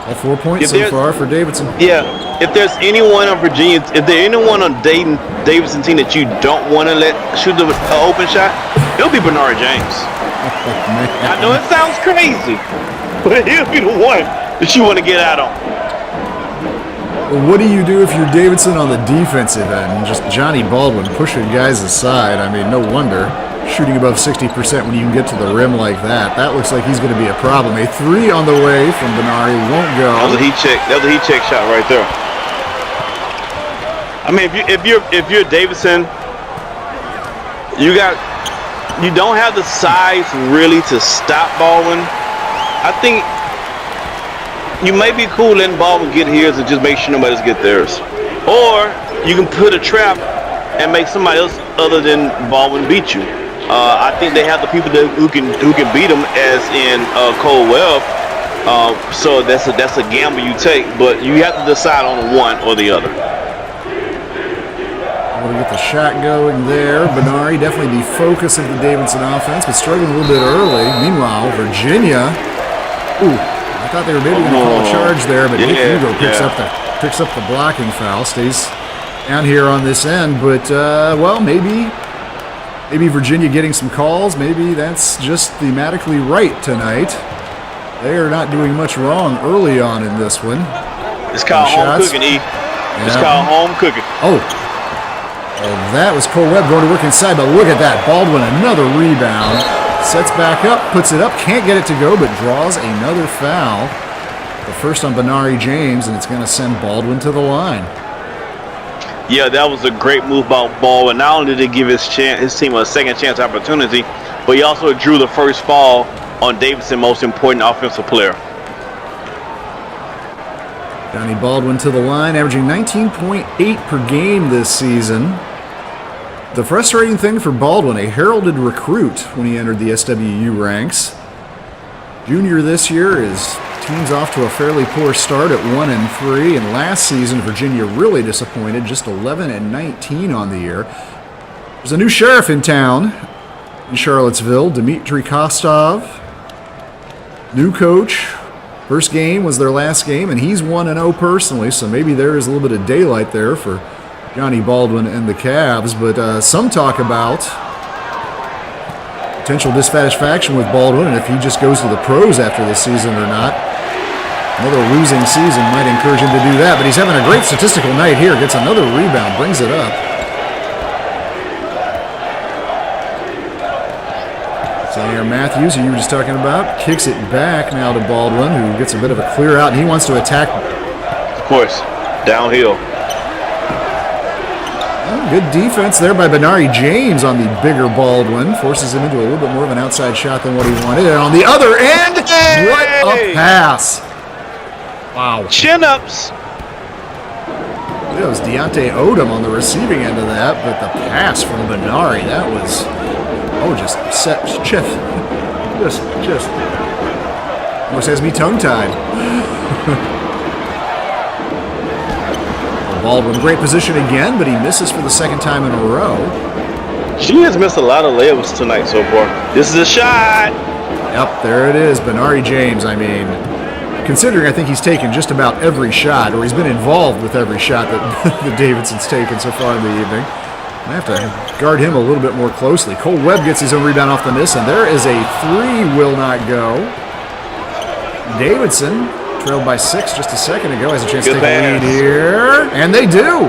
Speaker 15: All 4 points so far for Davidson.
Speaker 16: Yeah. If there's anyone on Virginia, if there's anyone on Davidson team that you don't want to let shoot the open shot, it'll be Benari James. I know it sounds crazy, but he'll be the one that you want to get out on.
Speaker 15: Well, what do you do if you're Davidson on the defensive end? Just Johnny Baldwin pushing guys aside. I mean, no wonder. Shooting above 60% when you can get to the rim like that. That looks like he's going to be a problem. A 3 on the way from Benari won't go.
Speaker 16: That was a heat check. That was a heat check shot right there. I mean, if you're Davidson, you don't have the size really to stop Baldwin. I think you may be cool letting Baldwin get his and just make sure nobody's get theirs. Or you can put a trap and make somebody else other than Baldwin beat you. I think they have the people who can beat them, as in Cole Webb. So that's a gamble you take, but you have to decide on one or the other.
Speaker 15: We'll get the shot going there. Benari definitely the focus of the Davidson offense, but struggling a little bit early. Meanwhile, Virginia. Ooh, I thought they were maybe going to call a charge there, but Nick Hugo picks up the blocking foul. Stays down here on this end, but well, maybe Virginia getting some calls. Maybe that's just thematically right tonight. They are not doing much wrong early on in this one.
Speaker 16: It's called home cooking, E. It's called home cooking.
Speaker 15: Oh. Well, that was Cole Webb going to work inside, but look at that. Baldwin, another rebound. Sets back up, puts it up, can't get it to go, but draws another foul. The first on Benari James, and it's going to send Baldwin to the line.
Speaker 16: Yeah, that was a great move by Baldwin. Not only did he give his team a second chance opportunity, but he also drew the first foul on Davidson, most important offensive player.
Speaker 15: Johnny Baldwin to the line, averaging 19.8 per game this season. The frustrating thing for Baldwin, a heralded recruit when he entered the SWU ranks. Junior this year, his team's off to a fairly poor start at 1-3, and last season Virginia really disappointed, just 11-19 on the year. There's a new sheriff in town in Charlottesville, Dmitry Kostov. New coach. First game was their last game, and he's 1-0 personally, so maybe there is a little bit of daylight there for Johnny Baldwin and the Cavs. But some talk about potential dissatisfaction with Baldwin, and if he just goes to the pros after this season or not. Another losing season might encourage him to do that, but he's having a great statistical night here. Gets another rebound, brings it up. Zaire Matthews, who you were just talking about, kicks it back now to Baldwin, who gets a bit of a clear out, and he wants to attack.
Speaker 16: Of course, downhill.
Speaker 15: Well, good defense there by Benari James on the bigger Baldwin. Forces him into a little bit more of an outside shot than what he wanted. And on the other end, what a pass. Wow.
Speaker 16: Chin-ups.
Speaker 15: It was Deontay Odom on the receiving end of that, but the pass from Benari, that was... Oh, just almost has me tongue-tied. Baldwin, great position again, but he misses for the second time in a row.
Speaker 16: She has missed a lot of layups tonight so far. This is a shot.
Speaker 15: Yep, there it is. Benari James, I mean, Considering I think he's taken just about every shot, or he's been involved with every shot that Davidson's taken so far in the evening. I have to guard him a little bit more closely. Cole Webb gets his own rebound off the miss, and there is a three, will not go. Davidson, trailed by 6 just a second ago, has a chance to take a lead here. And they do!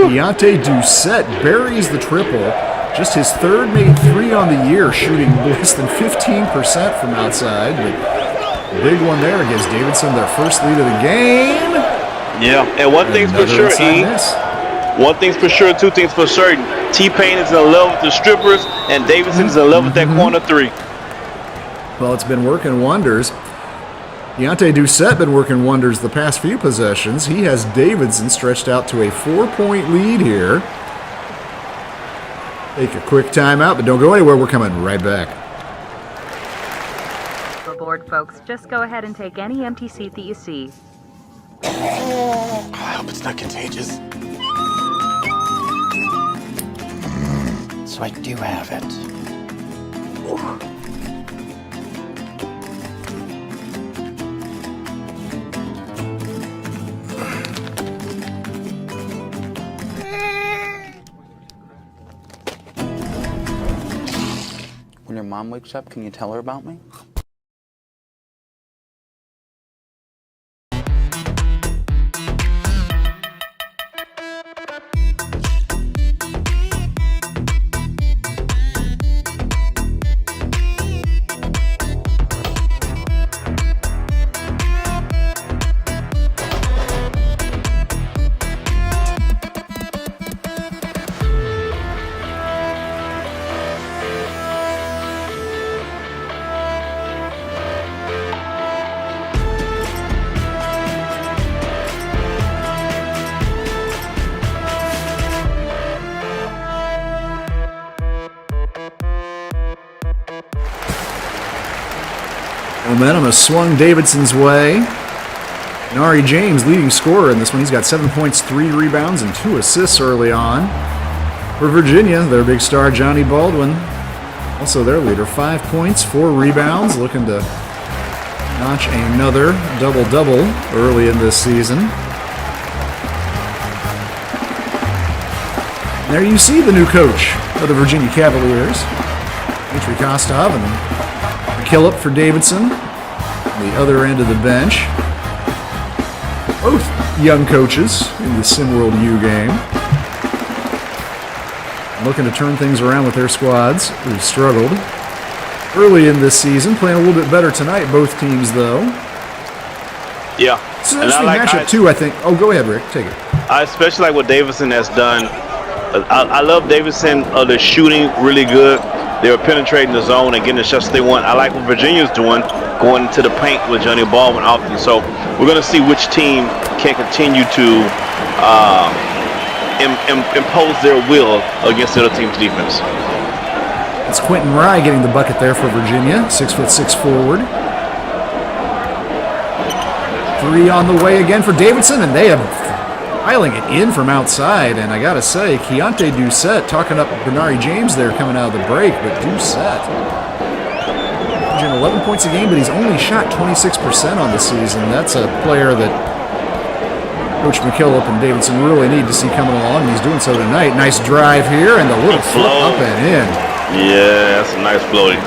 Speaker 15: Keontae Doucette buries the triple. Just his third made 3 on the year, shooting less than 15% from outside. But the big one there gives Davidson their first lead of the game.
Speaker 16: Yeah, and one thing's for sure, E. One thing's for sure, two things for certain. T-Pain is in love with the strippers, and Davidson's in love with that corner 3.
Speaker 15: Well, it's been working wonders. Keontae Doucette been working wonders the past few possessions. He has Davidson stretched out to a 4-point lead here. Take a quick timeout, but don't go anywhere. We're coming right back.
Speaker 17: Aboard, folks. Just go ahead and take any empty seat that you see.
Speaker 18: I hope it's not contagious. So I do have it.
Speaker 19: When your mom wakes up, can you tell her about me?
Speaker 15: Momentum has swung Davidson's way. Nari James, leading scorer in this one. He's got 7 points, 3 rebounds, and 2 assists early on. For Virginia, their big star, Johnny Baldwin, also their leader. 5 points, 4 rebounds, looking to notch another double-double early in this season. There you see the new coach of the Virginia Cavaliers, Dmitry Kostov, and Killup for Davidson, the other end of the bench. Both young coaches in the SimWorld U game. Looking to turn things around with their squads, who've struggled early in this season. Playing a little bit better tonight, both teams, though.
Speaker 16: Yeah.
Speaker 15: It's an interesting matchup, too, I think. Oh, go ahead, Rick. Take it.
Speaker 16: I especially like what Davidson has done. I love Davidson. They're shooting really good. They were penetrating the zone and getting the shots they want. I like what Virginia's doing, going into the paint with Johnny Baldwin often. So we're going to see which team can continue to impose their will against the other team's defense.
Speaker 15: It's Quentin Rye getting the bucket there for Virginia, 6'6" forward. 3 on the way again for Davidson, and they have piling it in from outside, and I gotta say, Keontae Doucette talking up Bernari James there coming out of the break, but Doucette, 11 points a game, but he's only shot 26% on the season. That's a player that Coach McKillop and Davidson really need to see coming along, and he's doing so tonight. Nice drive here, and the little flip up and in.
Speaker 16: Yeah, that's a nice floating.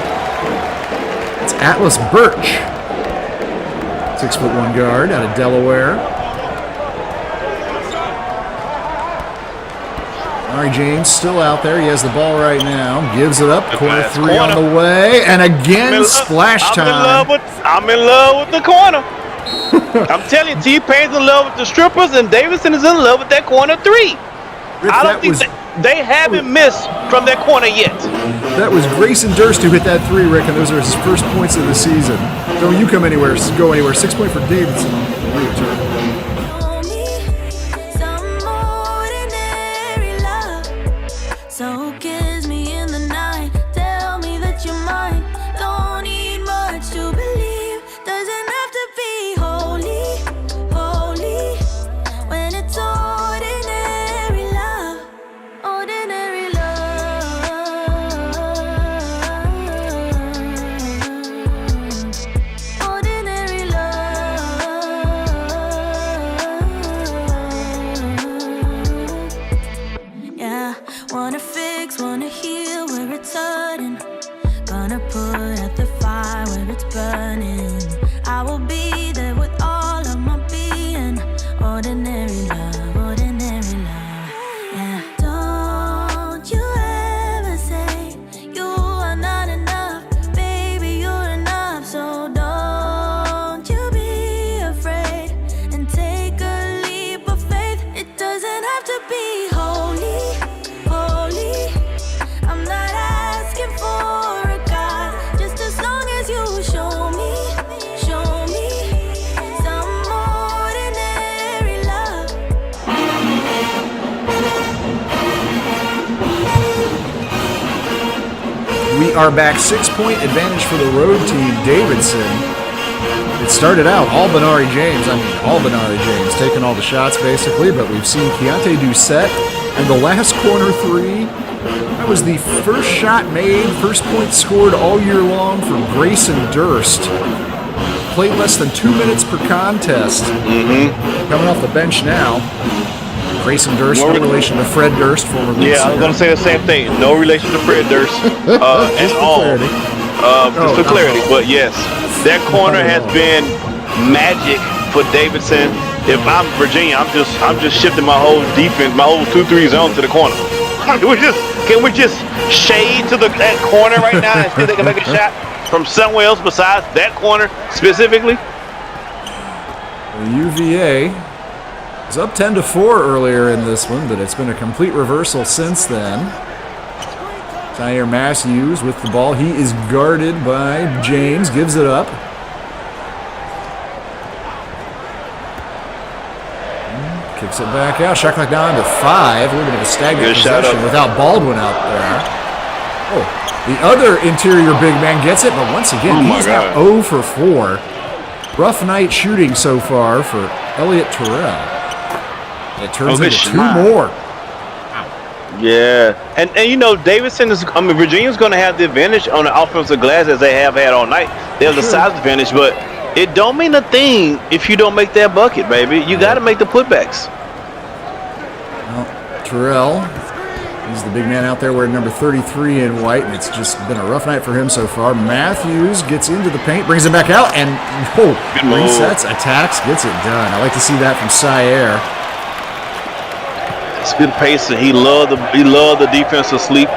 Speaker 15: It's Atlas Birch, 6'1" guard out of Delaware. Mari James still out there. He has the ball right now. Gives it up. Corner 3 on the way. And again, splash time.
Speaker 16: I'm in love with the corner. I'm telling you, T-Pain's in love with the strippers, and Davidson is in love with that corner 3.
Speaker 15: Rick,
Speaker 16: I don't think they haven't missed from that corner yet.
Speaker 15: That was Grayson Durst who hit that 3, Rick, and those are his first points of the season. Don't you come anywhere, go anywhere. 6 point for Davidson. Return.
Speaker 20: So kiss me in the night, tell me that you're mine. Don't need much to believe, doesn't have to be holy, holy. When it's ordinary love, ordinary love, ordinary love. Wanna fix, wanna heal where it's hurting. Gonna put out the fire where it's burning. I will be there with all of my being. Ordinary love, ordinary love. Yeah. Don't you ever say you are not enough. Baby, you're enough. So don't you be afraid and take a leap of faith. It doesn't have to be holy, holy. I'm not asking for a God, just as long as you show me some ordinary love.
Speaker 15: We are back. 6-point advantage for the road team, Davidson. It started out all Benari James taking all the shots basically, but we've seen Keontae Doucette and the last corner three. That was the first shot made, first point scored all year long for Grayson Durst. Played less than 2 minutes per contest. Coming off the bench now. Grayson Durst, no relation to Fred Durst, former lead
Speaker 16: Yeah, I was going to say the same thing. No relation to Fred Durst at all. Just for clarity, but yes, that corner has been magic for Davidson. If I'm Virginia, I'm just shifting my whole defense, my whole 2-3 zone to the corner. Can we just shade to that corner right now and see if they can make a shot from somewhere else besides that corner specifically?
Speaker 15: The UVA was up 10-4 earlier in this one, but it's been a complete reversal since then. Tyre Matthews with the ball. He is guarded by James, gives it up. Kicks it back out. Shot clock down to 5. A little bit of a stagnant possession without Baldwin out there. Oh, the other interior big man gets it, but once again, he's now 0 for 4. Rough night shooting so far for Elliott Terrell. It turns into 2 more.
Speaker 16: Yeah, and you know, Virginia's going to have the advantage on the offensive glass as they have had all night. They have the size advantage, but it don't mean a thing if you don't make that bucket, baby. You got to make the putbacks.
Speaker 15: Well, Terrell, he's the big man out there wearing number 33 in white, and it's just been a rough night for him so far. Matthews gets into the paint, brings it back out, and resets, attacks, gets it done. I like to see that from Syer.
Speaker 16: It's good pace, and he loved the defensive sleep.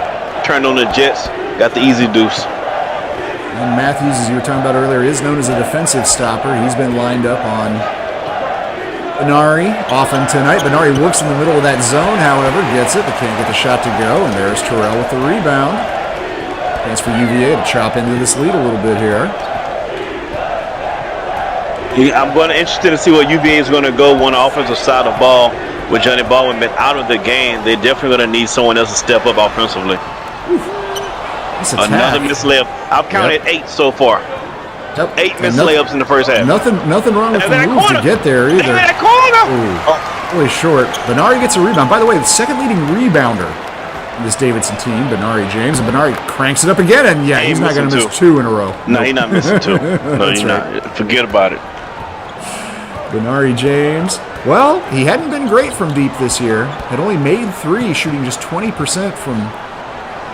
Speaker 16: Turned on the Jets, got the easy deuce.
Speaker 15: And Matthews, as you were talking about earlier, is known as a defensive stopper. He's been lined up on Benari often tonight. Benari works in the middle of that zone, however, gets it, but can't get the shot to go. And there's Terrell with the rebound. Chance for UVA to chop into this lead a little bit here.
Speaker 16: I'm interested to see what UVA is going to go on the offensive side of the ball. With Johnny Baldwin been out of the game, they're definitely going to need someone else to step up offensively. Another missed layup. I've counted 8 so far. 8 missed layups in the first half.
Speaker 15: Nothing wrong with the move to get there either.
Speaker 16: That corner!
Speaker 15: Really short. Benari gets a rebound. By the way, the second leading rebounder in this Davidson team, Benari James. And Benari cranks it up again, and yeah, he's not going to miss 2 in a row.
Speaker 16: No, he's not missing 2. No, he's not. Forget about it.
Speaker 15: Benari James. Well, he hadn't been great from deep this year. Had only made 3, shooting just 20% from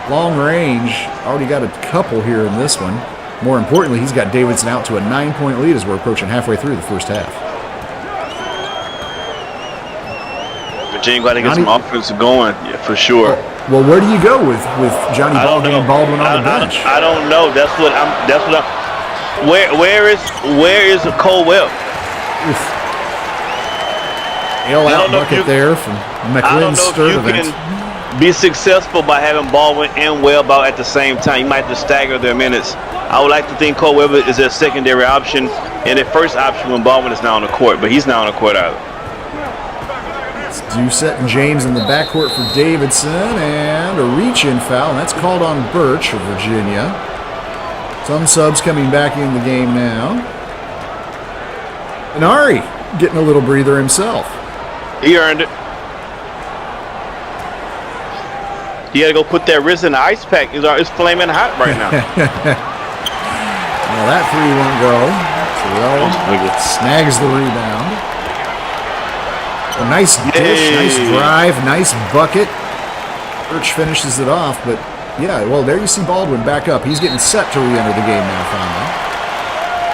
Speaker 15: long range. Already got a couple here in this one. More importantly, he's got Davidson out to a 9-point lead as we're approaching halfway through the first half.
Speaker 16: Virginia got to get some offense going, yeah, for sure.
Speaker 15: Well, where do you go with Johnny Baldwin on the bench?
Speaker 16: I don't know. Where is Cole Webb?
Speaker 15: Out bucket there from McLean Sturdivant.
Speaker 16: You can be successful by having Baldwin and Webb out at the same time. You might have to stagger their minutes. I would like to think Cole Webb is their secondary option and their first option when Baldwin is now on the court, but he's not on the court either.
Speaker 15: It's Doucette and James in the backcourt for Davidson, and a reach-in foul, and that's called on Birch of Virginia. Some subs coming back in the game now. And Ari getting a little breather himself.
Speaker 16: He earned it. He had to go put that wrist in the ice pack. It's flaming hot right now.
Speaker 15: Well, that 3 won't go. Terrell snags the rebound. A nice dish, nice drive, nice bucket. Birch finishes it off, but yeah, well, there you see Baldwin back up. He's getting set to re-enter the game now, finally.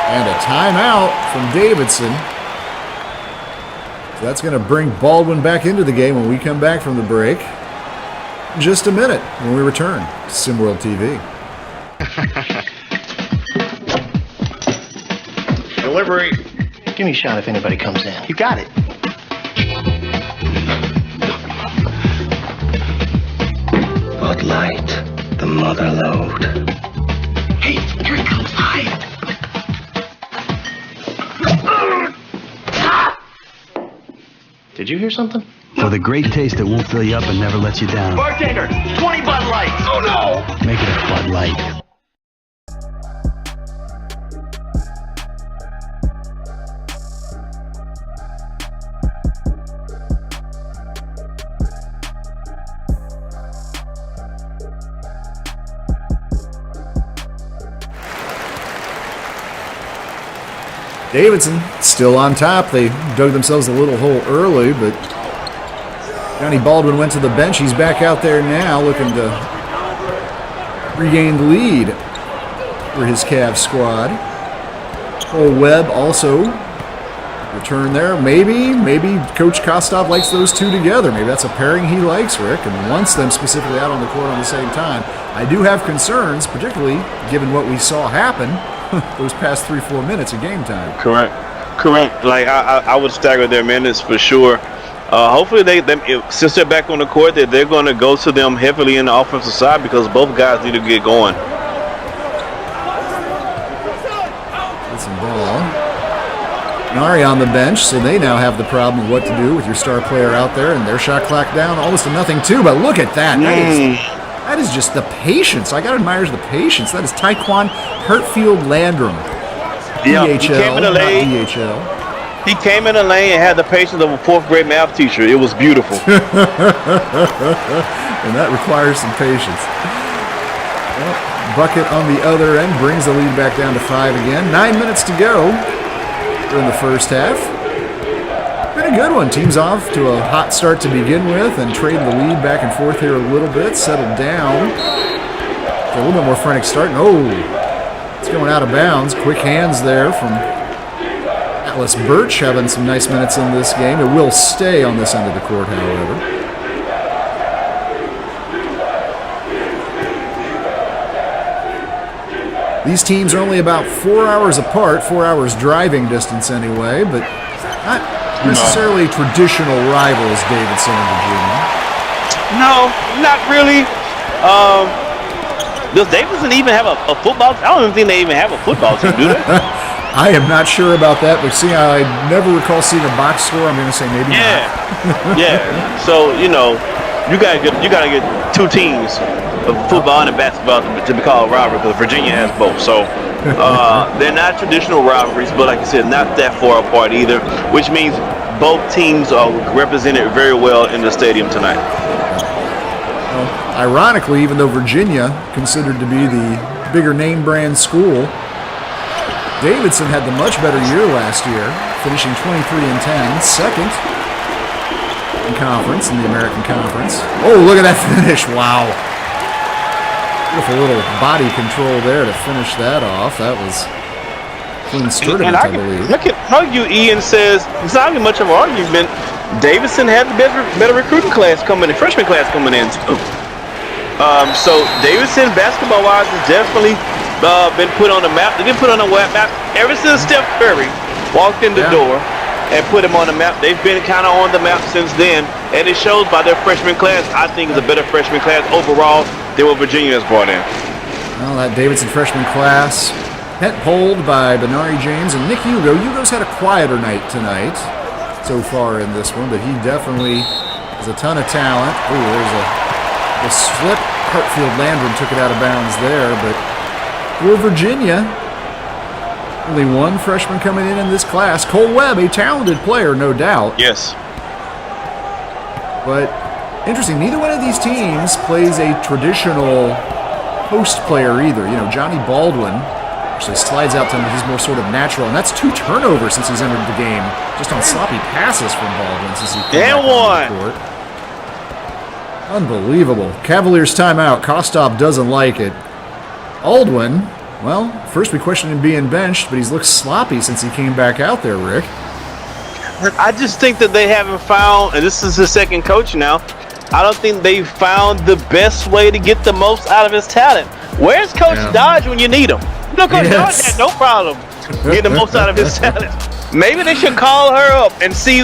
Speaker 15: And a timeout from Davidson. So that's going to bring Baldwin back into the game when we come back from the break. In just a minute when we return to SimWorld TV.
Speaker 18: Delivery. Give me a shot if anybody comes in. You got it. Bud Light, the mother load. Hey, here it comes. Hide. Did you hear something?
Speaker 21: For the great taste that won't fill you up and never lets you down.
Speaker 18: Bartender, 20 Bud Lights. Oh no!
Speaker 21: Make it a Bud Light.
Speaker 15: Davidson still on top. They dug themselves a little hole early, but Johnny Baldwin went to the bench. He's back out there now looking to regain the lead for his Cavs squad. Cole Webb also returned there. Maybe Coach Kostov likes those two together. Maybe that's a pairing he likes, Rick, and wants them specifically out on the court on the same time. I do have concerns, particularly given what we saw happen those past 3-4 minutes of game time.
Speaker 16: Correct. Like I would stagger their minutes for sure. Hopefully since they're back on the court, that they're going to go to them heavily in the offensive side because both guys need to get going.
Speaker 15: Get some ball. Nari on the bench, so they now have the problem of what to do with your star player out there, and their shot clock down almost to nothing too. But look at that. That is just the patience. I gotta admire the patience. That is Taekwon Hertfield Landrum. DHL, not DHL.
Speaker 16: He came in the lane and had the patience of a 4th grade math teacher. It was beautiful.
Speaker 15: And that requires some patience. Well, bucket on the other end brings the lead back down to 5 again. 9 minutes to go in the first half. Been a good one. Team's off to a hot start to begin with and trade the lead back and forth here a little bit. Settled down. A little bit more frantic start. It's going out of bounds. Quick hands there from Atlas Birch, having some nice minutes in this game. It will stay on this end of the court, however. These teams are only about 4 hours apart, 4 hours driving distance anyway, but not necessarily traditional rivals, Davidson and Virginia.
Speaker 16: No, not really. Does Davidson even have a football team? I don't even think they even have a football team, do they?
Speaker 15: I am not sure about that, but seeing I never recall seeing a box score, I'm going to say maybe not.
Speaker 16: Yeah. So, you gotta get 2 teams of football and basketball to be called a rivalry because Virginia has both. So they're not traditional rivalries, but like I said, not that far apart either, which means both teams are represented very well in the stadium tonight.
Speaker 15: Well, ironically, even though Virginia considered to be the bigger name brand school, Davidson had the much better year last year, finishing 23-10, second in conference, in the American Conference. Oh, look at that finish. Wow. Beautiful little body control there to finish that off. That was clean tournament, I believe.
Speaker 16: Look at argue. Ian says it's not much of an argument. Davidson had the better recruiting class coming in, freshman class coming in too. So Davidson, basketball-wise, has definitely been put on the map. They've been put on the map ever since Steph Curry walked in the door and put him on the map. They've been kind of on the map since then, and it shows by their freshman class. I think it's a better freshman class overall than what Virginia has brought in.
Speaker 15: Well, that Davidson freshman class, pulled by Benari James and Nick Hugo. Hugo's had a quieter night tonight so far in this one, but he definitely has a ton of talent. Oh, there's a slip. Hartfield Landrum took it out of bounds there, but for Virginia, only one freshman coming in this class. Cole Webb, a talented player, no doubt.
Speaker 16: Yes.
Speaker 15: But interesting, neither one of these teams plays a traditional post player either. Johnny Baldwin actually slides out to him. He's more sort of natural, and that's 2 turnovers since he's entered the game, just on sloppy passes from Baldwin since he came back on the court. Unbelievable. Cavaliers timeout. Kostov doesn't like it. Aldwin, well, first we questioned him being benched, but he's looked sloppy since he came back out there, Rick.
Speaker 16: I just think that they haven't found, and this is his second coach now, I don't think they've found the best way to get the most out of his talent. Where's Coach Dodge when you need him? You know, Coach Dodge had no problem getting the most out of his talent. Maybe they should call her up and see,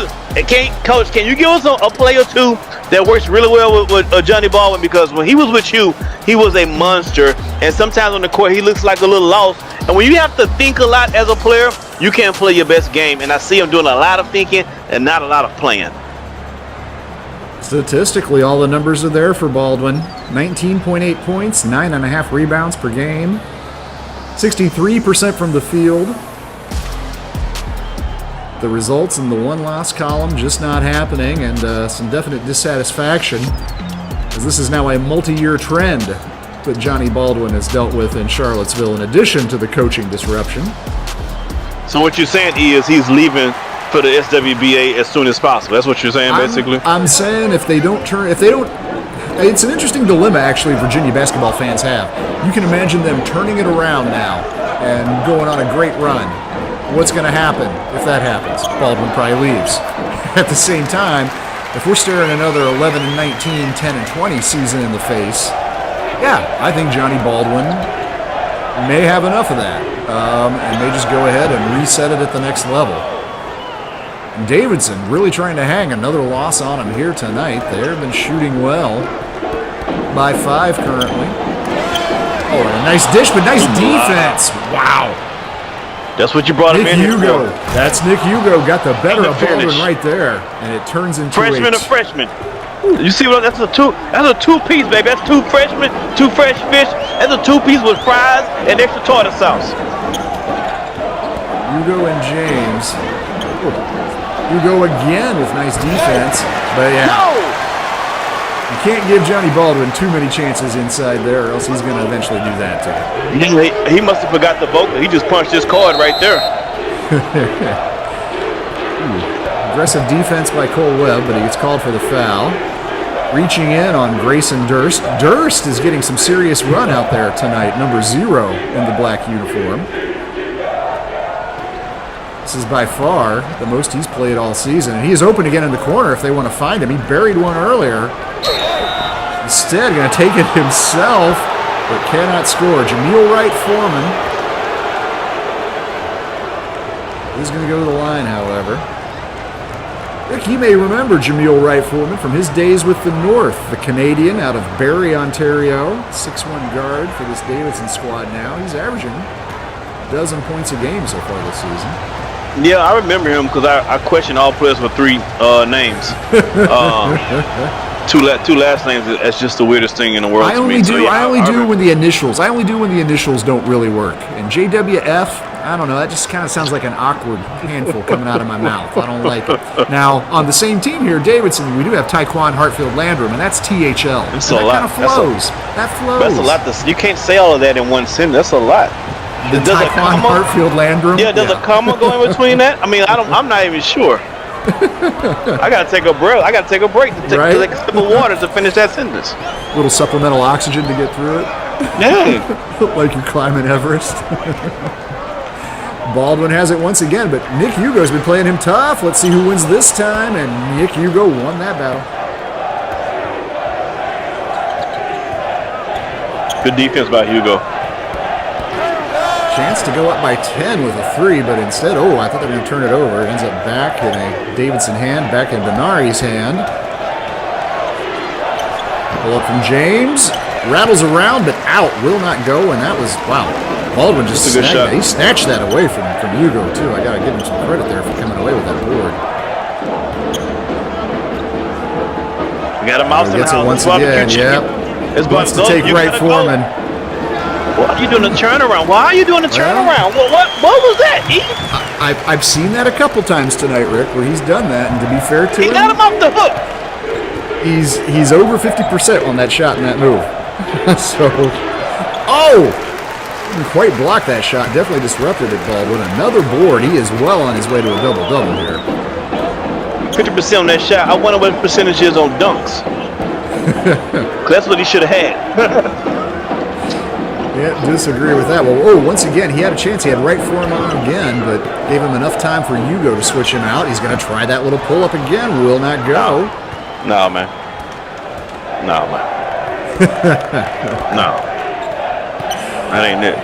Speaker 16: Coach, can you give us a play or two that works really well with Johnny Baldwin? Because when he was with you, he was a monster. And sometimes on the court, he looks like a little lost. And when you have to think a lot as a player, you can't play your best game. And I see him doing a lot of thinking and not a lot of playing.
Speaker 15: Statistically, all the numbers are there for Baldwin. 19.8 points, 9.5 rebounds per game, 63% from the field. The results in the one-loss column just not happening, and some definite dissatisfaction, as this is now a multi-year trend that Johnny Baldwin has dealt with in Charlottesville, in addition to the coaching disruption.
Speaker 16: So what you're saying is he's leaving for the SWBA as soon as possible. That's what you're saying, basically?
Speaker 15: I'm saying if they don't, it's an interesting dilemma, actually, Virginia basketball fans have. You can imagine them turning it around now and going on a great run. What's going to happen if that happens? Baldwin probably leaves. At the same time, if we're staring another 11-19, 10-20 season in the face, yeah, I think Johnny Baldwin may have enough of that and may just go ahead and reset it at the next level. And Davidson really trying to hang another loss on him here tonight. They've been shooting well by 5 currently. Oh, and a nice dish, but nice defense. Wow.
Speaker 16: That's what you brought him in here for.
Speaker 15: That's Nick Hugo. Got the better of Baldwin right there, and it turns into
Speaker 16: freshman to freshman. You see what? That's a two-piece, baby. That's 2 freshmen, 2 fresh fish. That's a 2-piece with fries and extra tartar sauce.
Speaker 15: Hugo and James. Hugo again with nice defense, but yeah.
Speaker 16: No!
Speaker 15: You can't give Johnny Baldwin too many chances inside there, or else he's going to eventually do that to him.
Speaker 16: He must have forgot the vocal. He just punched his card right there.
Speaker 15: Aggressive defense by Cole Webb, but he gets called for the foul. Reaching in on Grayson Durst. Durst is getting some serious run out there tonight, number 0 in the black uniform. This is by far the most he's played all season, and he is open again in the corner if they want to find him. He buried one earlier. Instead, going to take it himself, but cannot score. Jameel Wright Foreman is going to go to the line, however. Rick, you may remember Jameel Wright Foreman from his days with the North, the Canadian out of Barrie, Ontario. 6'1" guard for this Davidson squad now. He's averaging a dozen points a game so far this season.
Speaker 16: Yeah, I remember him because I questioned all players with 3 names. 2 last names. That's just the weirdest thing in the world.
Speaker 15: I only do when the initials don't really work. And JWF, I don't know. That just kind of sounds like an awkward handful coming out of my mouth. I don't like it. Now on the same team here, Davidson, we do have Taekwon Hartfield Landrum, and that's THL.
Speaker 16: That's a lot.
Speaker 15: That kind of flows. That flows.
Speaker 16: That's a lot. You can't say all of that in one sentence. That's a lot.
Speaker 15: Does Taekwon Hartfield Landrum?
Speaker 16: Yeah, there's a comma going between that. I mean, I'm not even sure. I gotta take a break. I gotta take a break to take a sip of water to finish that sentence.
Speaker 15: A little supplemental oxygen to get through it.
Speaker 16: Yeah.
Speaker 15: Like you're climbing Everest. Baldwin has it once again, but Nick Hugo's been playing him tough. Let's see who wins this time, and Nick Hugo won that battle.
Speaker 16: Good defense by Hugo.
Speaker 15: Chance to go up by 10 with a 3, but instead, I thought they were going to turn it over. It ends up back in a Davidson hand, back in Benari's hand. Pull up from James. Rattles around, but out. Will not go, and that was, wow. Baldwin just snagged that. He snatched that away from Hugo, too. I got to give him some credit there for coming away with that board.
Speaker 16: We got a mouse in the house.
Speaker 15: Once again, yep. Wants to take Wright Foreman.
Speaker 16: Why are you doing a turnaround? Why are you doing a turnaround? What was that, E?
Speaker 15: I've seen that a couple times tonight, Rick, where he's done that, and to be fair to him,
Speaker 16: he got him off the hook.
Speaker 15: He's over 50% on that shot and that move. So, didn't quite block that shot. Definitely disrupted it, Baldwin. Another board. He is well on his way to a double-double here.
Speaker 16: 50% on that shot. I wonder what the percentage is on dunks. That's what he should have had.
Speaker 15: Yeah, disagree with that. Well, once again, he had a chance. He had right form on again, but gave him enough time for Hugo to switch him out. He's going to try that little pull-up again. Will not go.
Speaker 16: No, man. No. That ain't it.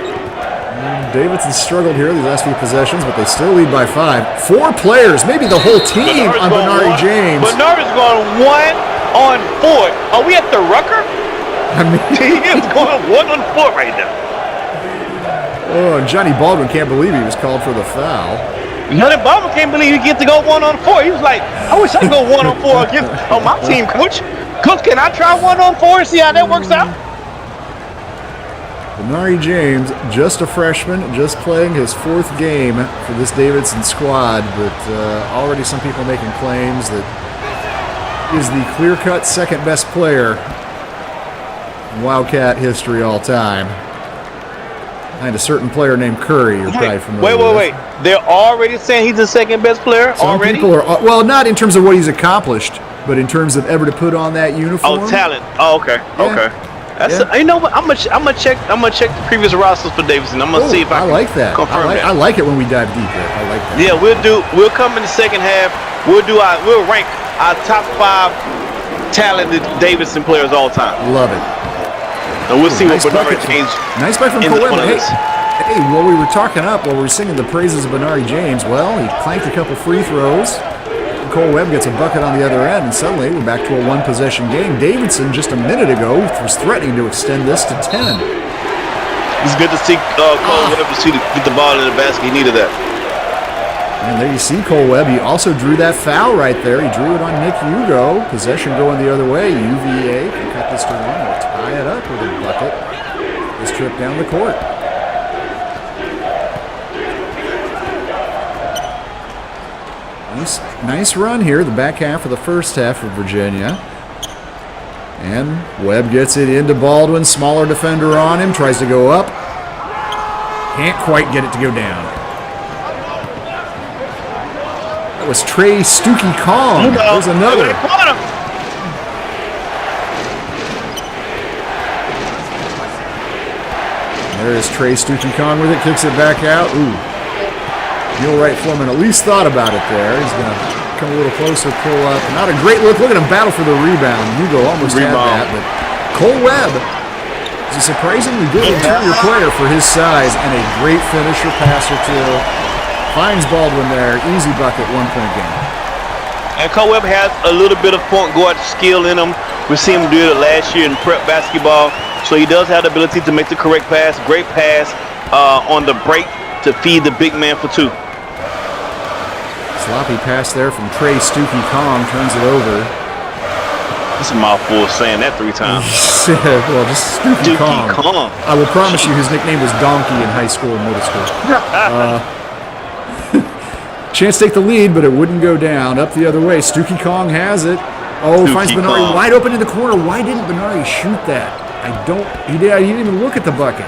Speaker 15: Davidson struggled here these last few possessions, but they still lead by 5. 4 players, maybe the whole team on Benari James.
Speaker 16: Benari's going 1-on-4. Are we at the Rucker?
Speaker 15: I mean,
Speaker 16: he is going 1-on-4 right now.
Speaker 15: Oh, and Johnny Baldwin can't believe he was called for the foul.
Speaker 16: Johnny Baldwin can't believe he gets to go 1-on-4. He was like, I wish I could go 1-on-4 against on my team, coach. Coach, can I try 1-on-4 and see how that works out?
Speaker 15: Benari James, just a freshman, just playing his 4th game for this Davidson squad, but already some people making claims that he is the clear-cut second best player in Wildcat history all time. Behind a certain player named Curry, you're probably familiar with.
Speaker 16: Wait. They're already saying he's the second best player already?
Speaker 15: People are, well, not in terms of what he's accomplished, but in terms of ever to put on that uniform.
Speaker 16: Oh, talent. Oh, okay.
Speaker 15: Yeah.
Speaker 16: Okay. You know what? I'm gonna check the previous rosters for Davidson. I'm gonna see if I can
Speaker 15: like that.
Speaker 16: confirm that.
Speaker 15: I like it when we dive deeper. I like that.
Speaker 16: Yeah, we'll come in the second half. We'll rank our top 5 talented Davidson players all time.
Speaker 15: Love it.
Speaker 16: And we'll see
Speaker 15: nice
Speaker 16: what Benari James.
Speaker 15: Nice play from Cole Webb. Hey, while we were talking up, while we were singing the praises of Benari James, well, he clanked a couple free throws. Cole Webb gets a bucket on the other end, and suddenly we're back to a 1-possession game. Davidson, just a minute ago, was threatening to extend this to 10.
Speaker 16: It's good to see Cole Webb to get the ball in the basket. He needed that.
Speaker 15: And there you see Cole Webb. He also drew that foul right there. He drew it on Nick Hugo. Possession going the other way. UVA can cut this to 1. They'll tie it up with a bucket. This trip down the court. Nice run here, the back half of the first half of Virginia. And Webb gets it into Baldwin, smaller defender on him, tries to go up. Can't quite get it to go down. That was Trey Stookie Kong. There's another. There is Trey Stookie Kong with it, kicks it back out. Ooh. Neil Wright Foreman at least thought about it there. He's going to come a little closer, pull up. Not a great look. Look at him battle for the rebound. Hugo almost had that, but Cole Webb is a surprisingly good interior player for his size and a great finisher, passer too. Finds Baldwin there. Easy bucket, 1-point game.
Speaker 16: And Cole Webb has a little bit of point guard skill in him. We've seen him do it last year in prep basketball. So he does have the ability to make the correct pass. Great pass on the break to feed the big man for 2.
Speaker 15: Sloppy pass there from Trey Stookie Kong, turns it over.
Speaker 16: It's a mouthful saying that 3 times.
Speaker 15: Well, just Stookie Kong. I will promise you his nickname was Donkey in high school and middle school. Chance to take the lead, but it wouldn't go down. Up the other way, Stookie Kong has it. Oh, finds Benari wide open in the corner. Why didn't Benari shoot that? He didn't even look at the bucket.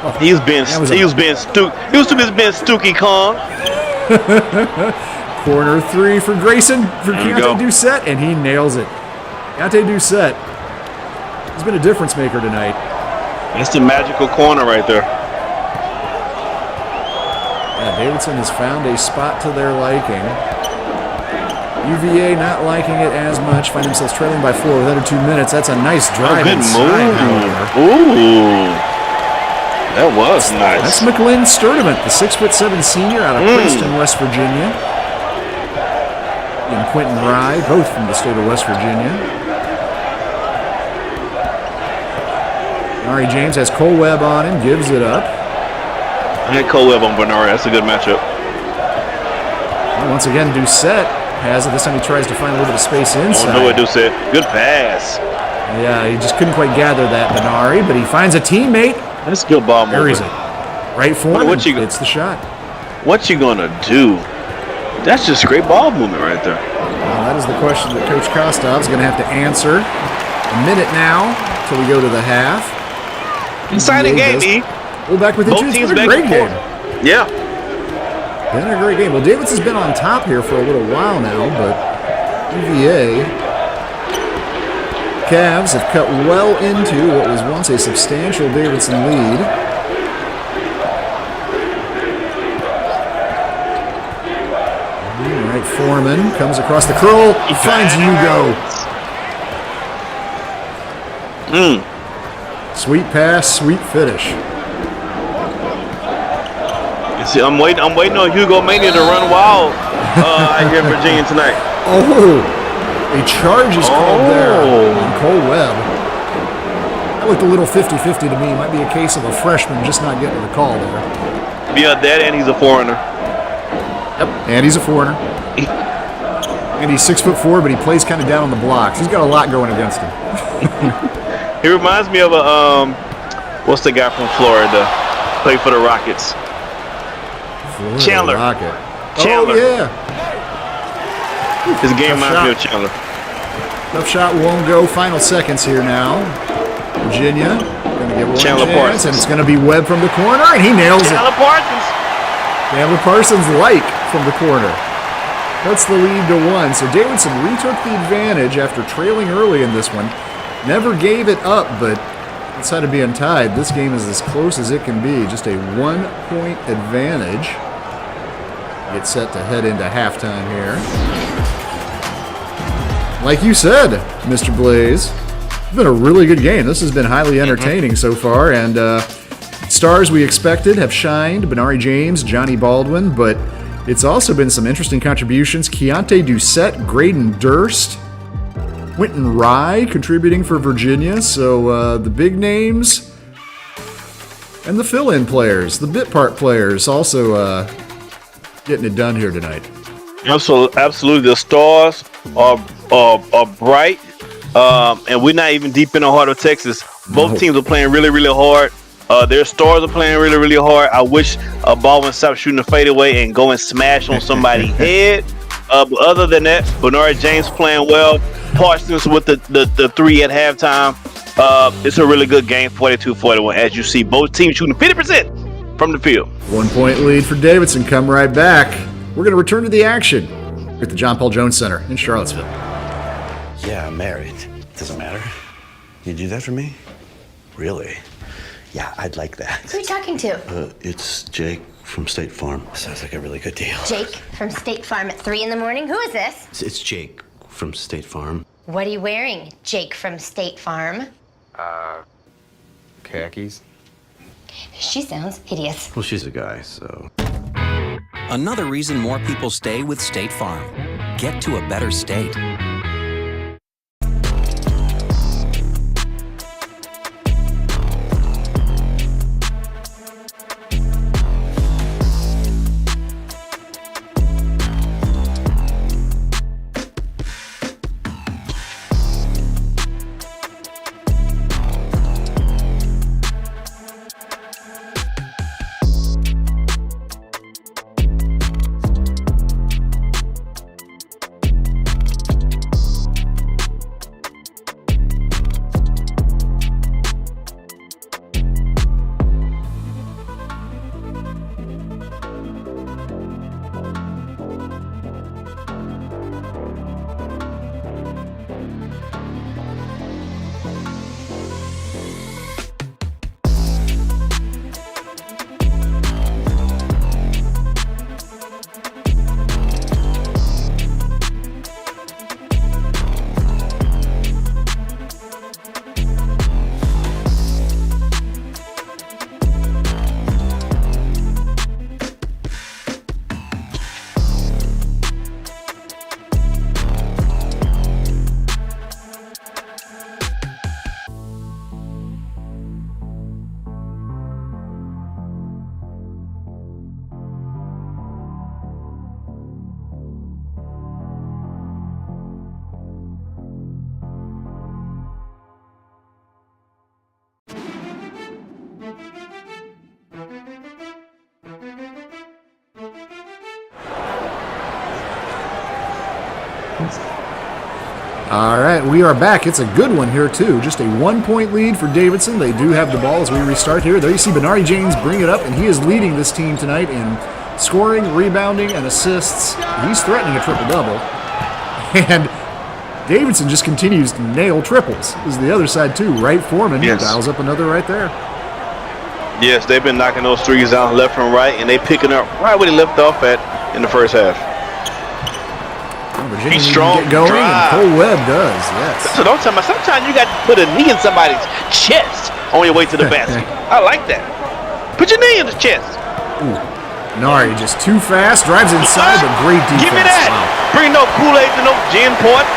Speaker 15: Oh,
Speaker 16: he was being Stookie Kong.
Speaker 15: Corner 3 for Grayson, for Keontae Doucette, and he nails it. Keontae Doucette, he's been a difference maker tonight.
Speaker 16: That's the magical corner right there.
Speaker 15: Yeah, Davidson has found a spot to their liking. UVA not liking it as much, find themselves trailing by 4 with under 2 minutes. That's a nice drive inside, however.
Speaker 16: Ooh, that was nice.
Speaker 15: That's McLean Sturdivant, the 6'7" senior out of Princeton, West Virginia. And Quentin Rye, both from the state of West Virginia. Benari James has Cole Webb on him, gives it up.
Speaker 16: I had Cole Webb on Benari. That's a good matchup.
Speaker 15: Well, once again, Doucette has it. This time he tries to find a little bit of space inside.
Speaker 16: Oh, no, Doucette. Good pass.
Speaker 15: Yeah, he just couldn't quite gather that, Benari, but he finds a teammate.
Speaker 16: That's good ball movement.
Speaker 15: Buries it. Right for him. It's the shot.
Speaker 16: What you gonna do? That's just great ball movement right there.
Speaker 15: Well, that is the question that Coach Kostov's going to have to answer. A minute now till we go to the half.
Speaker 16: Exciting game, E.
Speaker 15: We're back with the
Speaker 16: Both teams
Speaker 15: back great game.
Speaker 16: Yeah.
Speaker 15: Been a great game. Well, Davidson's been on top here for a little while now, but UVA Cavs have cut well into what was once a substantial Davidson lead. All right, Foreman comes across the curl. He finds Hugo. Sweet pass, sweet finish.
Speaker 16: You see, I'm waiting on Hugo Mania to run wild here in Virginia tonight.
Speaker 15: Oh, a charge is called there on Cole Webb. That looked a little 50-50 to me. Might be a case of a freshman just not getting the call there.
Speaker 16: Yeah, that, and he's a foreigner.
Speaker 15: Yep, and he's a foreigner. And he's 6'4", but he plays kind of down on the blocks. He's got a lot going against him.
Speaker 16: He reminds me of a what's the guy from Florida? Played for the Rockets. Chandler.
Speaker 15: Rocket.
Speaker 16: Chandler.
Speaker 15: Oh yeah.
Speaker 16: His game reminds me of Chandler.
Speaker 15: Tough shot won't go. Final seconds here now. Virginia going to get one
Speaker 16: Chandler
Speaker 15: chance,
Speaker 16: Parsons.
Speaker 15: and it's going to be Webb from the corner, and he nails
Speaker 16: Chandler
Speaker 15: it.
Speaker 16: Parsons.
Speaker 15: Chandler Parsons like from the corner. That's the lead to 1. So Davidson retook the advantage after trailing early in this one. Never gave it up, but outside of being tied, this game is as close as it can be. Just a 1-point advantage. Get set to head into halftime here. Like you said, Mr. Blaze, it's been a really good game. This has been highly entertaining so far, and stars we expected have shined. Benari James, Johnny Baldwin, but it's also been some interesting contributions. Keontae Doucette, Graydon Durst, Quentin Rye contributing for Virginia. So the big names and the fill-in players, the bit part players, also getting it done here tonight.
Speaker 16: Absolutely. The stars are bright, and we're not even deep in the heart of Texas. Both teams are playing really, really hard. Their stars are playing really, really hard. I wish Baldwin stopped shooting the fadeaway and go and smash on somebody's head. But other than that, Benari James playing well. Parsons with the three at halftime. It's a really good game, 42-41. As you see, both teams shooting 50% from the field.
Speaker 15: 1-point lead for Davidson. Come right back. We're going to return to the action at the John Paul Jones Center in Charlottesville.
Speaker 21: Yeah, I'm married. Doesn't matter. You do that for me? Really? Yeah, I'd like that.
Speaker 4: Who are you talking to?
Speaker 21: It's Jake from State Farm. Sounds like a really good deal.
Speaker 4: Jake from State Farm at 3 in the morning? Who is this?
Speaker 21: It's Jake from State Farm.
Speaker 4: What are you wearing, Jake from State Farm?
Speaker 22: Khakis.
Speaker 4: She sounds hideous.
Speaker 21: Well, she's a guy, so.
Speaker 23: Another reason more people stay with State Farm. Get to a better state.
Speaker 15: All right, we are back. It's a good one here, too. Just a 1-point lead for Davidson. They do have the ball as we restart here. There you see Benari James bring it up, and he is leading this team tonight in scoring, rebounding, and assists. He's threatening a triple-double. And Davidson just continues to nail triples. This is the other side, too. Wright Foreman dials up another right there.
Speaker 16: Yes, they've been knocking those threes down left and right, and they picking up right where they left off at in the first half.
Speaker 15: Well, Virginia
Speaker 16: He's strong.
Speaker 15: Get going,
Speaker 16: Drive.
Speaker 15: and Cole Webb does, yes.
Speaker 16: That's what I'm talking about. Sometimes you got to put a knee in somebody's chest on your way to the basket. I like that. Put your knee in the chest.
Speaker 15: Ooh. Nari just too fast, drives inside, but great defense.
Speaker 16: Give me that.
Speaker 15: Wow.
Speaker 16: Bring no Kool-Aid to no gin port.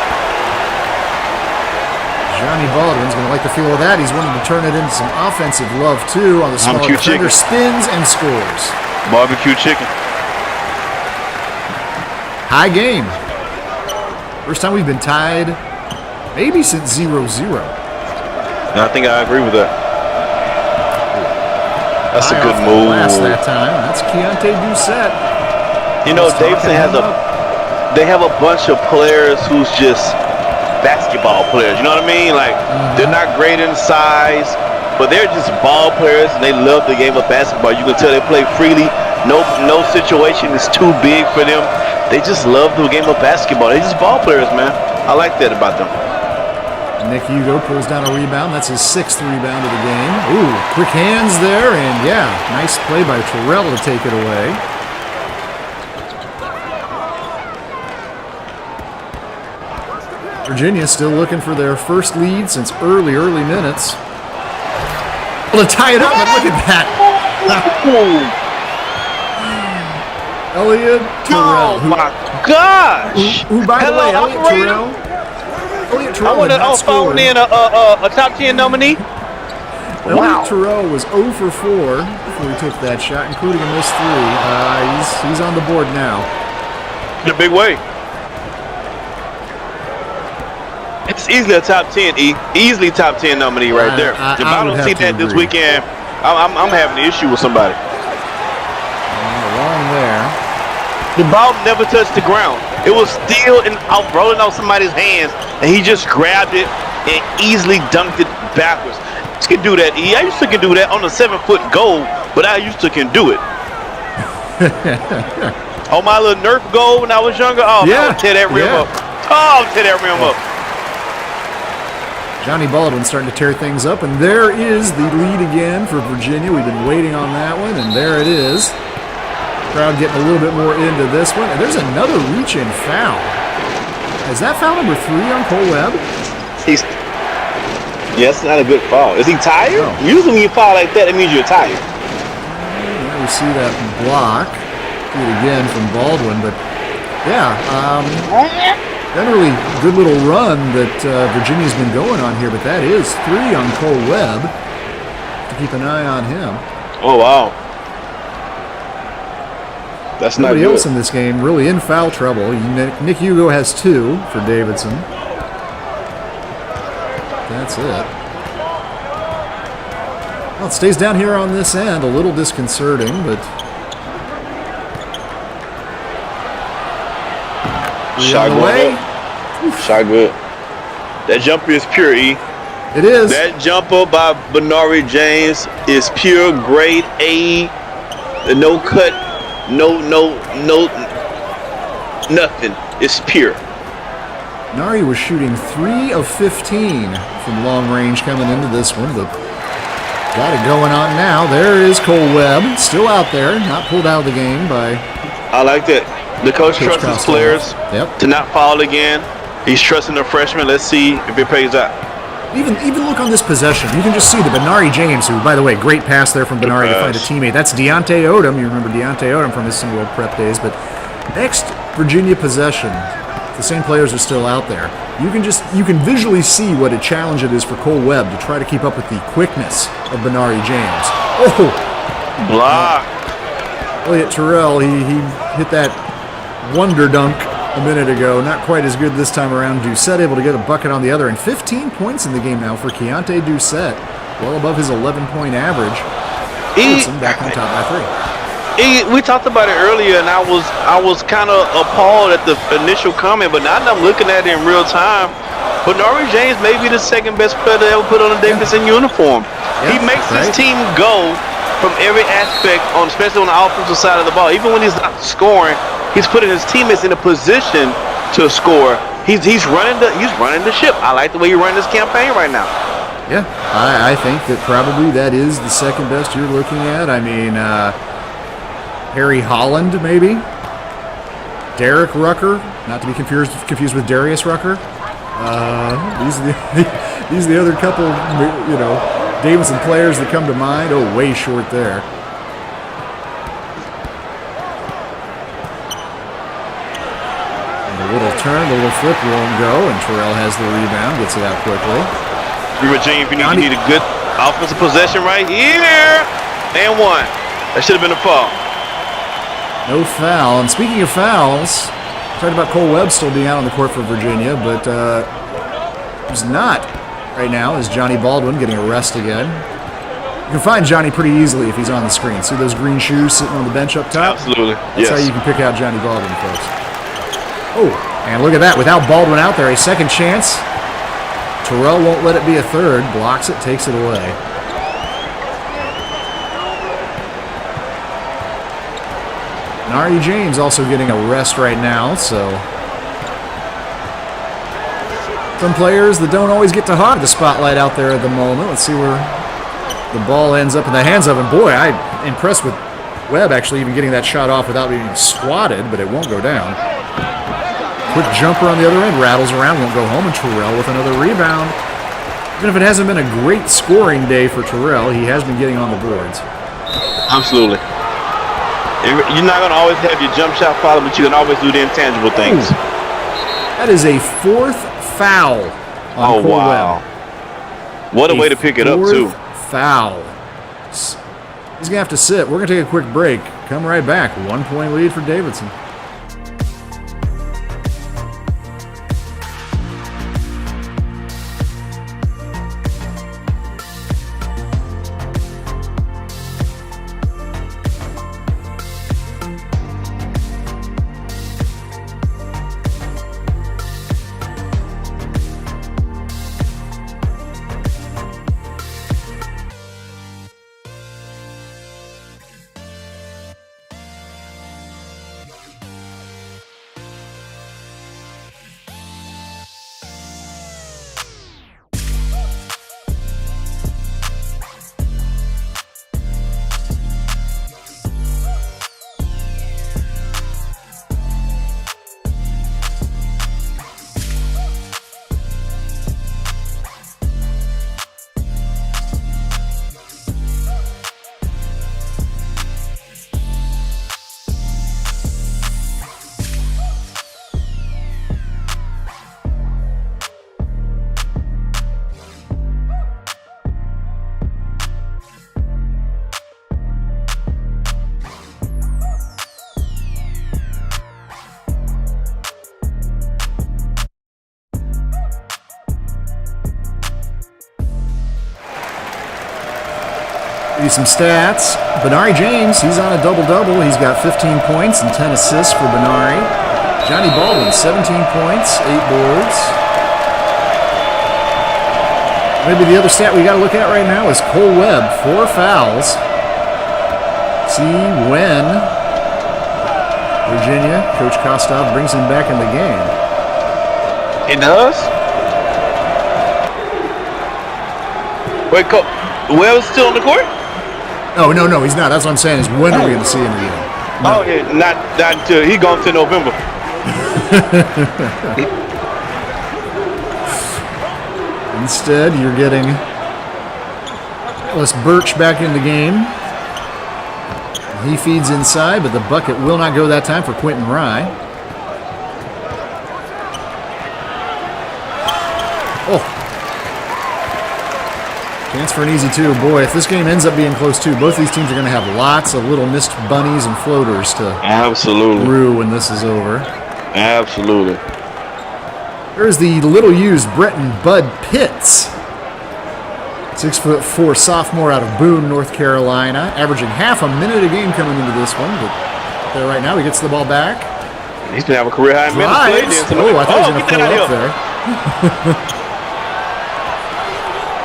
Speaker 15: Johnny Baldwin's going to like the feel of that. He's wanting to turn it into some offensive love, too, on the smaller defender. Spins and scores.
Speaker 16: Barbecue chicken.
Speaker 15: High game. First time we've been tied, maybe since 0-0.
Speaker 16: I think I agree with that. That's a good move.
Speaker 15: That time. That's Keontae Doucette.
Speaker 16: You know, Davidson they have a bunch of players who's just basketball players. You know what I mean? Like, they're not great in size, but they're just ball players, and they love the game of basketball. You can tell they play freely. No situation is too big for them. They just love the game of basketball. They're just ball players, man. I like that about them.
Speaker 15: Nick Hugo pulls down a rebound. That's his 6th rebound of the game. Ooh, quick hands there, and yeah, nice play by Terrell to take it away. Virginia still looking for their first lead since early minutes. Well, to tie it up, and look at that. Elliot Terrell.
Speaker 16: Oh, my gosh.
Speaker 15: Who by the way, Elliot Terrell.
Speaker 16: I want to phone in a top 10 nominee.
Speaker 15: Elliot Terrell was 0 for 4 before he took that shot, including a missed 3. He's on the board now.
Speaker 16: In a big way. It's easily a top 10, easily top 10 nominee right there. If I don't see that this weekend, I'm having an issue with somebody.
Speaker 15: Wrong there.
Speaker 16: The ball never touched the ground. It was still rolling off somebody's hands, and he just grabbed it and easily dunked it backwards. You can do that, E. I used to can do that on a 7-foot goal, but I used to can do it. On my little Nerf goal when I was younger, I would tear that rim up. Oh, tear that rim up.
Speaker 15: Johnny Baldwin starting to tear things up, and there is the lead again for Virginia. We've been waiting on that one, and there it is. Crowd getting a little bit more into this one. And there's another reach-in foul. Is that foul number 3 on Cole Webb?
Speaker 16: Yes, not a good foul. Is he tired? No. Usually when you foul like that, it means you're tired.
Speaker 15: Yeah, we see that block. Do it again from Baldwin, but yeah, generally good little run that Virginia's been going on here, but that is 3 on Cole Webb. To keep an eye on him.
Speaker 16: Oh, wow. That's
Speaker 15: nobody
Speaker 16: not good.
Speaker 15: Else in this game really in foul trouble. Nick Hugo has 2 for Davidson. That's it. Well, it stays down here on this end, a little disconcerting, but
Speaker 16: shot away. Shot good. That jumper is pure, E.
Speaker 15: It is.
Speaker 16: That jumper by Benari James is pure grade A. No cut. No, nothing. It's pure.
Speaker 15: Nari was shooting 3 of 15 from long range coming into this one, but got it going on now. There is Cole Webb, still out there, not pulled out of the game by...
Speaker 16: I like that. The coach trusts his players to not foul again. He's trusting the freshman. Let's see if it pays out.
Speaker 15: Even look on this possession. You can just see the Benari James, who, by the way, great pass there from Benari to find a teammate. That's Deontay Odom. You remember Deontay Odom from his SimWorld prep days. But next Virginia possession, the same players are still out there. You can visually see what a challenge it is for Cole Webb to try to keep up with the quickness of Benari James. Oh!
Speaker 16: Block.
Speaker 15: Elliot Terrell, he hit that wonder dunk a minute ago. Not quite as good this time around. Doucette able to get a bucket on the other, and 15 points in the game now for Keontae Doucette, well above his 11-point average. Davidson back on top by 3.
Speaker 16: We talked about it earlier, and I was kind of appalled at the initial comment, but now that I'm looking at it in real time, Benari James may be the second best player to ever put on a Davidson uniform. He makes his team go from every aspect, especially on the offensive side of the ball. Even when he's not scoring, he's putting his teammates in a position to score. he's running the ship. I like the way you're running this campaign right now.
Speaker 15: Yeah, I think that probably that is the second best you're looking at. I mean, Harry Holland, maybe. Derek Rucker, not to be confused with Darius Rucker. These are the other couple, Davidson players that come to mind. Oh, way short there. And a little turn, a little flip won't go, and Terrell has the rebound, gets it out quickly.
Speaker 16: Virginia, if you need a good offensive possession right here, and one. That should have been a foul.
Speaker 15: No foul. And speaking of fouls, talked about Cole Webb still being out on the court for Virginia, but who's not right now is Johnny Baldwin getting a rest again. You can find Johnny pretty easily if he's on the screen. See those green shoes sitting on the bench up top?
Speaker 16: Absolutely.
Speaker 15: That's how you can pick out Johnny Baldwin, folks. Oh, and look at that. Without Baldwin out there, a second chance. Terrell won't let it be a third. Blocks it, takes it away. Nari James also getting a rest right now, so some players that don't always get to hog the spotlight out there at the moment. Let's see where the ball ends up in the hands of him. Boy, I'm impressed with Webb actually even getting that shot off without being swatted, but it won't go down. Quick jumper on the other end, rattles around, won't go home, and Terrell with another rebound. Even if it hasn't been a great scoring day for Terrell, he has been getting on the boards.
Speaker 16: Absolutely. You're not going to always have your jump shot follow, but you can always do the intangible things.
Speaker 15: Ooh. That is a fourth foul on Cole Webb.
Speaker 16: What a way to pick it up, too.
Speaker 15: Foul. He's going to have to sit. We're going to take a quick break. Come right back. 1 point lead for Davidson. Some stats. Benari James, he's on a double-double. He's got 15 points and 10 assists for Benari. Johnny Baldwin, 17 points, 8 boards. Maybe the other stat we got to look at right now is Cole Webb, 4 fouls. See when Virginia, Coach Kostov brings him back in the game.
Speaker 16: It does? Wait, Webb's still on the court?
Speaker 15: Oh, no, he's not. That's what I'm saying is when are we going to see him again? No.
Speaker 16: Oh, yeah, not until he's gone to November.
Speaker 15: Instead, you're getting Ellis Birch back in the game. He feeds inside, but the bucket will not go that time for Quentin Rye. Oh. Chance for an easy two. Boy, if this game ends up being close too, both these teams are going to have lots of little missed bunnies and floaters to rue when this is over.
Speaker 16: Absolutely.
Speaker 15: There's the little used Bretton Bud Pitts. 6'4" sophomore out of Boone, North Carolina, averaging half a minute a game coming into this one. But there right now, he gets the ball back.
Speaker 16: He's going to have a career high minutes.
Speaker 15: Oh, I thought he was going to pull up there.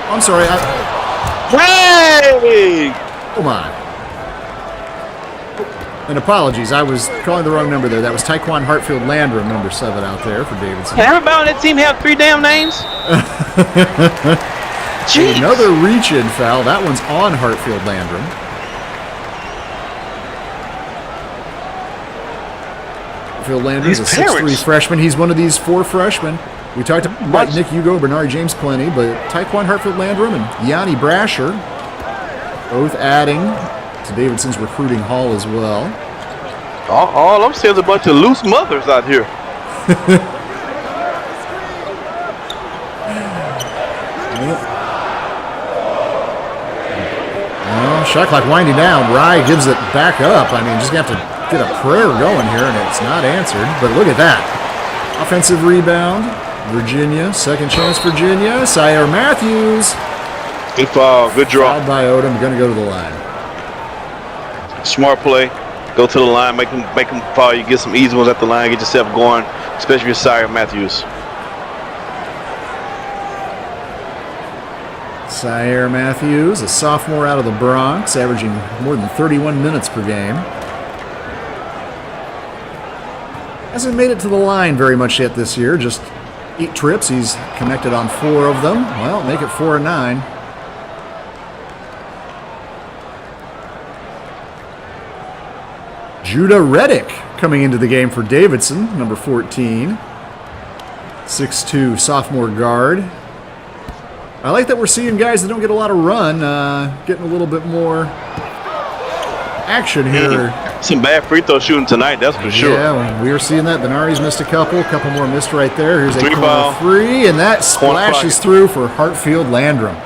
Speaker 15: I'm sorry.
Speaker 16: Hey!
Speaker 15: Come on. And apologies, I was calling the wrong number there. That was Taekwon Hartfield Landrum, number 7 out there for Davidson.
Speaker 16: Can everybody on that team have 3 damn names?
Speaker 15: Another reach-in foul. That one's on Hartfield Landrum. Hartfield Landrum's a 6'3" freshman. He's one of these 4 freshmen. We talked about Nick Hugo, Bernard James plenty, but Taekwon Hartfield Landrum and Yanni Brasher both adding to Davidson's recruiting haul as well.
Speaker 16: All I'm seeing is a bunch of loose mothers out here.
Speaker 15: Well, shot clock winding down. Rye gives it back up. I mean, just have to get a prayer going here, and it's not answered. But look at that. Offensive rebound. Virginia. Second chance, Virginia. Sire Matthews.
Speaker 16: Good foul. Good draw.
Speaker 15: Fouled by Odom. Going to go to the line.
Speaker 16: Smart play. Go to the line. Make them foul. You get some easy ones at the line. Get yourself going, especially with Sire Matthews.
Speaker 15: Sire Matthews, a sophomore out of the Bronx, averaging more than 31 minutes per game. Hasn't made it to the line very much yet this year. Just 8 trips. He's connected on 4 of them. Well, make it 4 and 9. Judah Reddick coming into the game for Davidson, number 14. 6'2" sophomore guard. I like that we're seeing guys that don't get a lot of run getting a little bit more action here.
Speaker 16: Some bad free throw shooting tonight, that's for sure.
Speaker 15: Yeah, we were seeing that. Benari's missed a couple more missed right there. Here's a corner
Speaker 16: foul.
Speaker 15: 3, and that splashes through for Hartfield Landrum.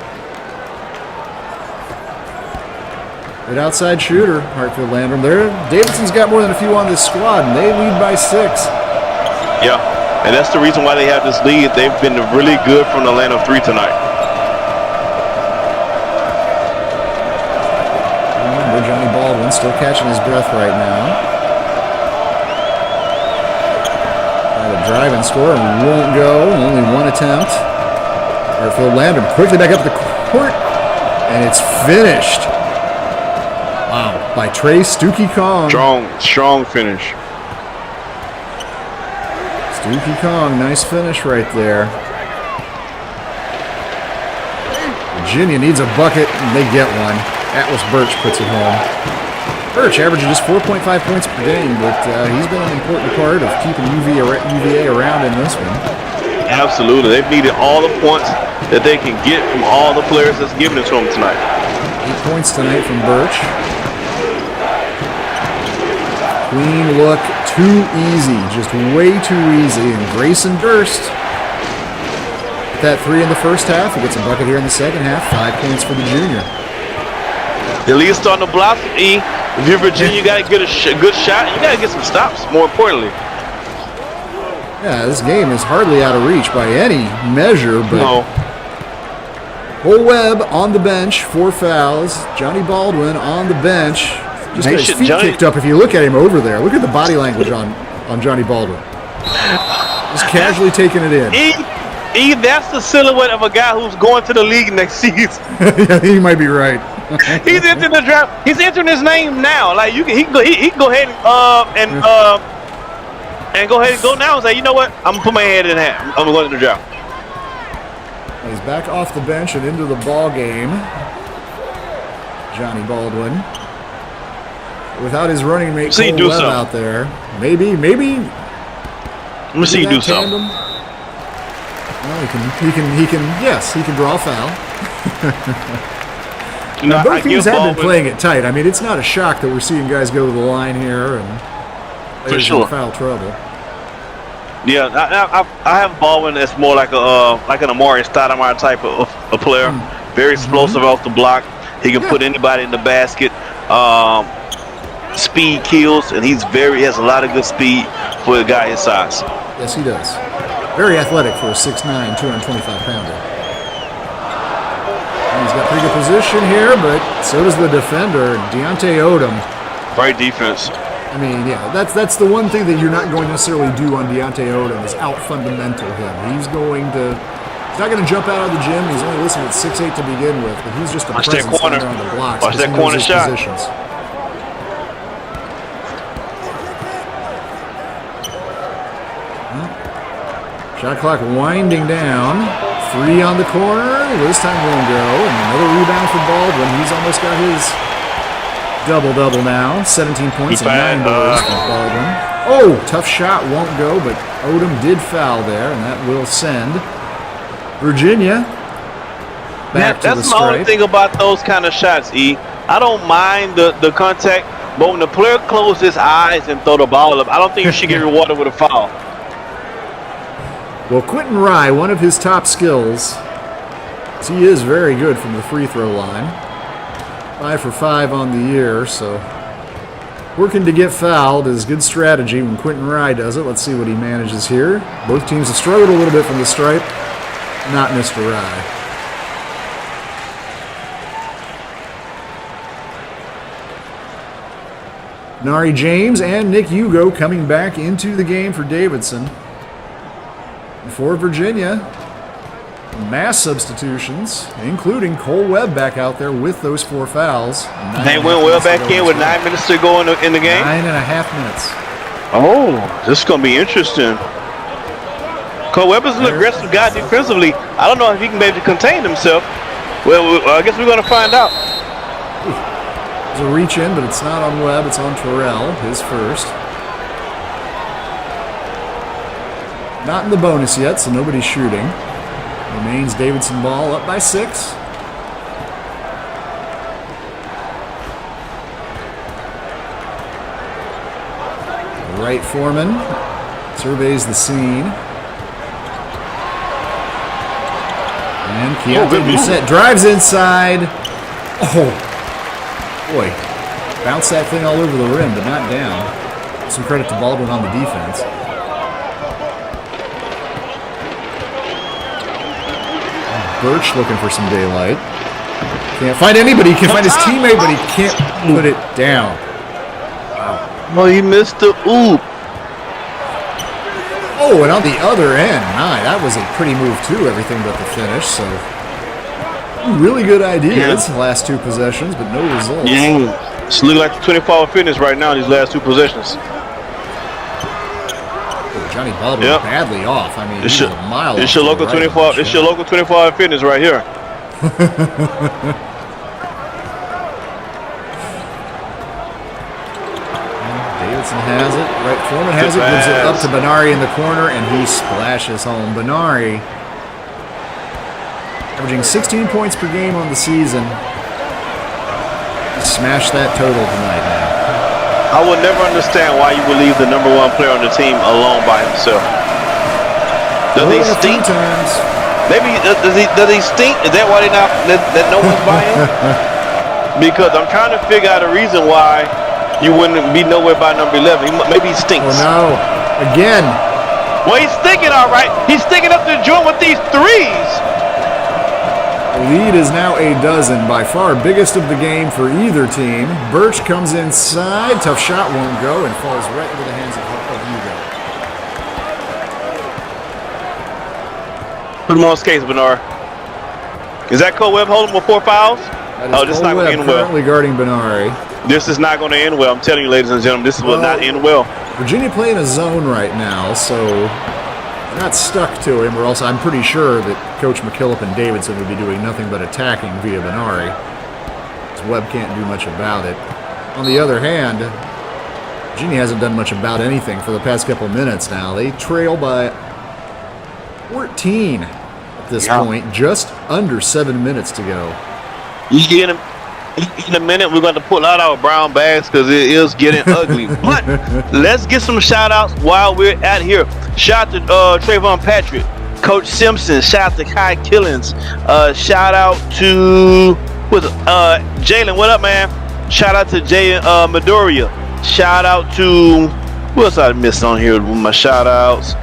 Speaker 15: Good outside shooter, Hartfield Landrum. There, Davidson's got more than a few on this squad, and they lead by 6.
Speaker 16: Yeah, and that's the reason why they have this lead. They've been really good from the land of 3 tonight.
Speaker 15: Johnny Baldwin still catching his breath right now. Tried to drive and score and won't go. Only 1 attempt. Hartfield Landrum quickly back up the court, and it's finished. Wow, by Trey Stookie Kong.
Speaker 16: Strong finish.
Speaker 15: Stookie Kong, nice finish right there. Virginia needs a bucket, and they get one. Atlas Birch puts it home. Birch averaging just 4.5 points per game, but he's been an important part of keeping UVA around in this one.
Speaker 16: Absolutely. They've needed all the points that they can get from all the players that's giving it to them tonight.
Speaker 15: 8 points tonight from Birch. Clean look, too easy, just way too easy. And Grayson Durst, that 3 in the first half. He gets a bucket here in the second half. 5 points for the junior.
Speaker 16: The lead starting to blossom. If you're Virginia, you got to get a good shot. You got to get some stops, more importantly.
Speaker 15: Yeah, this game is hardly out of reach by any measure, but
Speaker 16: no.
Speaker 15: Cole Webb on the bench, 4 fouls. Johnny Baldwin on the bench. Just got his feet kicked up. If you look at him over there, look at the body language on Johnny Baldwin. Just casually taking it in.
Speaker 16: That's the silhouette of a guy who's going to the league next season.
Speaker 15: Yeah, he might be right.
Speaker 16: He's entering the draft. He's entering his name now. Like he can go ahead and go ahead and go now and say, you know what? I'm gonna put my head in hat. I'm going to the draft.
Speaker 15: He's back off the bench and into the ball game. Johnny Baldwin, without his running mate Cole Webb out there, maybe.
Speaker 16: Let me see you do something.
Speaker 15: Well, he can draw a foul. Both teams have been playing it tight. I mean, it's not a shock that we're seeing guys go to the line here and
Speaker 16: for sure
Speaker 15: foul trouble.
Speaker 16: Yeah, I have Baldwin that's more like an Amari Stoudemire type of player. Very explosive off the block. He can put anybody in the basket. Speed kills, and he has a lot of good speed for a guy his size.
Speaker 15: Yes, he does. Very athletic for a 6'9", 225-pounder. He's got pretty good position here, but so does the defender, Deontay Odom.
Speaker 16: Great defense.
Speaker 15: I mean, yeah, that's the one thing that you're not going to necessarily do on Deontay Odom is out-fundamental him. He's not going to jump out of the gym. He's only listed at 6'8" to begin with, but he's just a presence around the blocks.
Speaker 16: Watch that corner shot.
Speaker 15: Positions. Shot clock winding down. 3 on the corner. This time won't go. And another rebound for Baldwin. He's almost got his double-double now. 17 points and 9 boards for Baldwin. Oh, tough shot. Won't go, but Odom did foul there, and that will send Virginia back to the
Speaker 16: That's
Speaker 15: stripe.
Speaker 16: my only thing about those kind of shots, E. I don't mind the contact, but when the player closes his eyes and throw the ball up, I don't think you should get rewarded with a foul.
Speaker 15: Well, Quentin Rye, one of his top skills, he is very good from the free throw line. 5 for 5 on the year, so working to get fouled is good strategy when Quentin Rye does it. Let's see what he manages here. Both teams have struggled a little bit from the stripe. Not Mr. Rye. Nari James and Nick Hugo coming back into the game for Davidson. For Virginia, mass substitutions, including Cole Webb back out there with those 4 fouls.
Speaker 16: They went well back in with 9 minutes to go in the game?
Speaker 15: 9.5 minutes.
Speaker 16: Oh, this is going to be interesting. Cole Webb is an aggressive guy defensively. I don't know if he can be able to contain himself. Well, I guess we're going to find out.
Speaker 15: There's a reach in, but it's not on Webb, it's on Terrell, his first. Not in the bonus yet, so nobody's shooting. Remains Davidson ball up by 6. Wright Foreman surveys the scene. And Keontae Doucette drives inside. Oh, boy. Bounced that thing all over the rim, but not down. Some credit to Baldwin on the defense. Birch looking for some daylight. Can't find anybody. He can find his teammate, but he can't put it down. Wow.
Speaker 16: Oh, he missed the oop.
Speaker 15: Oh, and on the other end, that was a pretty move too, everything but the finish. So, really good ideas, the last 2 possessions, but no results.
Speaker 16: Yeah, it's looking like the 24-hour fitness right now, these last 2 possessions.
Speaker 15: Johnny Baldwin badly off. I mean,
Speaker 16: it's
Speaker 15: a mile.
Speaker 16: It's your local 24. It's your local 24-hour fitness right here.
Speaker 15: Davidson has it. Wright Foreman has it. Gives it up to Benari in the corner, and he splashes home. Benari averaging 16 points per game on the season. He smashed that total tonight. Now.
Speaker 16: I will never understand why you would leave the number 1 player on the team alone by himself. Does he stink? Maybe does he stink? Is that why they not that no one's buying? Because I'm trying to figure out a reason why you wouldn't be nowhere by number 11. Maybe he stinks.
Speaker 15: Oh no! Again.
Speaker 16: Well, he's stinking all right. He's stinking up the joint with these threes.
Speaker 15: The lead is now a dozen, by far biggest of the game for either team. Birch comes inside, tough shot won't go, and falls right into the hands of Hugo.
Speaker 16: Put him on skates, Bernard. Is that Cole Webb holding with 4 fouls?
Speaker 15: Oh, this is not going to end well. Currently guarding Benari.
Speaker 16: This is not going to end well. I'm telling you, ladies and gentlemen, this will not end well.
Speaker 15: Virginia playing a zone right now, so they're not stuck to him, or else I'm pretty sure that Coach McKillop and Davidson would be doing nothing but attacking via Benari. Webb can't do much about it. On the other hand, Virginia hasn't done much about anything for the past couple minutes now. They trail by 14 at this point, just under 7 minutes to go.
Speaker 16: In a minute, we're going to pull out our brown bags because it is getting ugly. But let's get some shout-outs while we're at here. Shout out to Trayvon Patrick, Coach Simpson. Shout out to Kai Killings. Shout out to Jalen. What up, man? Shout out to Jay Midoriya. Shout out to who else I missed on here with my shout-outs.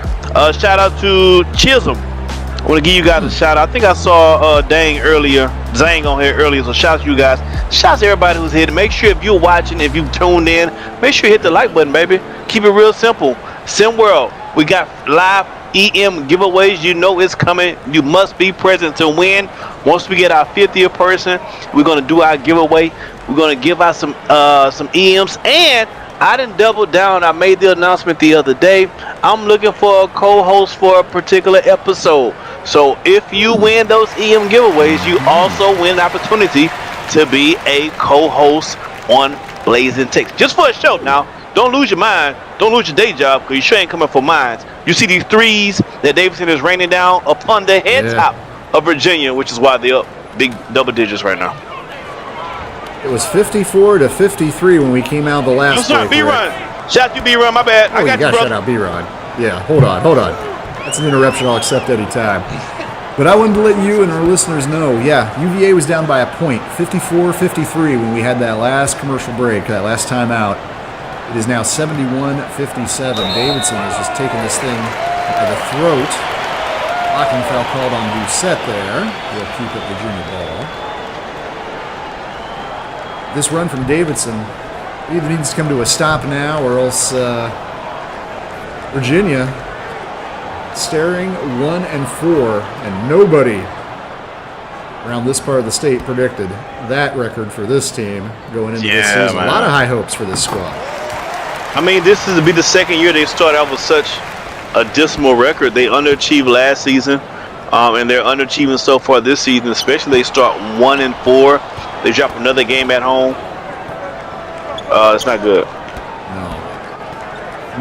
Speaker 16: Shout out to Chisholm. I want to give you guys a shout out. I think I saw Zang on here earlier, so shout out to you guys. Shout out to everybody who's here. Make sure if you're watching, if you've tuned in, make sure you hit the like button, baby. Keep it real simple. SimWorld, we got live EM giveaways. You know it's coming. You must be present to win. Once we get our 50th person, we're going to do our giveaway. We're going to give out some EMs, and I didn't double down. I made the announcement the other day. I'm looking for a co-host for a particular episode. So if you win those EM giveaways, you also win the opportunity to be a co-host on Blazing Takes. Just for a show now. Don't lose your mind. Don't lose your day job, because you sure ain't coming for mine. You see these threes that Davidson is raining down upon the head top of Virginia, which is why they're up big double digits right now.
Speaker 15: It was 54-53 when we came out the last break.
Speaker 16: B-Run. Shout out to B-Run, my bad. I got you, brother.
Speaker 15: Shout out B-Run. Yeah, hold on. That's an interruption I'll accept any time. But I wanted to let you and our listeners know, UVA was down by a point, 54-53 when we had that last commercial break, that last time out. It is now 71-57. Davidson is just taking this thing by the throat. Blocking foul called on Doucette there. He'll keep it Virginia ball. This run from Davidson either needs to come to a stop now, or else Virginia staring 1-4, and nobody around this part of the state predicted that record for this team going into this season.
Speaker 16: Man.
Speaker 15: A lot of high hopes for this squad.
Speaker 16: I mean, this is to be the second year they started out with such a dismal record. They underachieved last season, and they're underachieving so far this season. Especially they start 1-4. They drop another game at home. It's not good.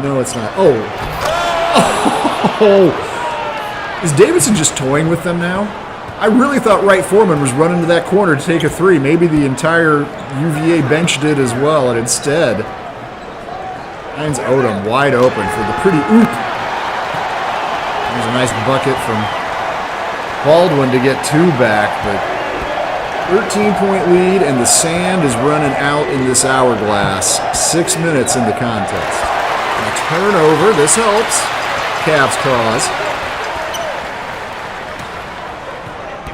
Speaker 15: No, it's not. Oh. Is Davidson just toying with them now? I really thought Wright Foreman was running to that corner to take a three. Maybe the entire UVA bench did as well, and instead, finds Odom wide open for the pretty oop. There's a nice bucket from Baldwin to get two back, but 13-point lead, and the sand is running out in this hourglass. 6 minutes in the contest. And a turnover. This helps. Cavs cause.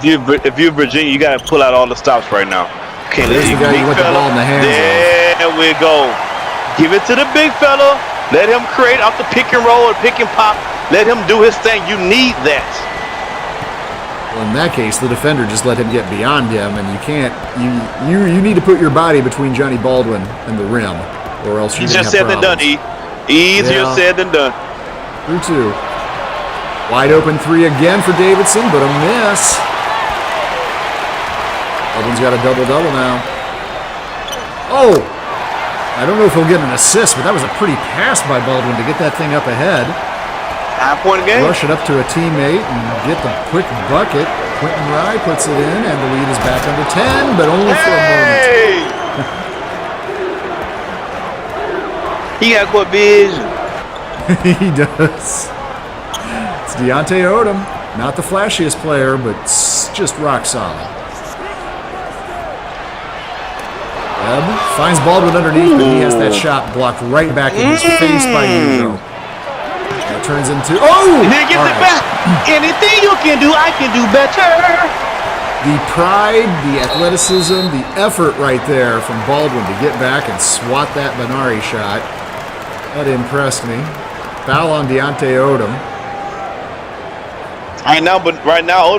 Speaker 16: If you're Virginia, you got to pull out all the stops right now. Okay,
Speaker 15: there's the guy you want the ball in the hands of.
Speaker 16: There we go. Give it to the big fella. Let him create off the pick and roll or pick and pop. Let him do his thing. You need that.
Speaker 15: Well, in that case, the defender just let him get beyond him, and you can't. You need to put your body between Johnny Baldwin and the rim, or else you're going to have
Speaker 16: said
Speaker 15: problems.
Speaker 16: than done. Easier said than done.
Speaker 15: Through two. Wide open three again for Davidson, but a miss. Baldwin's got a double-double now. Oh! I don't know if he'll get an assist, but that was a pretty pass by Baldwin to get that thing up ahead.
Speaker 16: 9-point game.
Speaker 15: Rush it up to a teammate and get the quick bucket. Quentin Rye puts it in, and the lead is back under 10, but only for a moment.
Speaker 16: He got good vision.
Speaker 15: He does. It's Deontay Odom. Not the flashiest player, but just rock solid. Webb finds Baldwin underneath, but he has that shot blocked right back in his face by Hugo. It turns into
Speaker 16: He gets it back. Anything you can do, I can do better.
Speaker 15: The pride, the athleticism, the effort right there from Baldwin to get back and swat that Benari shot. That impressed me. Foul on Deontay Odom.
Speaker 16: I know, but right now,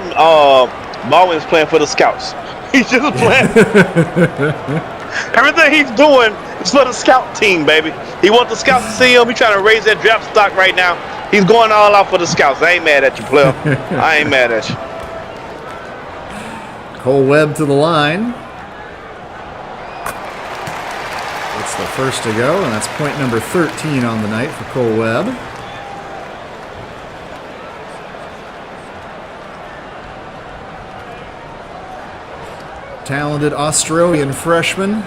Speaker 16: Baldwin's playing for the Scouts. He's just playing. Everything he's doing is for the scout team, baby. He wants the scouts to see him. He's trying to raise that draft stock right now. He's going all out for the scouts. I ain't mad at you, player. I ain't mad at you.
Speaker 15: Cole Webb to the line. That's the first to go, and that's point number 13 on the night for Cole Webb. Talented Australian freshman.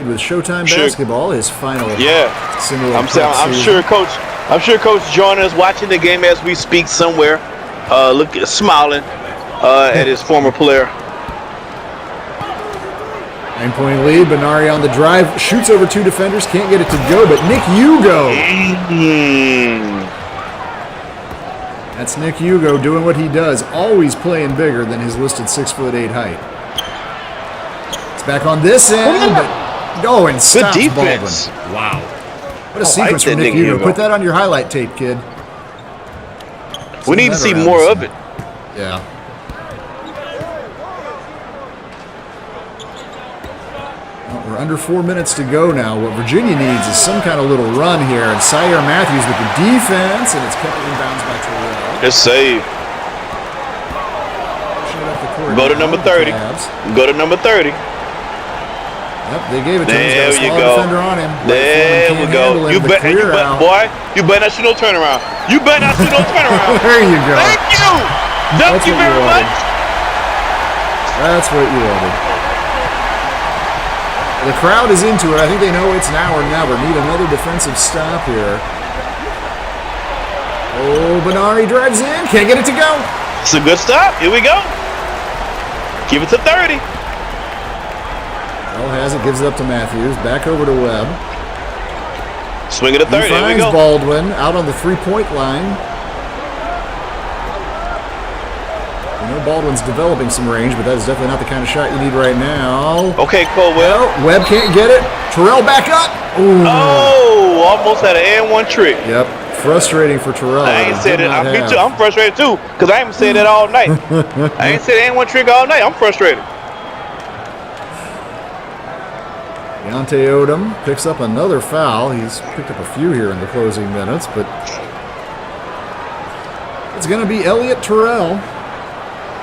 Speaker 15: With Showtime Basketball, his final.
Speaker 16: I'm sure Coach Jordan is watching the game as we speak somewhere, smiling at his former player.
Speaker 15: 9-point lead. Benari on the drive, shoots over two defenders, can't get it to go, but Nick Hugo. That's Nick Hugo doing what he does, always playing bigger than his listed 6'8" height. It's back on this end, but and stops Baldwin. Wow. What a sequence from Nick Hugo. Put that on your highlight tape, kid.
Speaker 16: We need to see more of it.
Speaker 15: Yeah. Well, we're under 4 minutes to go now. What Virginia needs is some kind of little run here. And Sire Matthews with the defense, and it's kept in bounds by Terrell.
Speaker 16: It's saved. Go to number 30. Go to number 30.
Speaker 15: Yep, they gave it to him.
Speaker 16: There
Speaker 15: He's got a
Speaker 16: you
Speaker 15: small
Speaker 16: go.
Speaker 15: defender on him.
Speaker 16: There we go. You bet, boy. You better not shoot no turnaround. You better not shoot no turnaround.
Speaker 15: There you go.
Speaker 16: Thank you. Thank you very much.
Speaker 15: That's what you wanted. The crowd is into it. I think they know it's now or never. Need another defensive stop here. Oh, Benari drives in. Can't get it to go.
Speaker 16: It's a good stop. Here we go. Give it to 30.
Speaker 15: Bell has it. Gives it up to Matthews. Back over to Webb.
Speaker 16: Swing it to 30.
Speaker 15: He
Speaker 16: Here we
Speaker 15: finds
Speaker 16: go.
Speaker 15: Baldwin out on the three-point line. You know Baldwin's developing some range, but that is definitely not the kind of shot you need right now.
Speaker 16: Okay, Colwell.
Speaker 15: Webb can't get it. Terrell back up. Ooh.
Speaker 16: Oh, almost had an and one trick.
Speaker 15: Yep, frustrating for Terrell.
Speaker 16: I ain't said it. I'm frustrated too, because I haven't said that all night. I ain't said and one trick all night. I'm frustrated.
Speaker 15: Deontay Odom picks up another foul. He's picked up a few here in the closing minutes, but it's going to be Elliott Terrell,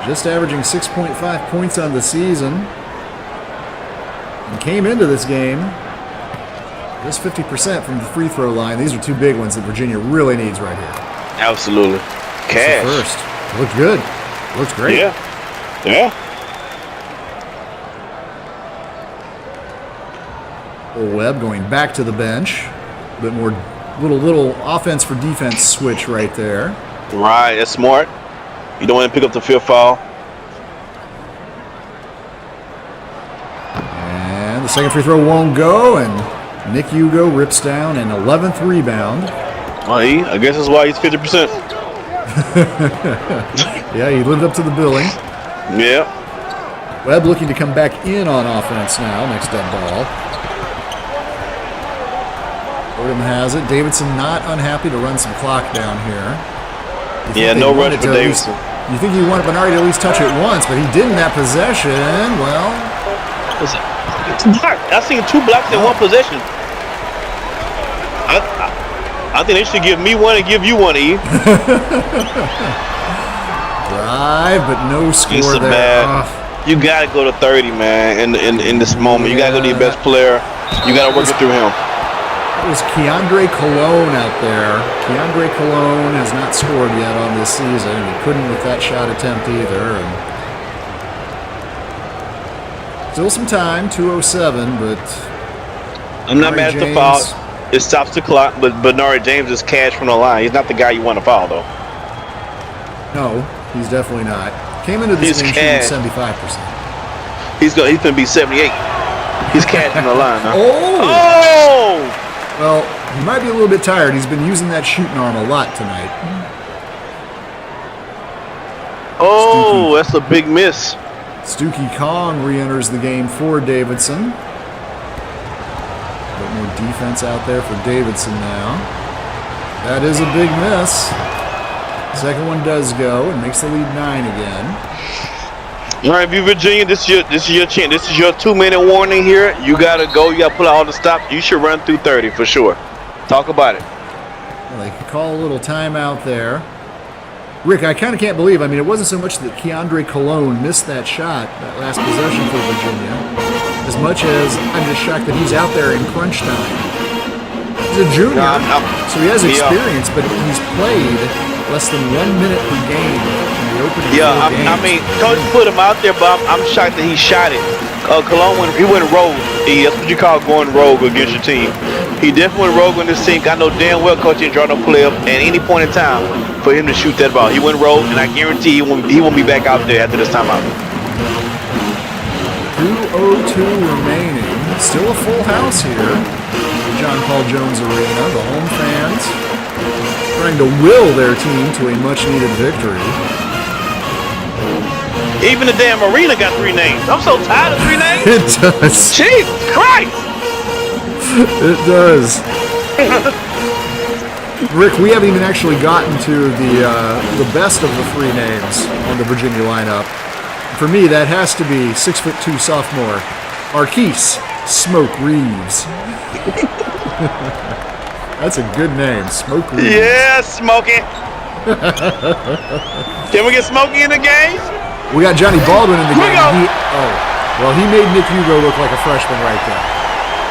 Speaker 15: just averaging 6.5 points on the season. And came into this game just 50% from the free throw line. These are two big ones that Virginia really needs right here.
Speaker 16: Absolutely. Cash.
Speaker 15: First. Looked good. Looks great.
Speaker 16: Yeah. Yeah.
Speaker 15: Webb going back to the bench. A bit more little offense for defense switch right there.
Speaker 16: Right, that's smart. You don't want to pick up the fifth foul.
Speaker 15: And the second free throw won't go, and Nick Hugo rips down an 11th rebound.
Speaker 16: Well, I guess that's why he's 50%.
Speaker 15: Yeah, he lived up to the billing.
Speaker 16: Yeah.
Speaker 15: Webb looking to come back in on offense now, next dead ball. Odom has it. Davidson not unhappy to run some clock down here.
Speaker 16: Yeah, no rush for Davidson.
Speaker 15: You think he wanted Benari to at least touch it once, but he did in that possession. Well,
Speaker 16: it's blocked. I've seen two blocks in one possession. I think they should give me one and give you one, E.
Speaker 15: Drive, but no score there.
Speaker 16: You gotta go to 30, man. In this moment, you gotta go to your best player. You gotta work it through him.
Speaker 15: It was Keandre Cologne out there. Keandre Cologne has not scored yet on this season. He couldn't with that shot attempt either. And still some time, 2:07, but
Speaker 16: I'm not mad at the foul. It stops the clock, but Benari James is cash from the line. He's not the guy you want to foul, though.
Speaker 15: No, he's definitely not. Came into this game shooting 75%.
Speaker 16: He's going to be 78. He's cash from the line now.
Speaker 15: Oh! Well, he might be a little bit tired. He's been using that shooting arm a lot tonight.
Speaker 16: Oh, that's a big miss.
Speaker 15: Stookie Kong re-enters the game for Davidson. A bit more defense out there for Davidson now. That is a big miss. Second one does go and makes the lead 9 again.
Speaker 16: All right, Virginia, this is your chance. This is your 2-minute warning here. You gotta go. You gotta pull out all the stops. You should run through 30 for sure. Talk about it.
Speaker 15: Well, they could call a little timeout there. Rick, I kind of can't believe. I mean, it wasn't so much that Keandre Cologne missed that shot, that last possession for Virginia, as much as I'm just shocked that he's out there in crunch time. He's a junior, so he has experience, but he's played less than 1 minute per game in the opening four games.
Speaker 16: I mean, coach put him out there, but I'm shocked that he shot it. Cologne, he went rogue. That's what you call going rogue against your team. He definitely went rogue on this team. I know damn well coach didn't draw no play up at any point in time for him to shoot that ball. He went rogue, and I guarantee he won't be back out there after this timeout.
Speaker 15: 2:02 remaining. Still a full house here. John Paul Jones Arena. The home fans trying to will their team to a much-needed victory.
Speaker 16: Even the damn arena got 3 names. I'm so tired of 3 names.
Speaker 15: It does.
Speaker 16: Jesus Christ.
Speaker 15: It does. Rick, we haven't even actually gotten to the best of the 3 names on the Virginia lineup. For me, that has to be 6'2" sophomore Marquise Smoke Reeves. That's a good name, Smoke Reeves.
Speaker 16: Yeah, Smokey. Can we get Smokey in the game?
Speaker 15: We got Johnny Baldwin in the game. He made Nick Hugo look like a freshman right there.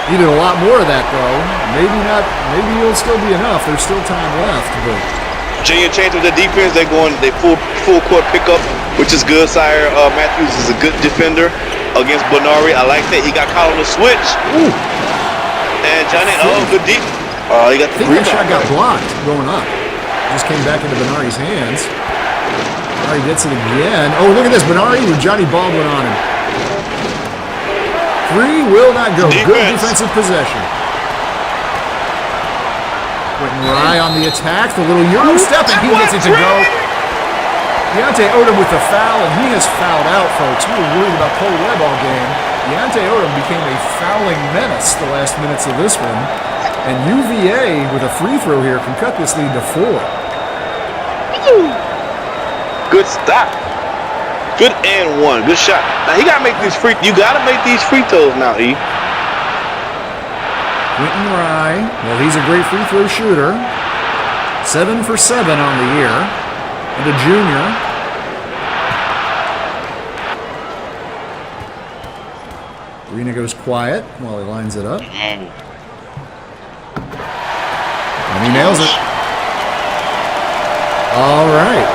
Speaker 15: He did a lot more of that though. Maybe not. Maybe it'll still be enough. There's still time left. But
Speaker 16: Virginia changed with the defense. They full court pickup, which is good. Sire Matthews is a good defender against Benari. I like that. He got caught on the switch.
Speaker 15: Ooh.
Speaker 16: And Johnny, good deep. He got the
Speaker 15: that shot got blocked going up. Just came back into Benari's hands. Benari gets it again. Oh, look at this. Benari with Johnny Baldwin on him. Three will not go. Defense. Good defensive possession. Quentin Rye on the attack. The little Euro step, and he gets it to go. Deontay Odom with the foul, and he has fouled out, folks. We were worried about Cole Webb all game. Deontay Odom became a fouling menace the last minutes of this one. And UVA, with a free throw here, can cut this lead to 4.
Speaker 16: Good stop. Good and one. Good shot. Now you gotta make these free. You gotta make these free throws now, E.
Speaker 15: Quentin Rye. Well, he's a great free throw shooter. 7 for 7 on the year. And a junior. Arena goes quiet while he lines it up. And he nails it. All right.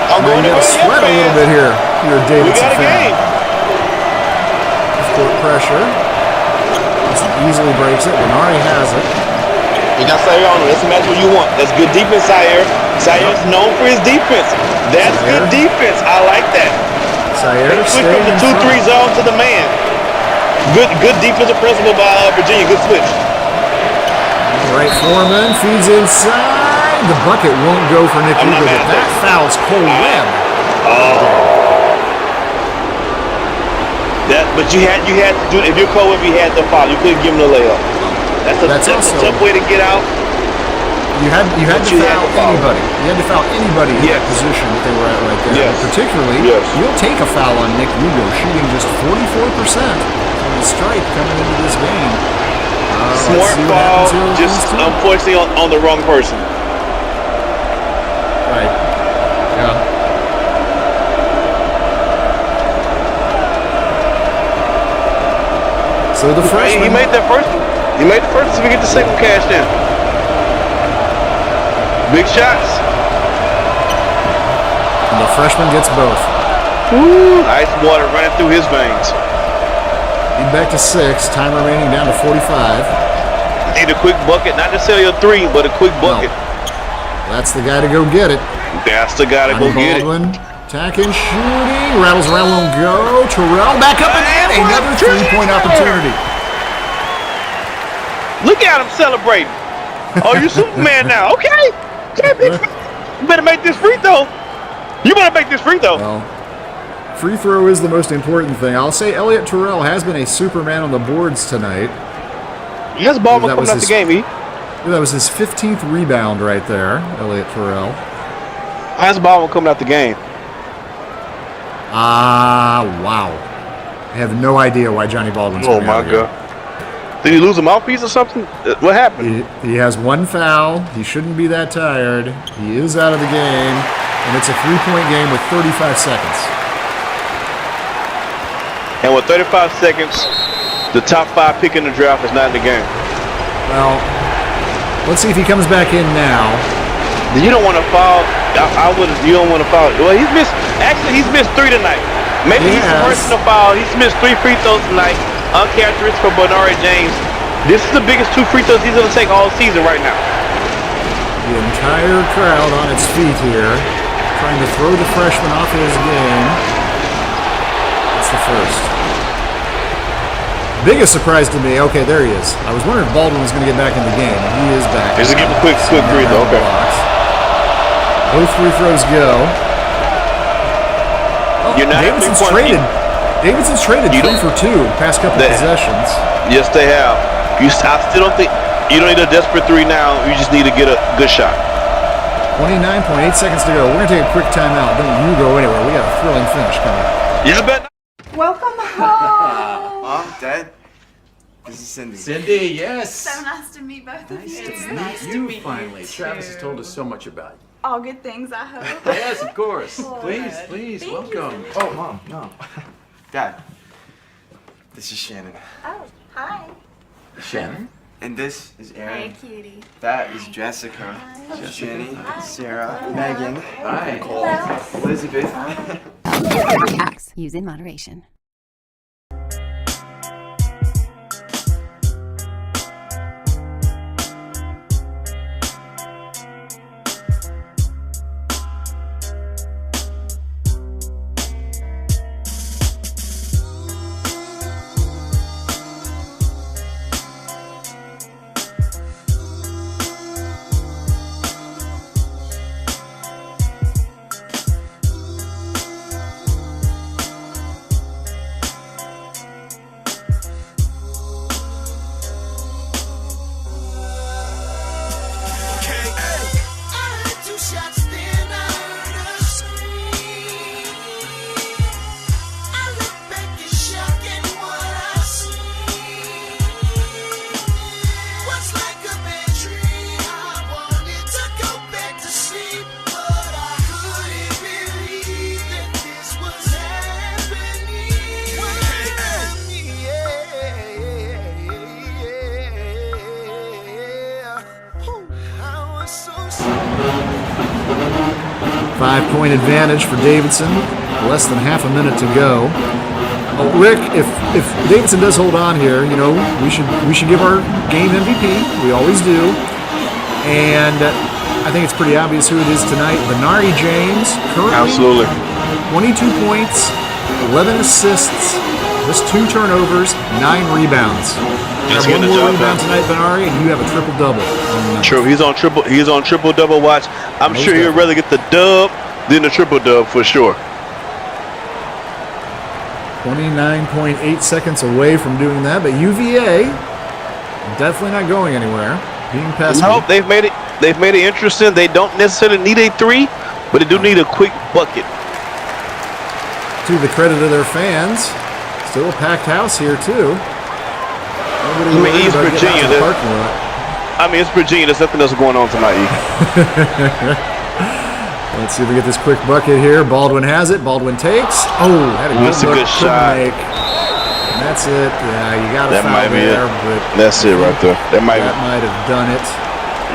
Speaker 16: I'm going to
Speaker 15: sweat a little bit here. You're a Davidson
Speaker 16: we got a
Speaker 15: fan.
Speaker 16: game.
Speaker 15: Court pressure. This easily breaks it. Benari has it.
Speaker 16: You got Sire on him. That's the match what you want. That's good defense, Sire. Sire's known for his defense. That's good defense. I like that.
Speaker 15: Sire
Speaker 16: switch from the 2-3 zone to the man. Good defensive principle by Virginia. Good switch.
Speaker 15: Right, Foreman feeds inside. The bucket won't go for Nick Hugo, but that fouls Cole Webb.
Speaker 16: But you had to do it. If you're Cole Webb, you had to foul. You couldn't give him the layup. That's a tough way to get out.
Speaker 15: You had to foul anybody. You had to foul anybody in that position that they were at right there.
Speaker 16: Yes.
Speaker 15: Particularly, you'll take a foul on Nick Hugo, shooting just 44% from the strike coming into this game.
Speaker 16: Smart foul, just unfortunately on the wrong person.
Speaker 15: Right. Yeah. So the freshman.
Speaker 16: He made that first. He made the first. So we get the second cash in. Big shots.
Speaker 15: And the freshman gets both.
Speaker 16: Woo! Ice water running through his veins.
Speaker 15: Lead back to 6. Time remaining down to 45.
Speaker 16: Need a quick bucket, not necessarily a 3, but a quick bucket.
Speaker 15: No. That's the guy to go get it.
Speaker 16: That's the guy to go get it.
Speaker 15: Attacking, shooting, rattles around, won't go. Terrell back up and in. Another 3-point opportunity.
Speaker 16: Look at him celebrating. Oh, you're Superman now. Okay. You better make this free throw. You better make this free throw.
Speaker 15: Well, free throw is the most important thing. I'll say Elliott Terrell has been a Superman on the boards tonight.
Speaker 16: He has ball coming out the game, E.
Speaker 15: That was his 15th rebound right there, Elliott Terrell.
Speaker 16: How's Baldwin coming out the game?
Speaker 15: Wow. I have no idea why Johnny Baldwin's coming out. Oh, my
Speaker 16: God. Did he lose a mouthpiece or something? What happened?
Speaker 15: He has one foul. He shouldn't be that tired. He is out of the game, and it's a 3-point game with 35 seconds.
Speaker 16: And with 35 seconds, the top 5 pick in the draft is not in the game.
Speaker 15: Well, let's see if he comes back in now.
Speaker 16: You don't want to foul. You don't want to foul. Well, he's missed 3 tonight. Maybe he's the person to foul. He's missed 3 free throws tonight. Uncharacteristic for Benari James. This is the biggest 2 free throws he's going to take all season right now.
Speaker 15: The entire crowd on its feet here, trying to throw the freshman off his game. That's the first. Biggest surprise to me. Okay, there he is. I was wondering if Baldwin was going to get back in the game. He is back.
Speaker 16: Here's a give a quick free throw. Okay.
Speaker 15: Both free throws go. Oh, Davidson's traded. Davidson's traded 3 for 2 past couple possessions.
Speaker 16: Yes, they have. I still don't think you don't need a desperate 3 now. You just need to get a good shot.
Speaker 15: 29.8 seconds to go. We're gonna take a quick timeout. Don't you go anywhere. We got a thrilling finish coming up.
Speaker 16: Yeah, bet.
Speaker 8: Welcome home.
Speaker 19: Mom, Dad.
Speaker 5: This is Cindy.
Speaker 7: Cindy, yes.
Speaker 22: So nice to meet both of you.
Speaker 7: Nice to meet you finally. Travis has told us so much about you.
Speaker 22: All good things, I hope.
Speaker 7: Yes, of course.
Speaker 22: Good.
Speaker 7: Please,
Speaker 22: Thank
Speaker 7: welcome.
Speaker 22: you.
Speaker 5: Oh, Mom, no. Dad, this is Shannon.
Speaker 22: Oh, hi.
Speaker 7: Shannon.
Speaker 5: And this is Aaron.
Speaker 22: Hey, cutie.
Speaker 5: That is Jessica. Jenny, Sarah, Megan,
Speaker 7: Hi.
Speaker 5: Nicole, Elizabeth.
Speaker 24: Acts. Use in moderation.
Speaker 15: Five-point advantage for Davidson. Less than half a minute to go. Rick, if Davidson does hold on here, you know, we should give our game MVP. We always do. And I think it's pretty obvious who it is tonight. Benari James, currently
Speaker 16: Absolutely.
Speaker 15: 22 points, 11 assists, just 2 turnovers, 9 rebounds.
Speaker 16: Just
Speaker 15: One
Speaker 16: getting the
Speaker 15: more
Speaker 16: job
Speaker 15: rebound
Speaker 16: done.
Speaker 15: tonight, Benari, and you have a triple-double.
Speaker 16: True, he's on triple double watch. I'm
Speaker 15: Most
Speaker 16: sure he'll rather get the dub than the triple dub for sure.
Speaker 15: 29.8 seconds away from doing that, but UVA definitely not going anywhere. Being past
Speaker 16: No, they've made it interesting. They don't necessarily need a 3, but they do need a quick bucket.
Speaker 15: To the credit of their fans, still a packed house here too.
Speaker 16: I mean, East Virginia. I mean, it's Virginia. There's nothing else going on tonight.
Speaker 15: Let's see if we get this quick bucket here. Baldwin has it. Baldwin takes. Oh, had a
Speaker 16: That's a
Speaker 15: good
Speaker 16: good shot.
Speaker 15: make. And that's it. Yeah, you got a
Speaker 16: That
Speaker 15: foul
Speaker 16: might be
Speaker 15: there,
Speaker 16: it.
Speaker 15: but
Speaker 16: That's it right there. That might
Speaker 15: have done it.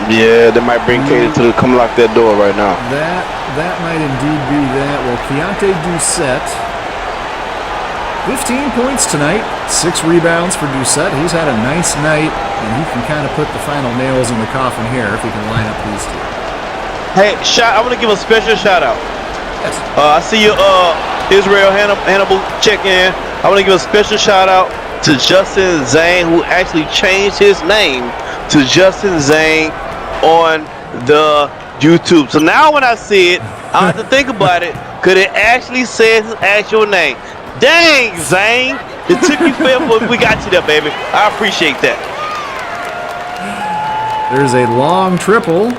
Speaker 16: Yeah, that might bring Katie to come lock that door right now.
Speaker 15: That might indeed be that. Well, Keontae Doucette, 15 points tonight, 6 rebounds for Doucette. He's had a nice night, and he can kind of put the final nails in the coffin here if he can line up these two.
Speaker 16: Hey, I want to give a special shout out.
Speaker 15: Yes.
Speaker 16: I see you, Israel Hannibal check in. I want to give a special shout out to Justin Zane, who actually changed his name to Justin Zane on the YouTube. So now when I see it, I have to think about it, because it actually says his actual name. Dang, Zane. It took you forever, but we got you there, baby. I appreciate that.
Speaker 15: There's a long triple.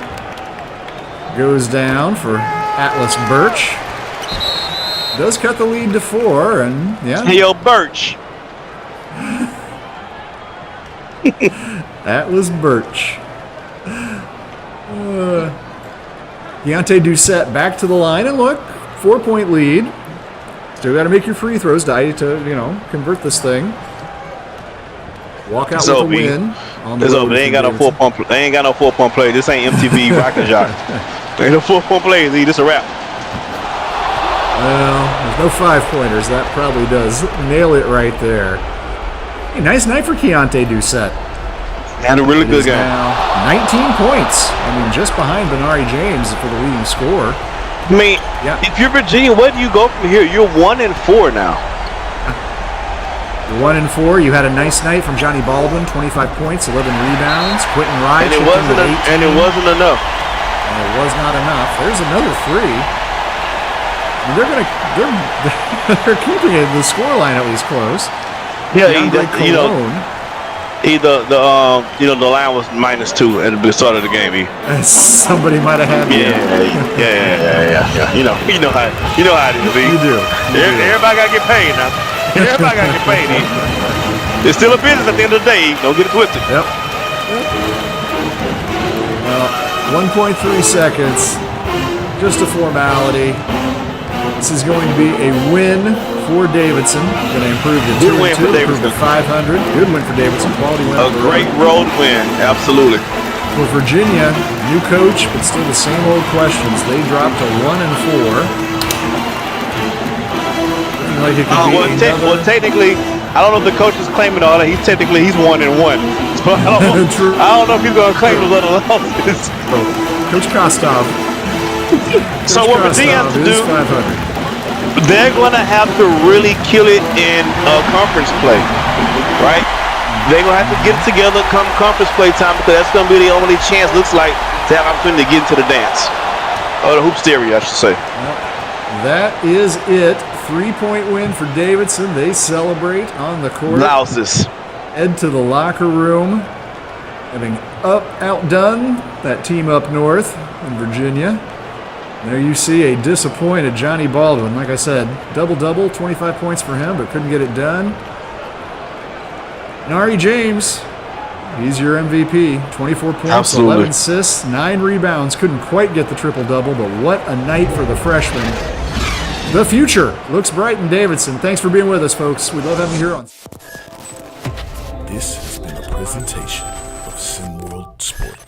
Speaker 15: Goes down for Atlas Birch. Does cut the lead to 4, and yeah.
Speaker 16: Hey, yo, Birch.
Speaker 15: Atlas Birch. Keontae Doucette back to the line, and look, 4-point lead. Still got to make your free throws to convert this thing. Walk out with a win.
Speaker 16: It's over. They ain't got no 4-point. They ain't got no 4-point play. This ain't MTV Rocket Jock. Ain't no 4-point play. This a wrap.
Speaker 15: Well, there's no 5-pointers. That probably does nail it right there. Hey, nice night for Keontae Doucette.
Speaker 16: Had a really good game.
Speaker 15: Now 19 points. I mean, just behind Benari James for the leading scorer.
Speaker 16: I mean, if you're Virginia, where do you go from here? You're 1-4 now.
Speaker 15: 1-4. You had a nice night from Johnny Baldwin, 25 points, 11 rebounds. Quentin Rye,
Speaker 16: and it wasn't enough.
Speaker 15: And it was not enough. There's another 3. I mean, they're keeping it, the scoreline at least close.
Speaker 16: Yeah, the line was -2 at the start of the game.
Speaker 15: Somebody might have had
Speaker 16: Yeah. You know how it is.
Speaker 15: You do.
Speaker 16: Everybody gotta get paid now. Everybody gotta get paid. It's still a business at the end of the day. Don't get it twisted.
Speaker 15: Yep. 1.3 seconds. Just a formality. This is going to be a win for Davidson. Going to improve to 2-2.
Speaker 16: Good win for Davidson.
Speaker 15: 500. Good win for Davidson. Quality win.
Speaker 16: A great road win. Absolutely.
Speaker 15: For Virginia, new coach, but still the same old questions. They dropped to 1-4. Looking like it could be
Speaker 16: well, technically, I don't know if the coach is claiming all that. He's 1-1. So I don't know if he's going to claim those other losses.
Speaker 15: Coach Kostov.
Speaker 16: So what Virginia has to do, they're going to have to really kill it in conference play, right? They're going to have to get it together come conference play time because that's going to be the only chance, looks like, to have opportunity to get into the dance. Or the hoops theory, I should say.
Speaker 15: That is it. 3-point win for Davidson. They celebrate on the court.
Speaker 16: Blouses.
Speaker 15: Head to the locker room, having outdone that team up north in Virginia. There you see a disappointed Johnny Baldwin. Like I said, double-double, 25 points for him, but couldn't get it done. And Ari James, he's your MVP. 24 points,
Speaker 16: Absolutely.
Speaker 15: 11 assists, 9 rebounds. Couldn't quite get the triple-double, but what a night for the freshman. The future looks bright in Davidson. Thanks for being with us, folks. We love having you here on.
Speaker 9: This has been a presentation of SimWorld Sports.